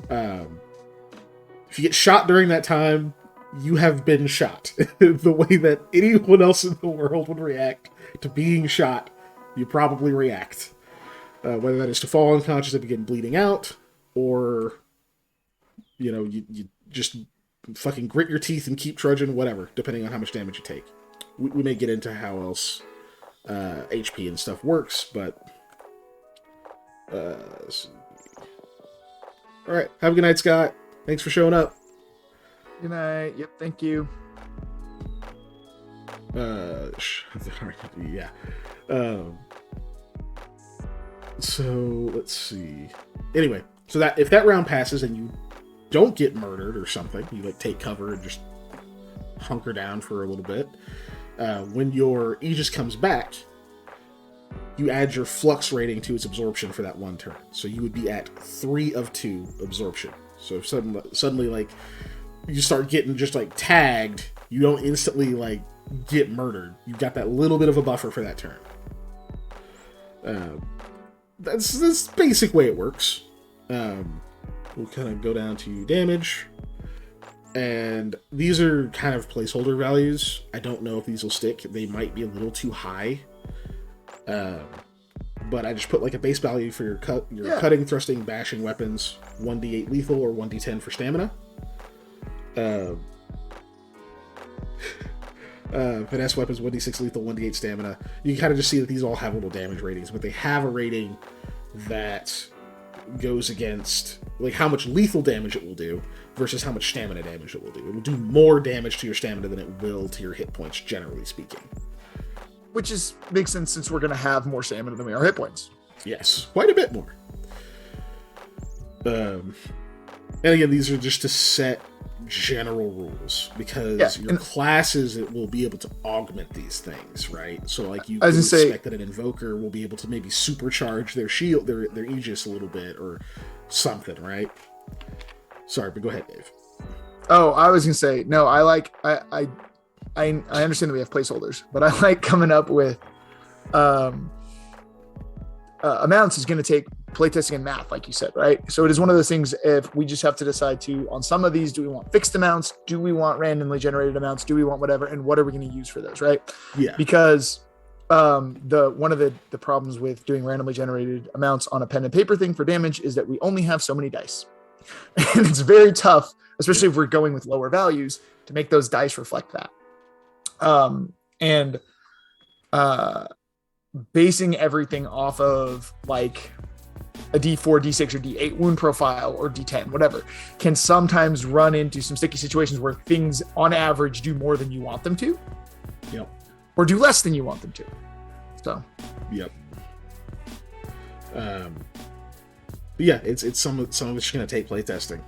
If you get shot during that time, you have been shot. The way that anyone else in the world would react to being shot, you probably react. Whether that is to fall unconscious and begin bleeding out, or, you just fucking grit your teeth and keep trudging, whatever, depending on how much damage you take. We may get into how else HP and stuff works, but... Alright, have a good night, Scott. Thanks for showing up. Good night. Yep, thank you. Yeah. So, let's see. Anyway, so that if that round passes and you don't get murdered or something, you take cover and just hunker down for a little bit. When your Aegis comes back, you add your flux rating to its absorption for that one turn. So you would be at 3 of 2 absorption. So if suddenly like you start getting just like tagged, you don't instantly like get murdered. You've got that little bit of a buffer for that turn. That's the basic way it works. We'll kind of go down to damage. And these are kind of placeholder values. I don't know if these will stick. They might be a little too high. But I just put like a base value for your cutting, thrusting, bashing weapons, 1d8 lethal or 1d10 for stamina. Finesse weapons, 1d6 lethal, 1d8 stamina. You can kind of just see that these all have little damage ratings, but they have a rating that goes against like how much lethal damage it will do versus how much stamina damage it will do. It will do more damage to your stamina than it will to your hit points, generally speaking. Which makes sense since we're going to have more stamina than we are hit points. Yes, quite a bit more. And again, these are just to set general rules because your classes will be able to augment these things, right? So like you can expect that an invoker will be able to maybe supercharge their shield, their Aegis a little bit or something, right? Sorry, but go ahead, Dave. Oh, I was gonna say no. I understand that we have placeholders, but I like coming up with amounts is going to take playtesting and math, like you said, right? So it is one of those things. If we just have to decide on some of these, do we want fixed amounts? Do we want randomly generated amounts? Do we want whatever? And what are we going to use for those, right? Yeah. Because one of the problems with doing randomly generated amounts on a pen and paper thing for damage is that we only have so many dice, and it's very tough, especially if we're going with lower values, to make those dice reflect that. Basing everything off of like a D4, D6, or D8 wound profile or D10, whatever, can sometimes run into some sticky situations where things on average do more than you want them to. Yep. Or do less than you want them to. So. Yep. Yeah, it's some of it's going to take playtesting.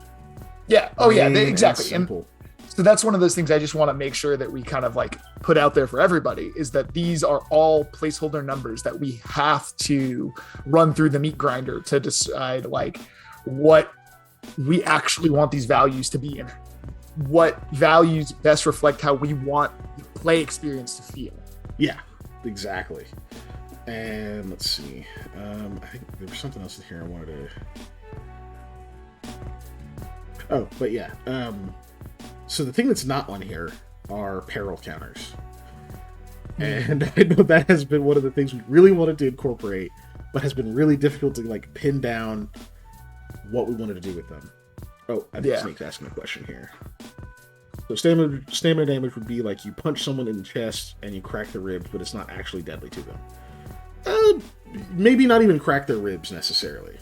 Yeah. Oh yeah, exactly. Simple. So that's one of those things I just want to make sure that we kind of like put out there for everybody, is that these are all placeholder numbers that we have to run through the meat grinder to decide like what we actually want these values to be and what values best reflect how we want the play experience to feel. Yeah, exactly. And let's see. I think there was something else in here I wanted to... Oh, but yeah. So the thing that's not on here are peril counters. And I know that has been one of the things we really wanted to incorporate, but has been really difficult to like pin down what we wanted to do with them. Oh, I think Snake's asking a question here. So stamina damage would be like you punch someone in the chest and you crack the ribs, but it's not actually deadly to them. Maybe not even crack their ribs necessarily.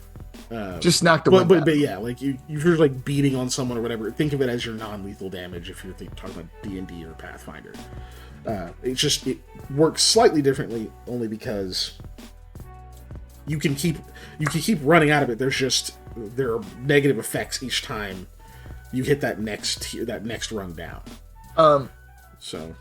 Just knock the wind out. But yeah, like if you're like beating on someone or whatever, think of it as your non-lethal damage if you're talking about D&D or Pathfinder. It works slightly differently only because you can keep running out of it. There are negative effects each time you hit that next rung down. So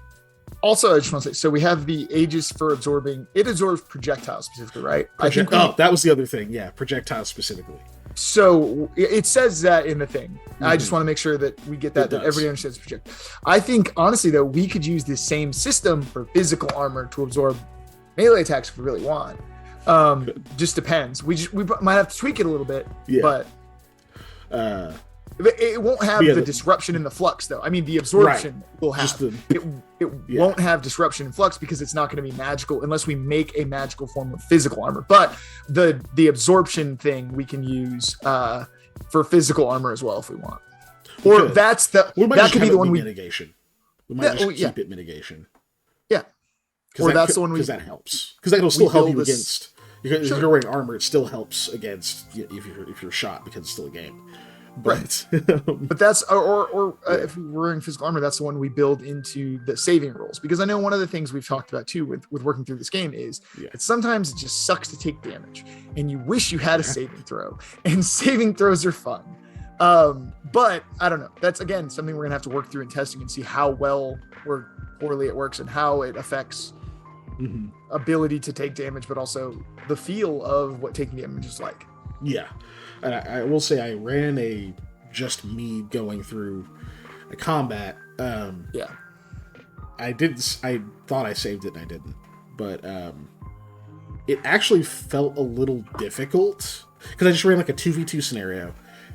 also, I just want to say, so we have the Aegis for absorbing. It absorbs projectiles specifically, right? That was the other thing. Yeah, projectiles specifically. So it says that in the thing. Mm-hmm. I just want to make sure that we get that everybody understands projectile. I think, honestly, though, we could use the same system for physical armor to absorb melee attacks if we really want. Just depends. We might have to tweak it a little bit, but it won't have the disruption in the flux, though. I mean, the absorption will have. It won't have disruption in flux because it's not going to be magical unless we make a magical form of physical armor. But the absorption thing we can use for physical armor as well if we want. Or that could be the one mitigation. We might just keep it mitigation. Yeah. Or that's the one because that helps. Because that'll still help you against. Because if you're wearing armor, it still helps against if you're shot because it's still a game. Right. But that's if we're in physical armor, that's the one we build into the saving rules, because I know one of the things we've talked about too with working through this game is that sometimes it just sucks to take damage and you wish you had a saving throw, and saving throws are fun, But I don't know. That's again something we're gonna have to work through in testing and see how well or poorly it works and how it affects ability to take damage, but also the feel of what taking damage is like. Yeah, and I will say I ran just me going through a combat. Yeah, I thought I saved it and I didn't, but it actually felt a little difficult because I just ran like a 2v2 scenario.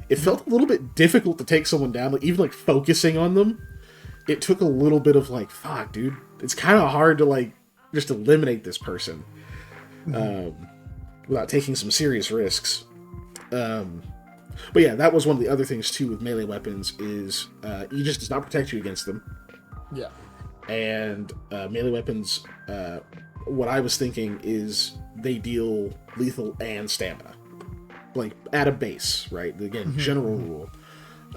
It felt a little bit difficult to take someone down, like even like focusing on them. It took a little bit of like, fuck, dude, it's kind of hard to like just eliminate this person without taking some serious risks. But yeah, that was one of the other things too with melee weapons is Aegis does not protect you against them. Yeah. And melee weapons, what I was thinking is they deal lethal and stamina. Like, at a base, right? Again, general rule.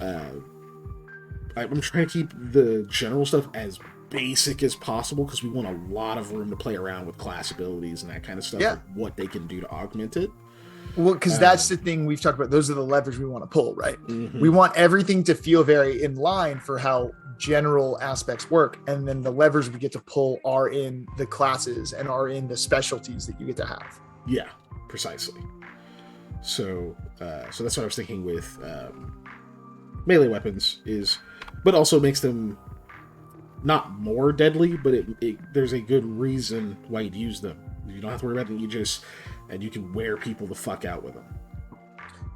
I'm trying to keep the general stuff as basic as possible because we want a lot of room to play around with class abilities and that kind of stuff. Yeah. Like what they can do to augment it. Well, because that's the thing we've talked about. Those are the levers we want to pull, right? We want everything to feel very in line for how general aspects work. And then the levers we get to pull are in the classes and are in the specialties that you get to have. Yeah, precisely. So that's what I was thinking with melee weapons but also makes them not more deadly, but there's a good reason why you'd use them. You don't have to worry about it. And you can wear people the fuck out with them.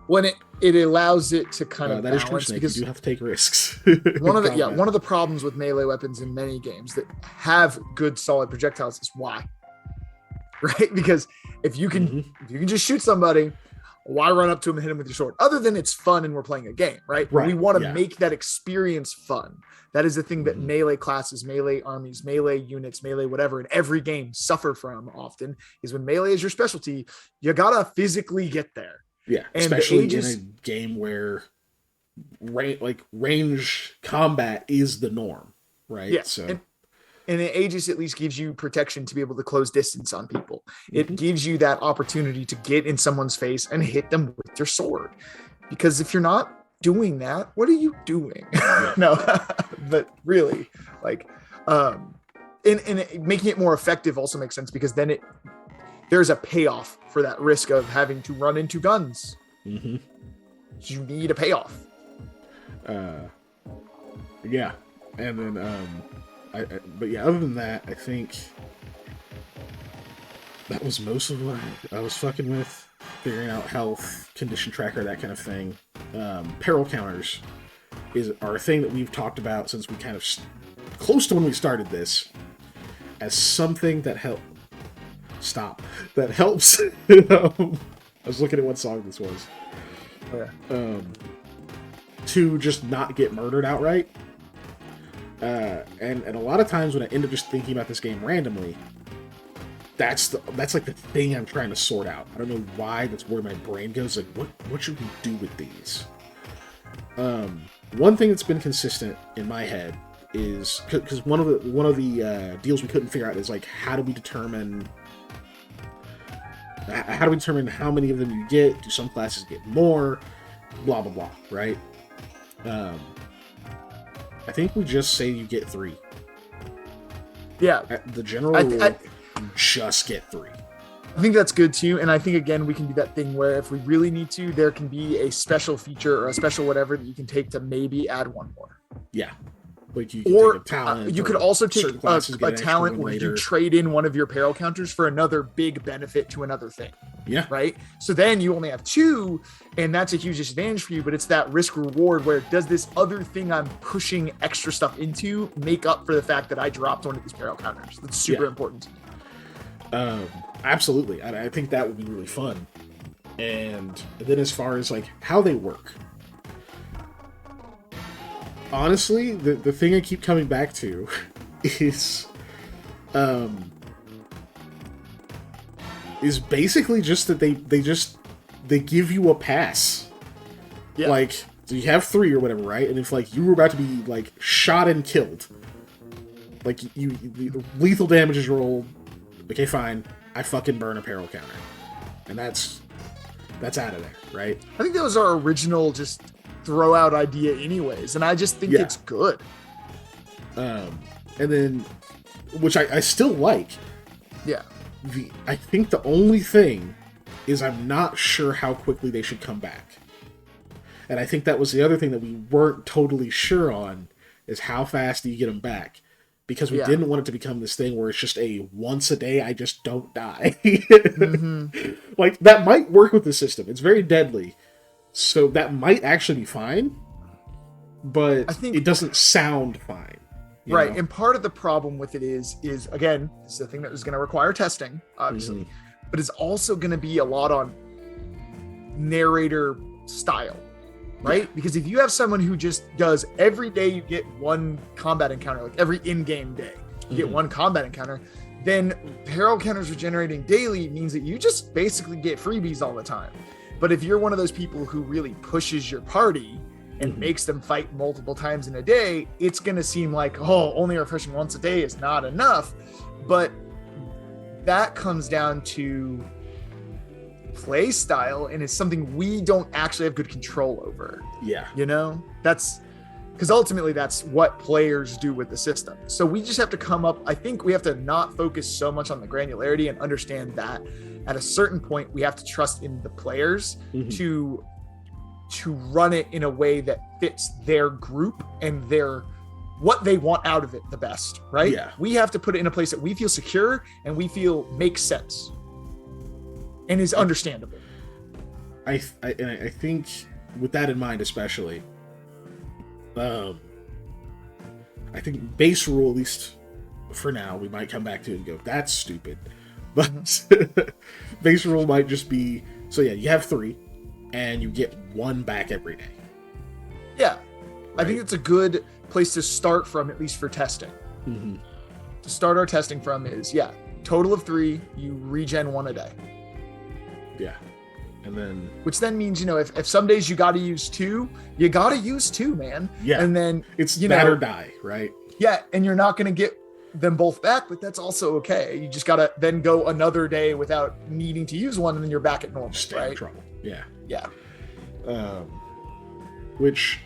When it allows it to kind of that is true, balance, Snake. because you do have to take risks. one of the problems with melee weapons in many games that have good solid projectiles is why, right? Because if you can just shoot somebody, why run up to him and hit him with your sword? Other than it's fun and we're playing a game, right? We want to make that experience fun. That is the thing that melee classes, melee armies, melee units, melee whatever in every game suffer from often is when melee is your specialty, you gotta physically get there. Yeah, and especially in a game where range combat is the norm, right? Yeah, so. And the Aegis at least gives you protection to be able to close distance on people. It gives you that opportunity to get in someone's face and hit them with your sword. Because if you're not doing that, what are you doing? No, but really, like, and making it more effective also makes sense because then there's a payoff for that risk of having to run into guns. You need a payoff. Yeah, and then but yeah, other than that, I think that was most of what I was fucking with. Figuring out health, condition tracker, that kind of thing. Peril counters are a thing that we've talked about since we kind of close to when we started this as something that helps. I was looking at what song this was. To just not get murdered outright. And a lot of times when I end up just thinking about this game randomly, that's like the thing I'm trying to sort out. I don't know why. That's where my brain goes. Like, what should we do with these? One thing that's been consistent in my head is because one of the deals we couldn't figure out is like how do we determine how many of them you get? Do some classes get more? Blah blah blah. Right? I think we just say you get 3. Yeah. The general rule, you just get 3. I think that's good too. And I think, again, we can do that thing where if we really need to, there can be a special feature or a special whatever that you can take to maybe add one more. Yeah. Like you can take a talent. You could also take a talent where you trade in one of your peril counters for another big benefit to another thing. Yeah. Right? So then you only have 2, and that's a huge disadvantage for you, but it's that risk reward where does this other thing I'm pushing extra stuff into make up for the fact that I dropped one of these peril counters? That's super important. Absolutely. I think that would be really fun. And then as far as like how they work, honestly, the thing I keep coming back to is basically just that they give you a pass. Yeah. Like, so you have 3 or whatever, right? And if like you were about to be like shot and killed, like the lethal damage is rolled. Okay, fine. I fucking burn a peril counter, and that's out of there, right? I think that was our original just throw out idea anyways, and I just think it's good. And then, which I still like. Yeah. I think the only thing is I'm not sure how quickly they should come back. And I think that was the other thing that we weren't totally sure on, is how fast do you get them back? Because we didn't want it to become this thing where it's just a once a day, I just don't die. Like, that might work with the system. It's very deadly. So that might actually be fine. But I think it doesn't sound fine. Right. And part of the problem with it is again, this is a thing that is going to require testing, obviously. But it's also going to be a lot on narrator style. Right? Because if you have someone who just does every day you get one combat encounter, like every in-game day, you get one combat encounter, then peril counters regenerating daily means that you just basically get freebies all the time. But if you're one of those people who really pushes your party and makes them fight multiple times in a day, it's going to seem like, oh, only refreshing once a day is not enough. But that comes down to play style, and it's something we don't actually have good control over. You know, that's because ultimately that's what players do with the system. So we just have to come up, I think we have to not focus so much on the granularity and understand that at a certain point we have to trust in the players to run it in a way that fits their group and their what they want out of it the best, right? We have to put it in a place that we feel secure and we feel makes sense and is understandable. I think with that in mind, especially, I think base rule, at least for now, we might come back to it and go, that's stupid. But base rule might just be, so yeah, you have 3 and you get 1 back every day. Yeah. Right? I think it's a good place to start from, at least for testing. To start our testing from is, total of 3, you regen 1 a day. Yeah. And then, which then means, you know, if some days you got to use 2, you got to use 2, man. Yeah. And then it's that or die, right? Yeah. And you're not going to get them both back, but that's also okay. You just got to then go another day without needing to use 1, and then you're back at normal. Stay right? in trouble. Yeah. Yeah. Which,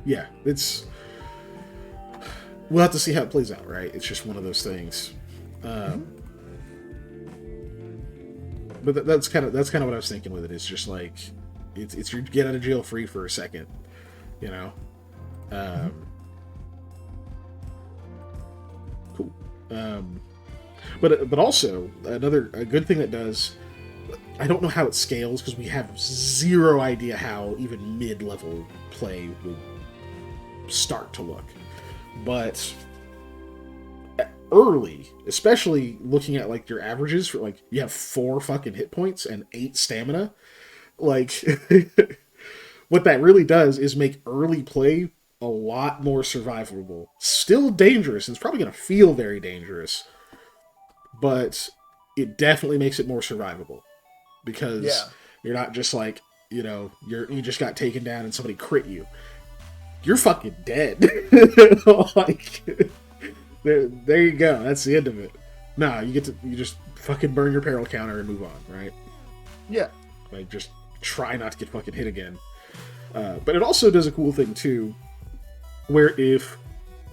it's, we'll have to see how it plays out, right? It's just one of those things. But that's kind of what I was thinking with it. It's just like it's your get out of jail free for a second, you know. Cool. But also a good thing that does. I don't know how it scales because we have zero idea how even mid-level play would start to look, but early, especially looking at like your averages for like you have 4 fucking hit points and 8 stamina, like what that really does is make early play a lot more survivable. Still dangerous, and it's probably going to feel very dangerous, but it definitely makes it more survivable because you're not just like, you know, you just got taken down and somebody crit you. You're fucking dead. Like, there you go. That's the end of it. Nah, you just fucking burn your peril counter and move on, right? Yeah. Like, just try not to get fucking hit again. But it also does a cool thing too, where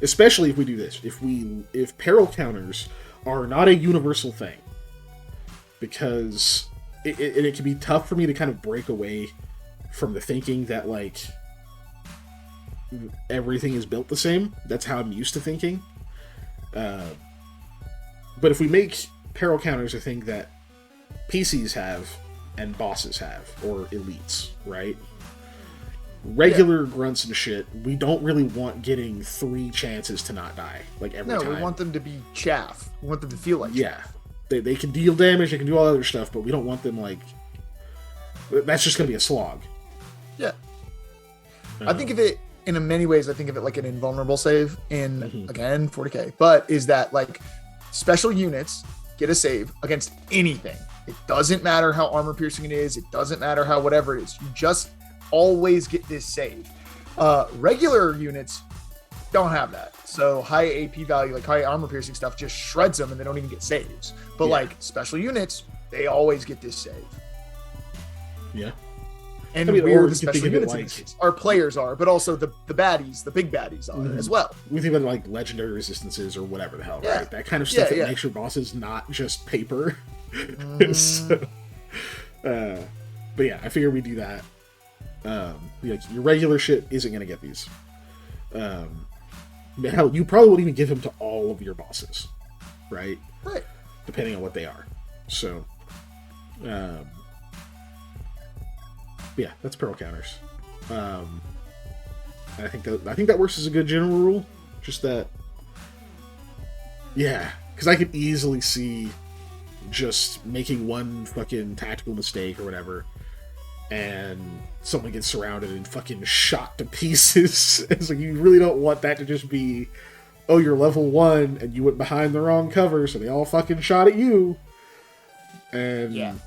especially if we do this, if peril counters are not a universal thing, because it can be tough for me to kind of break away from the thinking that like everything is built the same. That's how I'm used to thinking. But if we make peril counters a thing that PCs have and bosses have, or elites, right? Regular grunts and shit, we don't really want getting 3 chances to not die, like every time. No, we want them to be chaff. We want them to feel like chaff. They can deal damage, they can do all other stuff, but we don't want them like... That's just going to be a slog. Yeah. I think of it, in many ways, I think of it like an invulnerable save in, again, 40k. But is that, like, special units get a save against anything. It doesn't matter how armor-piercing it is. It doesn't matter how whatever it is. You just always get this save. Regular units don't have that. So high AP value, like high armor-piercing stuff, just shreds them and they don't even get saves. But, like, special units, they always get this save. Yeah. And we're the special units in this case. Our players are, but also the baddies, the big baddies are as well. We think about like legendary resistances or whatever the hell, right? That kind of stuff that makes your bosses not just paper. So, but yeah, I figure we do that. Your regular shit isn't going to get these. Hell, you probably wouldn't even give them to all of your bosses, right? Right. Depending on what they are. So, yeah, that's peril counters. I think that works as a good general rule. Just that, yeah, because I could easily see just making one fucking tactical mistake or whatever, and someone gets surrounded and fucking shot to pieces. It's like, you really don't want that to just be, oh, you're level 1 and you went behind the wrong cover, so they all fucking shot at you. And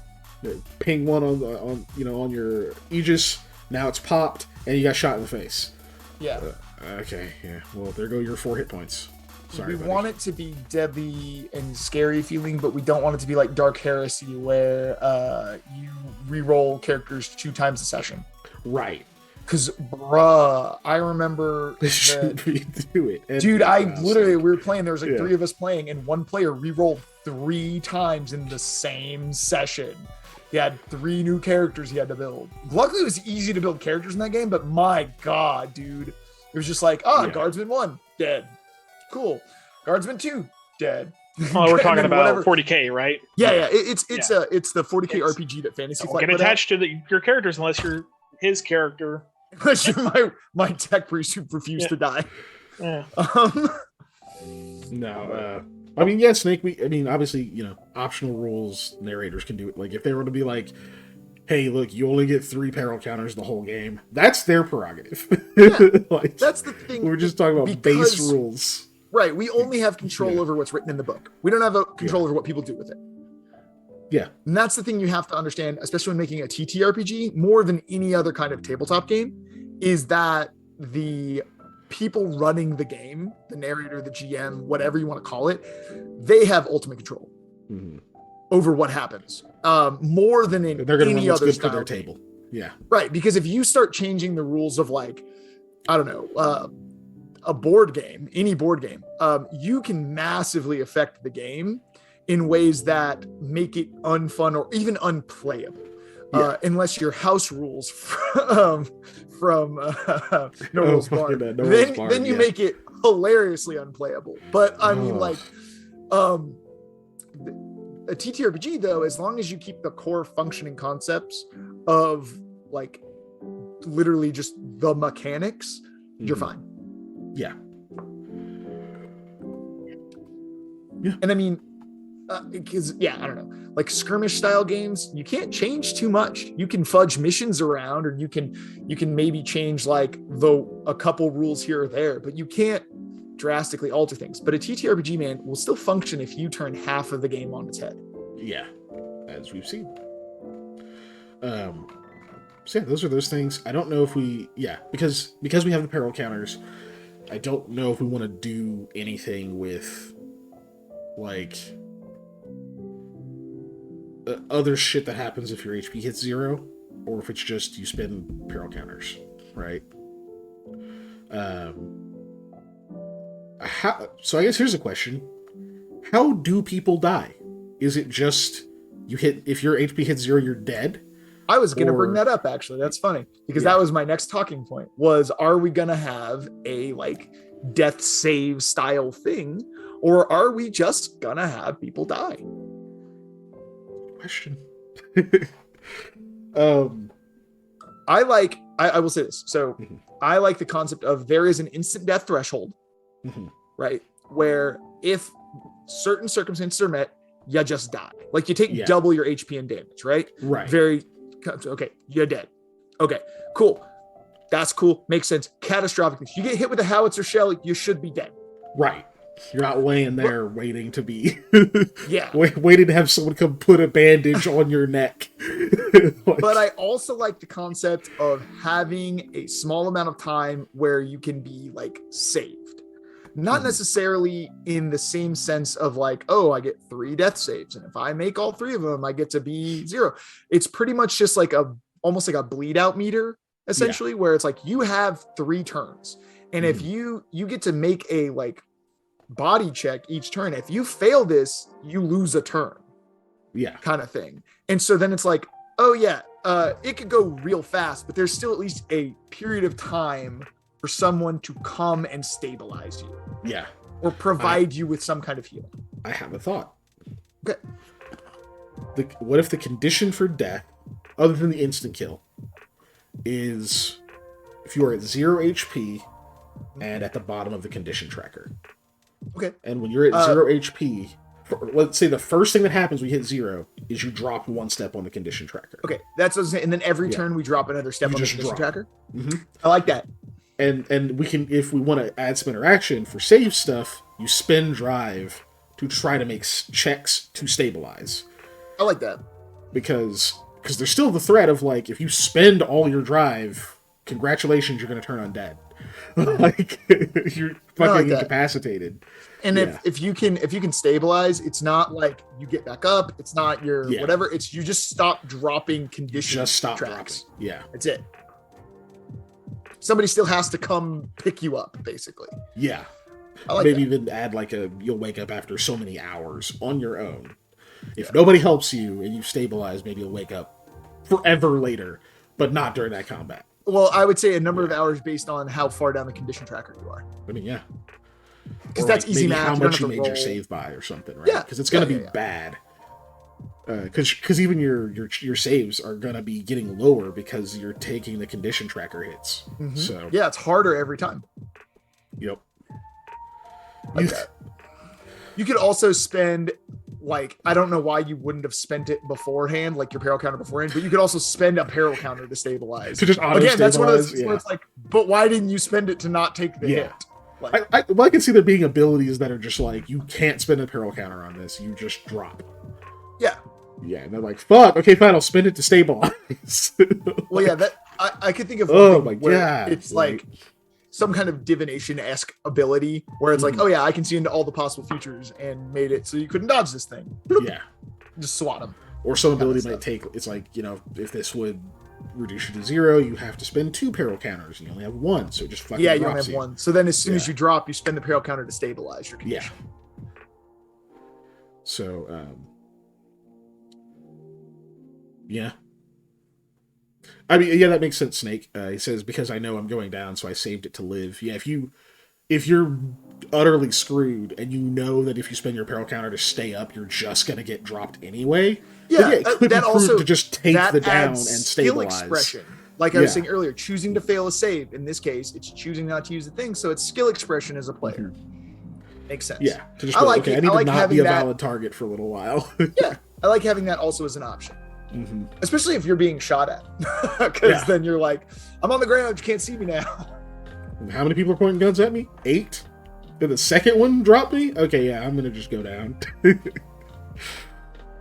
ping one on your Aegis. Now it's popped, and you got shot in the face. Yeah. Okay. Yeah. Well, there go your 4 hit points. Sorry. We want it to be deadly and scary feeling, but we don't want it to be like Dark Heresy, where you re-roll characters 2 times a session. Right. Because, bruh, I remember do it. And dude, we were playing, there was like 3 of us playing, and one player re-rolled 3 times in the same session. He had 3 new characters he had to build. Luckily, it was easy to build characters in that game, but my god, dude. It was just like, Guardsman 1, dead. Cool. Guardsman 2, dead. Oh, we're talking about 40k, right? Yeah. It's the 40k RPG that Fantasy Flight get attached to your characters unless you're his character. Unless you're my tech priest who refused to die. Yeah. No. I mean, yeah, Snake. Obviously, optional rules. Narrators can do it. Like, if they were to be like, "Hey, look, you only get 3 peril counters the whole game," that's their prerogative. Yeah, that's the thing. We're just talking about base rules. Right. We only have control over what's written in the book. We don't have control over what people do with it. Yeah. And that's the thing you have to understand, especially when making a TTRPG, more than any other kind of tabletop game, is that the people running the game, the narrator, the GM, whatever you want to call it, they have ultimate control over what happens. More than in any other style for their table. Yeah. Right. Because if you start changing the rules of, like, I don't know, a board game, any board game, you can massively affect the game in ways that make it unfun or even unplayable. Unless your house rules from No Rules Bar. Then you make it hilariously unplayable. But I mean, like, a TTRPG, though, as long as you keep the core functioning concepts of, like, literally just the mechanics, you're fine. Yeah. And I mean, because I don't know, like skirmish style games, you can't change too much. You can fudge missions around, or you can maybe change like a couple rules here or there, but you can't drastically alter things. But a TTRPG, man, will still function if you turn half of the game on its head. Yeah, as we've seen. So yeah, those are those things. I don't know if because we have the peril counters, I don't know if we want to do anything with, like, other shit that happens if your HP hits 0, or if it's just you spend peril counters, right? So I guess here's a question: how do people die? Is it just if your HP hits 0, you're dead? I was going to bring that up, actually. That's funny, because that was my next talking point, was, are we going to have a, like, death save style thing, or are we just going to have people die? Question. I will say this. So I like the concept of there is an instant death threshold, right? Where if certain circumstances are met, you just die. Like, you take double your HP and damage, right? Right. Okay, you're dead. Okay, cool. That's cool. Makes sense. Catastrophic. You get hit with a howitzer shell, you should be dead. Right. You're not laying there waiting to be... Yeah. waiting to have someone come put a bandage on your neck. But I also like the concept of having a small amount of time where you can be, like, saved. Not necessarily in the same sense of, like, oh, I get 3 death saves, and if I make all 3 of them, I get to be 0. It's pretty much just like a almost like a bleed out meter, essentially, where it's like you have 3 turns. And if you get to make a like body check each turn, if you fail this, you lose a turn. Yeah. Kind of thing. And so then it's like, oh yeah, it could go real fast, but there's still at least a period of time for someone to come and stabilize you. Yeah. Or provide you with some kind of healing. I have a thought. Okay. What if the condition for death, other than the instant kill, is if you are at 0 HP and at the bottom of the condition tracker? Okay. And when you're at 0 HP, let's say the first thing that happens when you hit 0 is you drop 1 step on the condition tracker. Okay, that's what I was saying. And then every turn we drop another step on the condition tracker. Mm-hmm. I like that. And we can, if we want to add some interaction for save stuff, you spend drive to try to make checks to stabilize. I like that. Because there's still the threat of, like, if you spend all your drive, congratulations, you're going to turn undead. Like, you're fucking incapacitated. And if you can stabilize, it's not like you get back up. It's not your whatever. It's you just stop dropping condition tracks. Dropping. Yeah. That's it. Somebody still has to come pick you up, basically. Yeah. I like Maybe that. even add like you'll wake up after so many hours on your own. If nobody helps you and you stabilize, maybe you'll wake up forever later, but not during that combat. Well, I would say a number of hours based on how far down the condition tracker you are. I mean, yeah. Because that's easy math. How much you made your save by or something, right? Yeah. Because it's going to be bad. Because even your saves are going to be getting lower because you're taking the condition tracker hits. Mm-hmm. So yeah, it's harder every time. Yep. Like that. You could also spend, like, I don't know why you wouldn't have spent it beforehand, like your peril counter beforehand, but you could also spend a peril counter to stabilize. To just auto Again, stabilize. that's one of those things where it's like, but why didn't you spend it to not take the hit? Like, I can see there being abilities that are just like, you can't spend a peril counter on this, you just drop. Yeah. Yeah, and they're like, fuck, okay, fine, I'll spend it to stabilize. Well, yeah, that I could think of one thing where it's like some kind of divination-esque ability where it's like, oh yeah, I can see into all the possible futures and made it so you couldn't dodge this thing. Yeah. Just swat them. Or some ability might take, it's like, you know, if this would reduce you to 0, you have to spend 2 peril counters, and you only have 1, so it just fucking drops you only have 1. So then as soon as you drop, you spend the peril counter to stabilize your condition. Yeah. So, yeah. I mean, yeah, that makes sense, Snake. He says, because I know I'm going down, so I saved it to live. Yeah, if you're utterly screwed, and you know that if you spend your peril counter to stay up, you're just going to get dropped anyway. Yeah, it could that be also to just take the down and skill stabilize. Expression. Like I was saying earlier, choosing to fail a save. In this case, it's choosing not to use the thing, so it's skill expression as a player. Makes sense. Yeah. To just I like okay, it. I need I like to not having be a that valid target for a little while. Yeah, I like having that also as an option. Mm-hmm. Especially if you're being shot at. Because then you're like, I'm on the ground, you can't see me now. How many people are pointing guns at me? 8? Did the second one drop me? Okay, yeah, I'm gonna just go down. At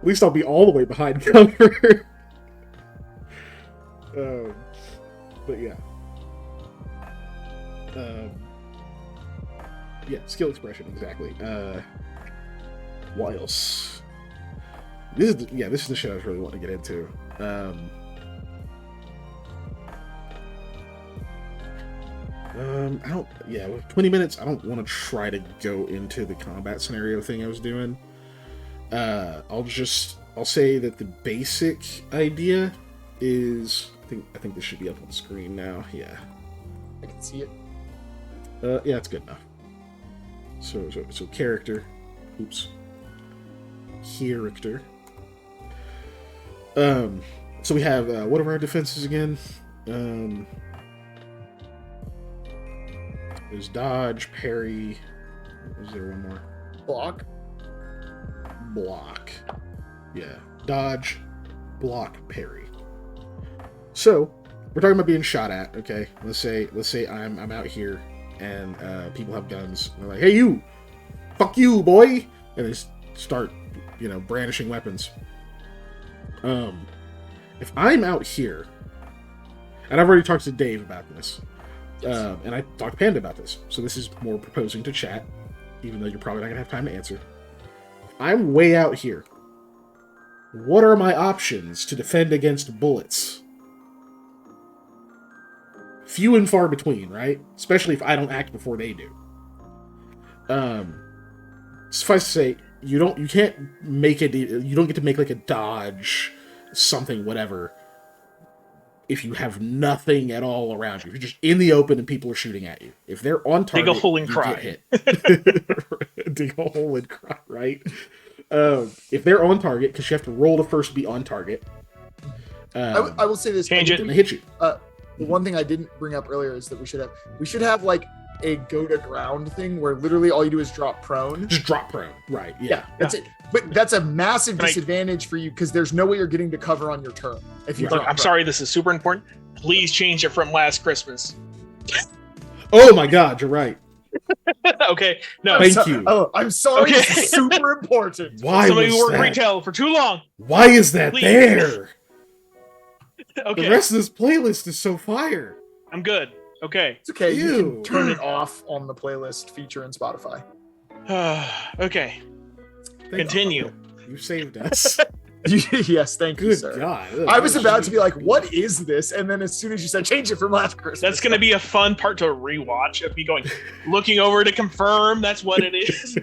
least I'll be all the way behind cover. But yeah. Yeah, skill expression, exactly. What else? This is the shit I was really wanting to get into. With 20 minutes, I don't want to try to go into the combat scenario thing I was doing. I'll say that the basic idea is, I think this should be up on the screen now. Yeah. I can see it. Yeah, it's good enough. So character. Oops. Character. So we have, what are our defenses again? There's dodge, parry. Is there one more? Block. Yeah. Dodge, block, parry. So, we're talking about being shot at, okay? Let's say I'm out here and people have guns. And they're like, hey you! Fuck you, boy! And they start, brandishing weapons. If I'm out here, and I've already talked to Dave about this, and I talked to Panda about this, so this is more proposing to chat, even though you're probably not going to have time to answer. I'm way out here. What are my options to defend against bullets few and far between, right? Especially if I don't act before they do. Suffice to say, you don't get to make like a dodge, something, whatever, if you have nothing at all around you. If you're just in the open and people are shooting at you. If they're on target, dig a hole and cry. Get hit. Dig a hole and cry, right? If they're on target, because you have to roll to first be on target. I will say this. Change it. They hit you. One thing I didn't bring up earlier is that we should have like a go to ground thing where literally all you do is drop prone. Just drop prone, right? Yeah, that's it. But that's a massive disadvantage for you because there's no way you're getting to cover on your turn. If you Look, I'm sorry, this is super important. Please change it from last Christmas. Oh my God, you're right. Okay, no. Thank you. Oh, I'm sorry. Okay. This is super important. Why Somebody was who worked that? retail for too long. Why is that Please. there? Okay, The rest of this playlist is so fire. I'm good. Okay. It's okay. You Ew. can turn it off on the playlist feature in Spotify. Okay. Continue. You saved us. Yes, thank you, Good sir. God. I was about to be like, what is this? And then as soon as you said change it from last Christmas. That's going to be a fun part to rewatch of me looking over to confirm that's what it is.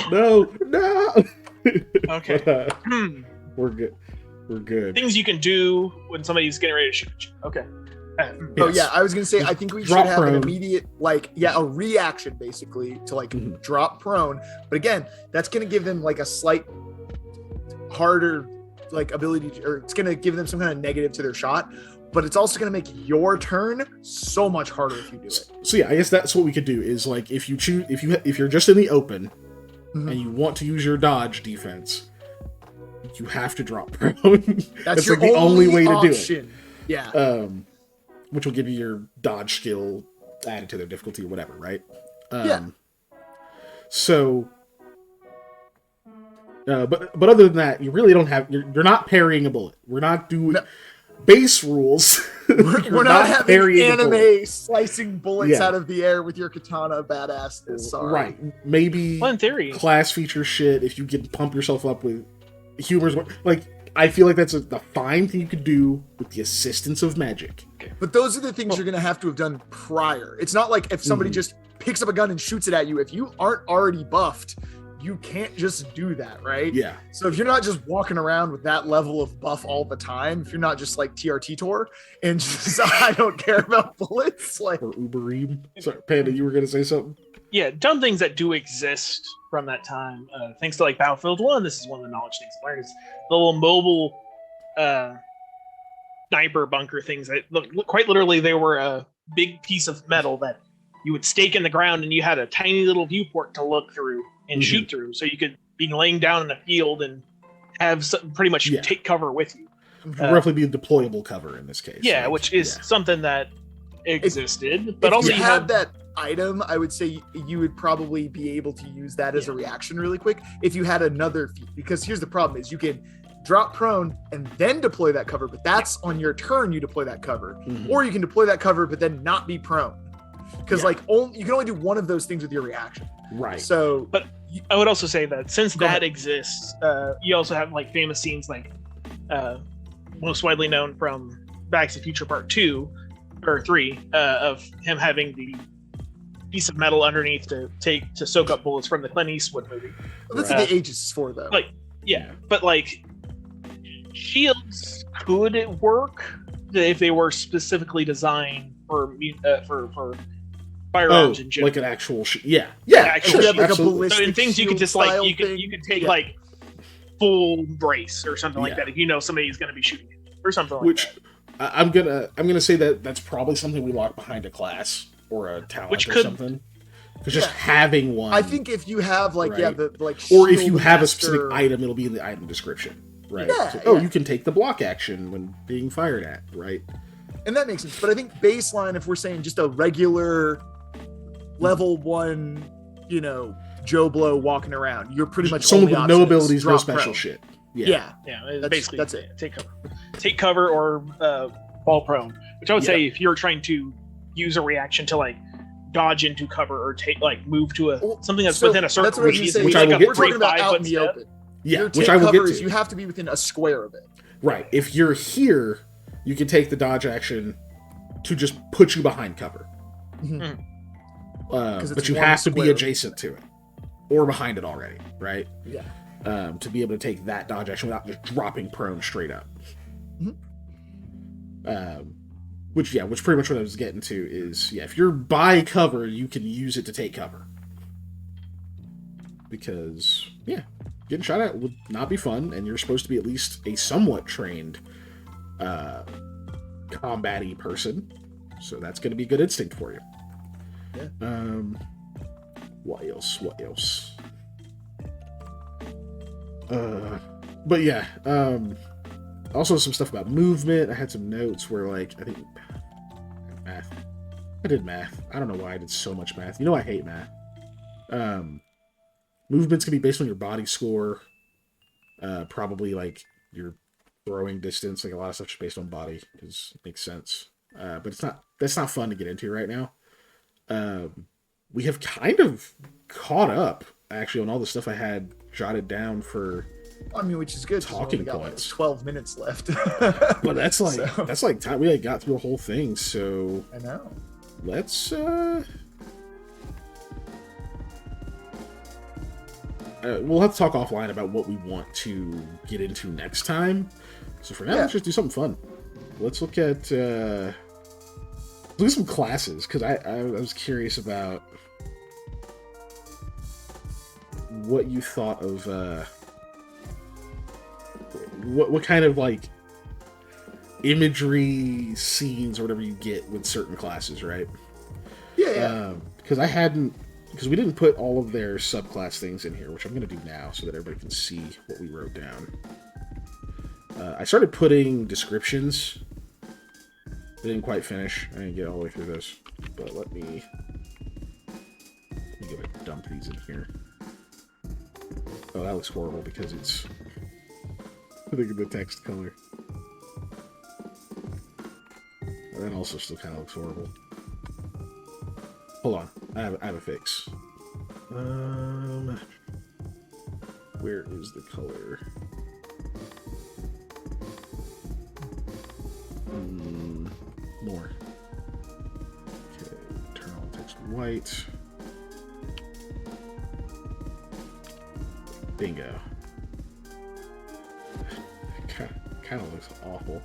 No. No. Okay. We're good. We're good. Things you can do when somebody's getting ready to shoot you. Okay. Oh yeah, I was gonna say I think we Drop should have prone. an immediate a reaction basically to like drop prone. But again, that's gonna give them like a slight harder like ability to, or it's gonna give them some kind of negative to their shot. But it's also gonna make your turn so much harder if you do it. So yeah, I guess that's what we could do is like if you're just in the open and you want to use your dodge defense, you have to drop prone. That's like your the only way option. to do it. Yeah. Which will give you your dodge skill added to their difficulty or whatever, right? Yeah. So, but other than that, you really don't have. You're not parrying a bullet. We're not doing base rules. We're not having parrying a bullet. anime slicing bullets Yeah. out of the air with your katana badassness. Sorry. Right? Maybe Well, in theory. class feature shit. If you can pump yourself up with humors, like I feel like that's the fine thing you could do with the assistance of magic. But those are the things you're going to have to have done prior. It's not like if somebody just picks up a gun and shoots it at you. If you aren't already buffed, you can't just do that, right? Yeah. So if you're not just walking around with that level of buff all the time, if you're not just like TRT Tor and just I don't care about bullets, like Or Uberim. Sorry, Panda, you were going to say something? Yeah, dumb things that do exist from that time. Thanks to like Battlefield 1, this is one of the knowledge things I learned is the little mobile sniper bunker things that quite literally they were a big piece of metal that you would stake in the ground and you had a tiny little viewport to look through and shoot through, so you could be laying down in a field and have pretty much take cover with you. Roughly be a deployable cover in this case. Yeah, right? which is something that existed, but if also you have that item, I would say you would probably be able to use that as a reaction really quick if you had another feat, because here's the problem is you can drop prone and then deploy that cover, but that's on your turn you deploy that cover, or you can deploy that cover but then not be prone, because you can only do one of those things with your reaction, right? So but I would also say that since that exists, you also have like famous scenes like most widely known from Back to the Future Part 2 or 3 of him having the piece of metal underneath to soak up bullets from the Clint Eastwood movie. That's what the Aegis is for, though. But like shields could work if they were specifically designed for firearms in general. like an actual actual like a absolutely. ballistic So in things you could just like you could take like full brace or something like that if you know somebody's going to be shooting it or something like that. I'm gonna say that's probably something we lock behind a class or a talent or something. Because just having one, I think if you have like or if you have a specific item, it'll be in the item description, right? Yeah, So, you can take the block action when being fired at, right? And that makes sense. But I think baseline, if we're saying just a regular level 1, Joe Blow walking around, you're pretty much someone only with no option is abilities, no drop special prone. shit. Yeah. Basically that's it. Take cover or fall prone. Which I would say if you're trying to use a reaction to like dodge into cover or move to something that's within a certain that's what I was radius. saying. We're talking about out in the open. Yeah, your which I will get to. You have to be within a square of it. Right. If you're here, you can take the dodge action to just put you behind cover. Mhm. But you have to be adjacent to it or behind it already, right? Yeah. To be able to take that dodge action without just dropping prone straight up. Which pretty much what I was getting to is, if you're by cover, you can use it to take cover. Because, getting shot at would not be fun, and you're supposed to be at least a somewhat trained combat-y person. So that's going to be good instinct for you. Yeah. What else? But yeah, also some stuff about movement. I had some notes where, like, I think math. I did math. I don't know why I did so much math. You know I hate math. Movements can be based on your body score. Probably like your throwing distance. Like a lot of stuff's based on body, because it makes sense. But that's not fun to get into right now. We have kind of caught up actually on all the stuff I had jotted down for. I mean, which is good. Talking got points. Like 12 minutes left. But that's like time. We got through a whole thing. So I know. Let's we'll have to talk offline about what we want to get into next time. So for now, let's just do something fun. Let's look at some classes, because I was curious about what you thought of what kind of like imagery scenes or whatever you get with certain classes, right? Yeah. Because we didn't put all of their subclass things in here, which I'm going to do now so that everybody can see what we wrote down. I started putting descriptions. I didn't quite finish. I didn't get all the way through this. But let me go and dump these in here. Oh, that looks horrible because it's... Look at the text color. And that also still kind of looks horrible. Hold on. I have a fix. Where is the color? More. Okay, turn all text white. Bingo. Kind of looks awful.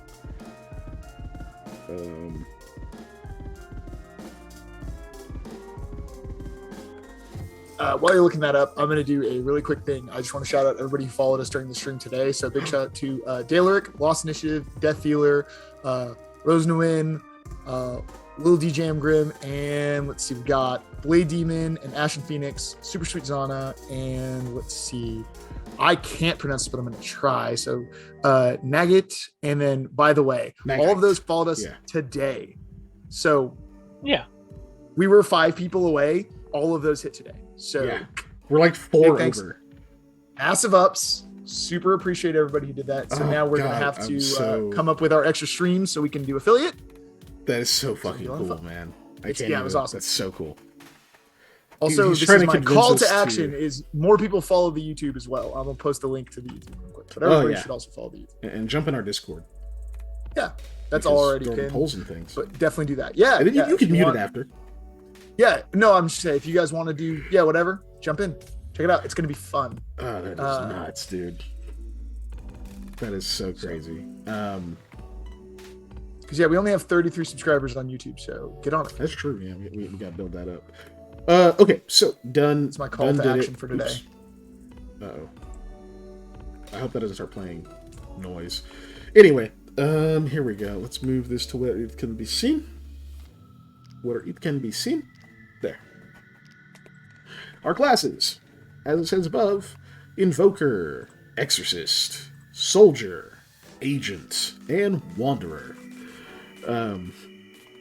While you're looking that up, I'm going to do a really quick thing. I just want to shout out everybody who followed us during the stream today. So big shout out to Daleric, Lost Initiative, Death Feeler, Rosenwin, Lil D Jam Grim, and let's see, we got Blade Demon and Ashen Phoenix, Super Sweet Zana, and let's see, I can't pronounce it, but I'm going to try. So Nagit, and then, by the way, all of those followed us today. So we were 5 people away. All of those hit today. So we're like 4 over. Massive ups. Super appreciate everybody who did that. So now we're gonna have to come up with our extra streams so we can do affiliate. That is so fucking cool, man. It was awesome. That's so cool. Also, this is my call to action: is more people follow the YouTube as well. I'm gonna post a link to the YouTube real quick, but everybody should also follow the YouTube and jump in our Discord. Yeah, that's all already pinned. Polls and things, but definitely do that. Yeah, and then you can mute it after. Yeah, no, I'm just saying, if you guys want to do, whatever, jump in. Check it out. It's going to be fun. Oh, that is nuts, dude. That is so crazy. Because, we only have 33 subscribers on YouTube, so get on it. That's true, yeah. We got to build that up. Okay, so done. It's my call to action for today. Uh-oh. I hope that doesn't start playing noise. Anyway, here we go. Let's move this to where it can be seen. Where it can be seen. There. Our classes, as it says above: Invoker, Exorcist, Soldier, Agent, and Wanderer.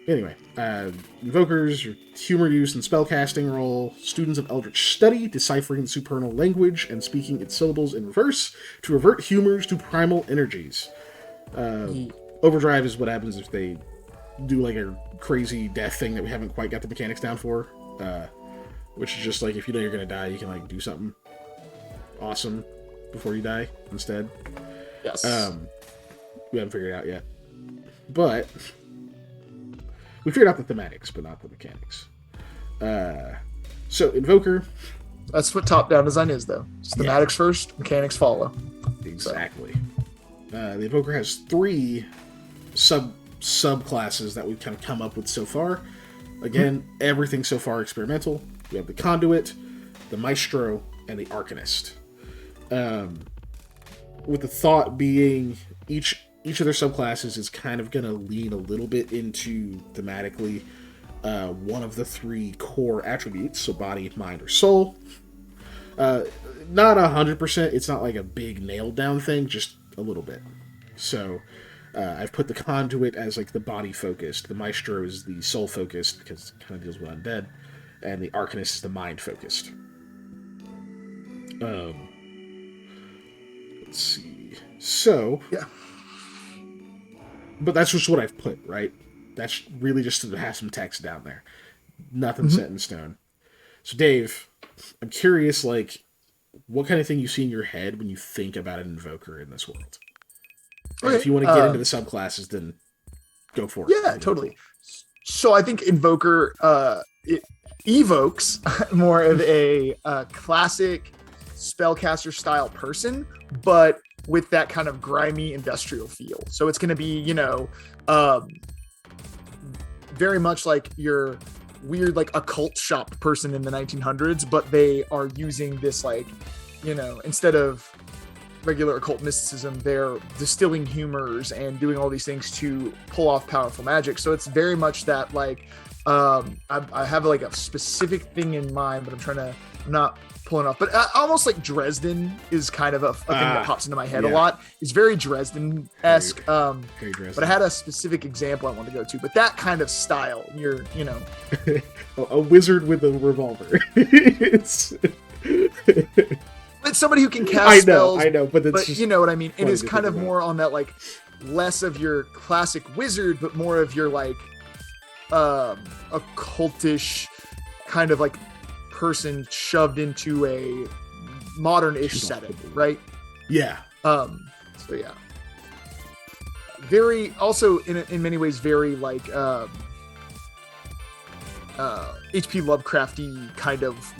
Anyway, Invokers are humor use and spellcasting role, students of Eldritch study, deciphering the supernal language and speaking its syllables in reverse to revert humors to primal energies. Overdrive is what happens if they do like a crazy death thing that we haven't quite got the mechanics down for, which is just like, if you know you're gonna die, you can like do something awesome before you die instead. Yes. We haven't figured it out yet, but We figured out the thematics, but not the mechanics. So Invoker. That's what top-down design is, though. It's thematics first, mechanics follow. Exactly. The Invoker has 3 subclasses that we've kind of come up with so far. Again, everything so far experimental. We have the Conduit, the Maestro, and the Arcanist. With the thought being each of their subclasses is kind of going to lean a little bit into thematically one of the 3 core attributes, so body, mind, or soul. Not 100%. It's not like a big nailed down thing, just a little bit. So I've put the Conduit as like the body focused, the Maestro is the soul focused because it kind of deals with undead, and the Arcanist is the mind focused. Let's see. So yeah, but that's just what I've put, right? That's really just to have some text down there. Nothing set in stone. So Dave, I'm curious, like, what kind of thing you see in your head when you think about an Invoker in this world? And if you want to get into the subclasses, then go for it. Yeah, totally. So I think Invoker it evokes more of a classic spellcaster style person, but with that kind of grimy industrial feel. So it's going to be, very much like your weird, like, occult shop person in the 1900s, but they are using this, like, instead of regular occult mysticism, they're distilling humors and doing all these things to pull off powerful magic. So it's very much that, like, I have like a specific thing in mind, but I'm not pulling off. But almost like Dresden is kind of a thing that pops into my head a lot. It's very Dresden-esque. But I had a specific example I wanted to go to. But that kind of style, a wizard with a revolver. It's somebody who can cast spells. I know, but it's just, you know what I mean. It is kind of more on that, like, less of your classic wizard, but more of your, like, occultish kind of like person shoved into a modern-ish setting, right? Yeah. So yeah. Very, also in many ways, very like H.P. Lovecrafty kind of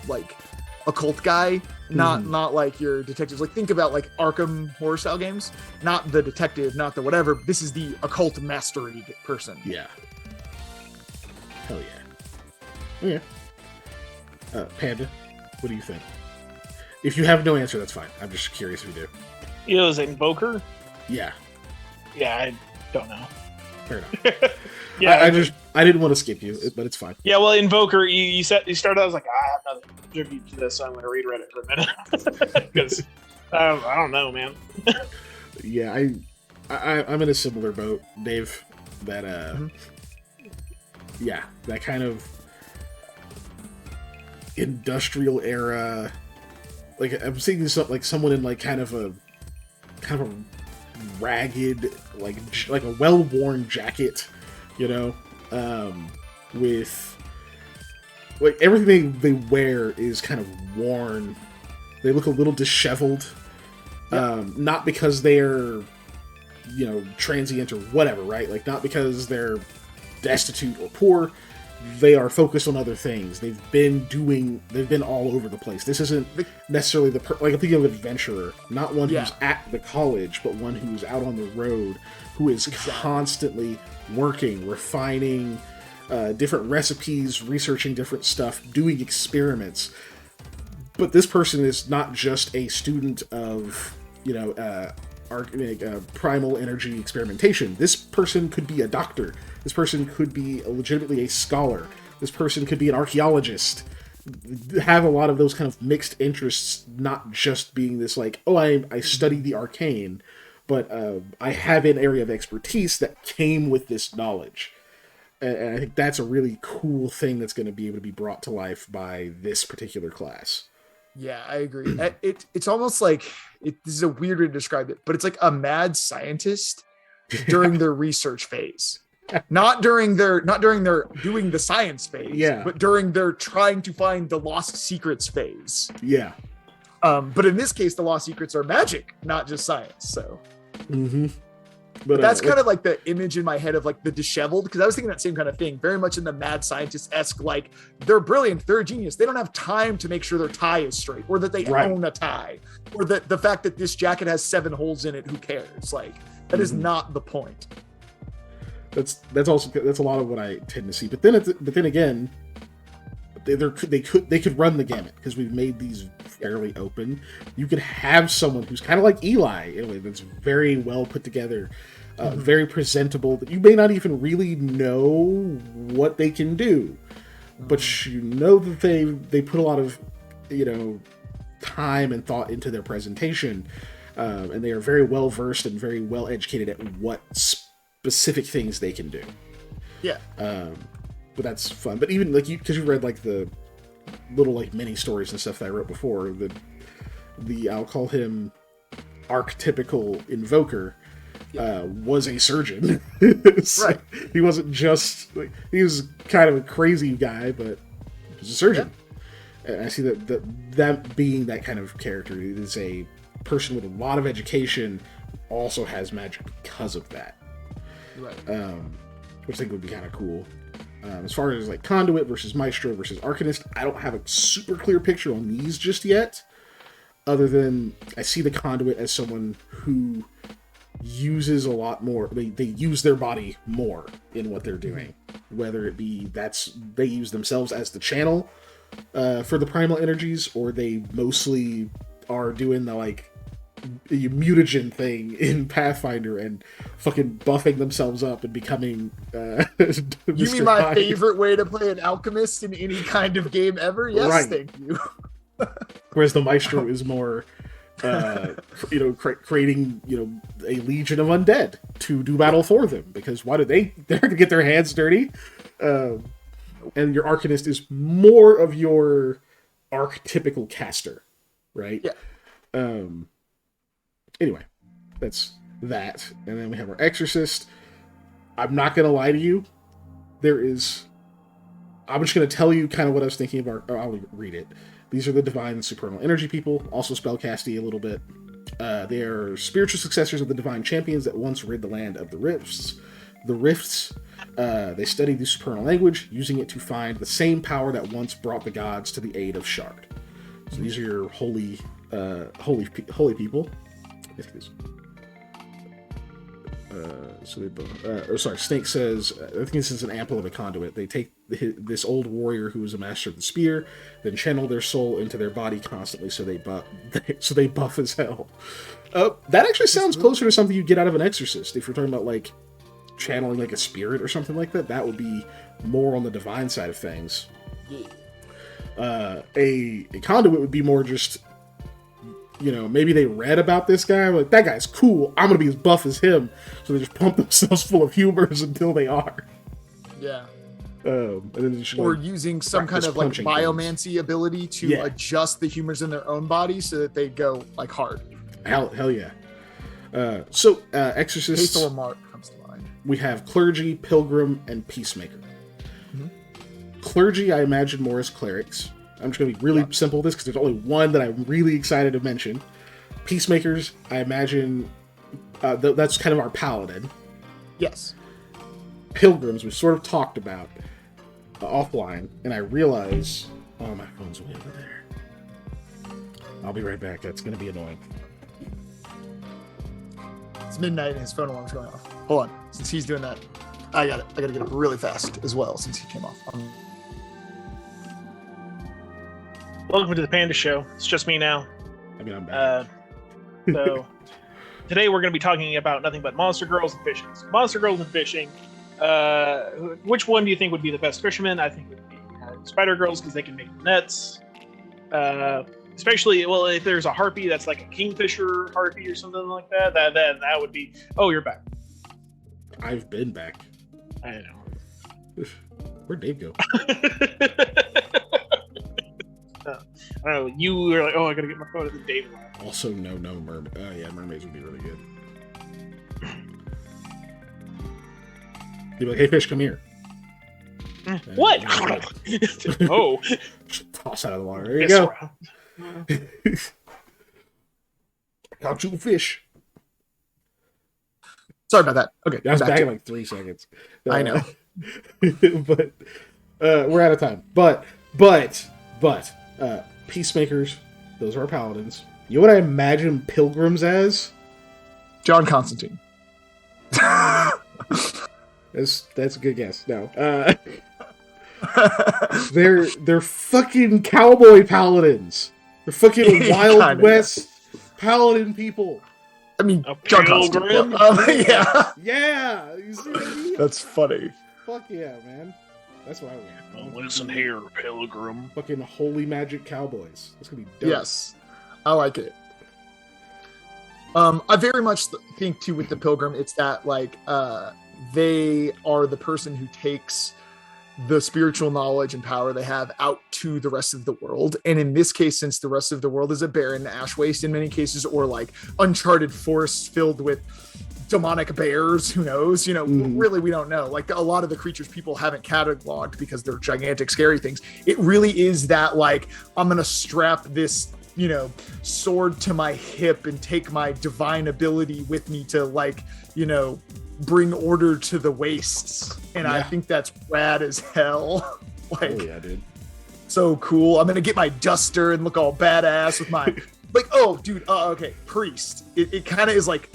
like occult guy, not like your detectives. Like, think about like Arkham horror style games, not the detective, not the whatever. This is the occult mastery person. Yeah. Hell yeah. Yeah. Panda, what do you think? If you have no answer, that's fine. I'm just curious if you do. It was Invoker? Yeah. Yeah, I don't know. Fair enough. Yeah, I didn't want to skip you, but it's fine. Yeah, well, Invoker, you started out, I was like, I have nothing to contribute to this, so I'm going to read Reddit for a minute. Because, I don't know, man. Yeah, I'm in a similar boat, Dave, that, yeah, that kind of industrial era, like, I'm seeing something like someone in like kind of a ragged, like a well-worn jacket, with like everything they wear is kind of worn. They look a little disheveled, not because they're transient or whatever, right? Like, not because they're destitute or poor. They are focused on other things. They've been all over the place. This isn't necessarily like, I'm thinking of an adventurer, not one who's at the college, but one who's out on the road, who is constantly working, refining different recipes, researching different stuff, doing experiments. But this person is not just a student of, primal energy experimentation. This person could be a doctor. This person could be legitimately a scholar. This person could be an archaeologist. Have a lot of those kind of mixed interests, not just being this like, oh, I studied the arcane, but I have an area of expertise that came with this knowledge. And I think that's a really cool thing that's going to be able to be brought to life by this particular class. Yeah, I agree. It's almost like, this is a weird way to describe it, but it's like a mad scientist during their research phase. Not during their doing the science phase, but during their trying to find the lost secrets phase. Yeah. But in this case, the lost secrets are magic, not just science. So. But that's kind of like the image in my head of like the disheveled, because I was thinking that same kind of thing, very much in the mad scientist-esque, like they're brilliant, they're a genius. They don't have time to make sure their tie is straight or that they own a tie or that the fact that this jacket has 7 holes in it, who cares? Like that is not the point. That's a lot of what I tend to see. But then again, they could run the gamut because we've made these fairly open. You could have someone who's kind of like Eli in a way that's very well put together, very presentable, that you may not even really know what they can do, but you know that they put a lot of time and thought into their presentation, and they are very well versed and very well educated at what specific things they can do. Yeah. But that's fun. But even like because you read like the little like mini stories and stuff that I wrote before, the I'll call him archetypical invoker was a surgeon. So right. He wasn't just like, he was kind of a crazy guy, but he was a surgeon. Yeah. And I see that being that kind of character is a person with a lot of education, also has magic because of that. Right. Which I think would be kind of cool. As far as like Conduit versus Maestro versus Arcanist, I don't have a super clear picture on these just yet, other than I see the Conduit as someone who uses a lot more, they use their body more in what they're doing, whether it be they use themselves as the channel for the primal energies, or they mostly are doing the like mutagen thing in Pathfinder and fucking buffing themselves up and becoming you mean my favorite way to play an alchemist in any kind of game ever? Yes, right. Thank you. Whereas the Maestro is more creating a legion of undead to do battle for them, because why do they're gonna get their hands dirty, and your Arcanist is more of your archetypical caster, right? Yeah. Anyway, that's that. And then we have our Exorcist. I'm not going to lie to you. I'm just going to tell you kind of what I was thinking about. I'll read it. These are the divine and supernal energy people, also spellcasty a little bit. They are spiritual successors of the divine champions that once rid the land of the rifts. They study the supernal language, using it to find the same power that once brought the gods to the aid of Shard. So these are your holy people. Snake says, I think this is an ample of a conduit. They take this old warrior who is a master of the spear, then channel their soul into their body constantly, so they buff as hell. That actually sounds closer to something you get out of an exorcist. If you're talking about like channeling like a spirit or something like that, that would be more on the divine side of things. A conduit would be more just, maybe they read about this guy, like, that guy's cool, I'm gonna be as buff as him, so they just pump themselves full of humors until they are. Yeah. And then or using some kind of like biomancy ability to adjust the humors in their own body so that they go like hard. Hell yeah. Exorcists. Hathor Mark comes to mind. We have Clergy, Pilgrim, and Peacemaker. Mm-hmm. Clergy, I imagine more as clerics. I'm just going to be really simple with this because there's only one that I'm really excited to mention. Peacemakers, I imagine that's kind of our paladin. Yes. Pilgrims, we sort of talked about offline, and I realize, my phone's way over there. I'll be right back. That's going to be annoying. It's midnight and his phone alarm's going off. Hold on. Since he's doing that, I got to get up really fast as well since he came off. Welcome to the Panda Show. It's just me now. I mean, I'm back. So today we're going to be talking about nothing but monster girls and fishing. So monster girls and fishing. Which one do you think would be the best fisherman? I think it would be spider girls because they can make nets. Especially, if there's a harpy that's like a kingfisher harpy or something like that, that would be. Oh, you're back. I've been back. I know. Where'd Dave go? I don't know. You were like, I gotta get my phone at the Dave line. Also, no mermaid. Oh yeah, mermaids would be really good. You'd be like, hey fish, come here. What? Oh. Toss out of the water. There you go. Caught you a fish. Sorry about that. Okay, I was back in like 3 seconds. I know, but we're out of time. But peacemakers, those are our paladins. You know what I imagine pilgrims as? John Constantine. That's a good guess. No, they're fucking cowboy paladins. They're fucking Wild West paladin people. I mean, John Constantine. Yeah. Yeah. You see what I mean? That's funny. Fuck yeah, man. That's what I want. Well, listen here, pilgrim. Fucking holy magic cowboys. That's gonna be dope. Yes, I like it. I very much think too with the pilgrim, it's that like they are the person who takes the spiritual knowledge and power they have out to the rest of the world. And in this case, since the rest of the world is a barren ash waste in many cases, or like uncharted forests filled with demonic bears, who knows, really, we don't know. Like a lot of the creatures people haven't cataloged because they're gigantic, scary things. It really is that like, I'm going to strap this, sword to my hip and take my divine ability with me to like, bring order to the wastes. And I think that's rad as hell. Like, oh yeah, dude. So cool. I'm gonna get my duster and look all badass with my like, oh dude, okay, priest. It kind of is like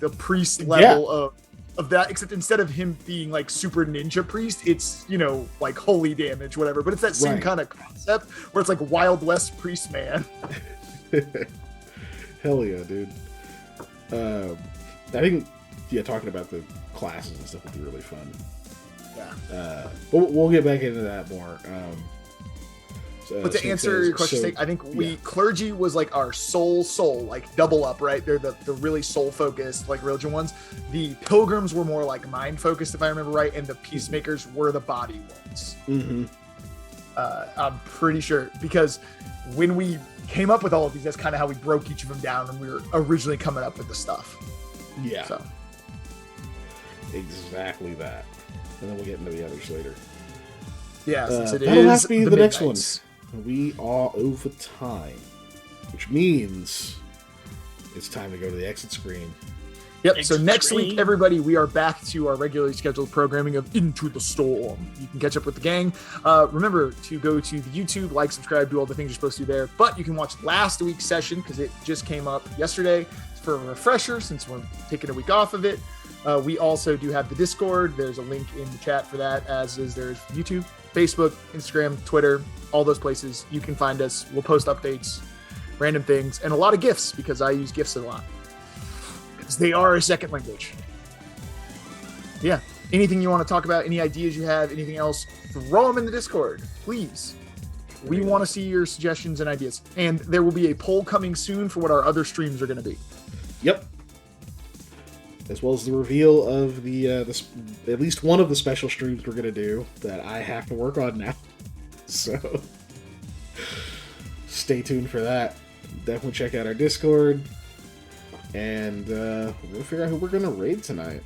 the priest level of that, except instead of him being like super ninja priest, it's like holy damage, whatever. But it's that same kind of concept where it's like Wild West priest man. Hell yeah, dude. I think talking about the classes and stuff would be really fun. Yeah. But we'll get back into that more. But to answer your question, I think clergy was like our soul, like double up, right? They're the really soul focused, like religion ones. The pilgrims were more like mind focused, if I remember right, and the peacemakers were the body ones. Mm-hmm. I'm pretty sure, because when we came up with all of these, that's kind of how we broke each of them down, and we were originally coming up with the stuff. Yeah. So. Exactly that. And then we'll get into the others later. Yeah, since it that'll is have to be the next one. Midnights. We are over time, which means it's time to go to the exit screen. Yep, so next week, everybody, we are back to our regularly scheduled programming of Into the Storm. You can catch up with the gang. Remember to go to the YouTube, like, subscribe, do all the things you're supposed to do there. But you can watch last week's session because it just came up yesterday for a refresher since we're taking a week off of it. We also do have the Discord. There's a link in the chat for that, as is there's YouTube, Facebook, Instagram, Twitter, all those places. You can find us. We'll post updates, random things, and a lot of GIFs because I use GIFs a lot. Because they are a second language. Yeah. Anything you want to talk about, any ideas you have, anything else, throw them in the Discord, please. We want to see your suggestions and ideas. And there will be a poll coming soon for what our other streams are going to be. Yep. As well as the reveal of the at least one of the special streams we're going to do that I have to work on now. So stay tuned for that. Definitely check out our Discord. And we'll figure out who we're going to raid tonight.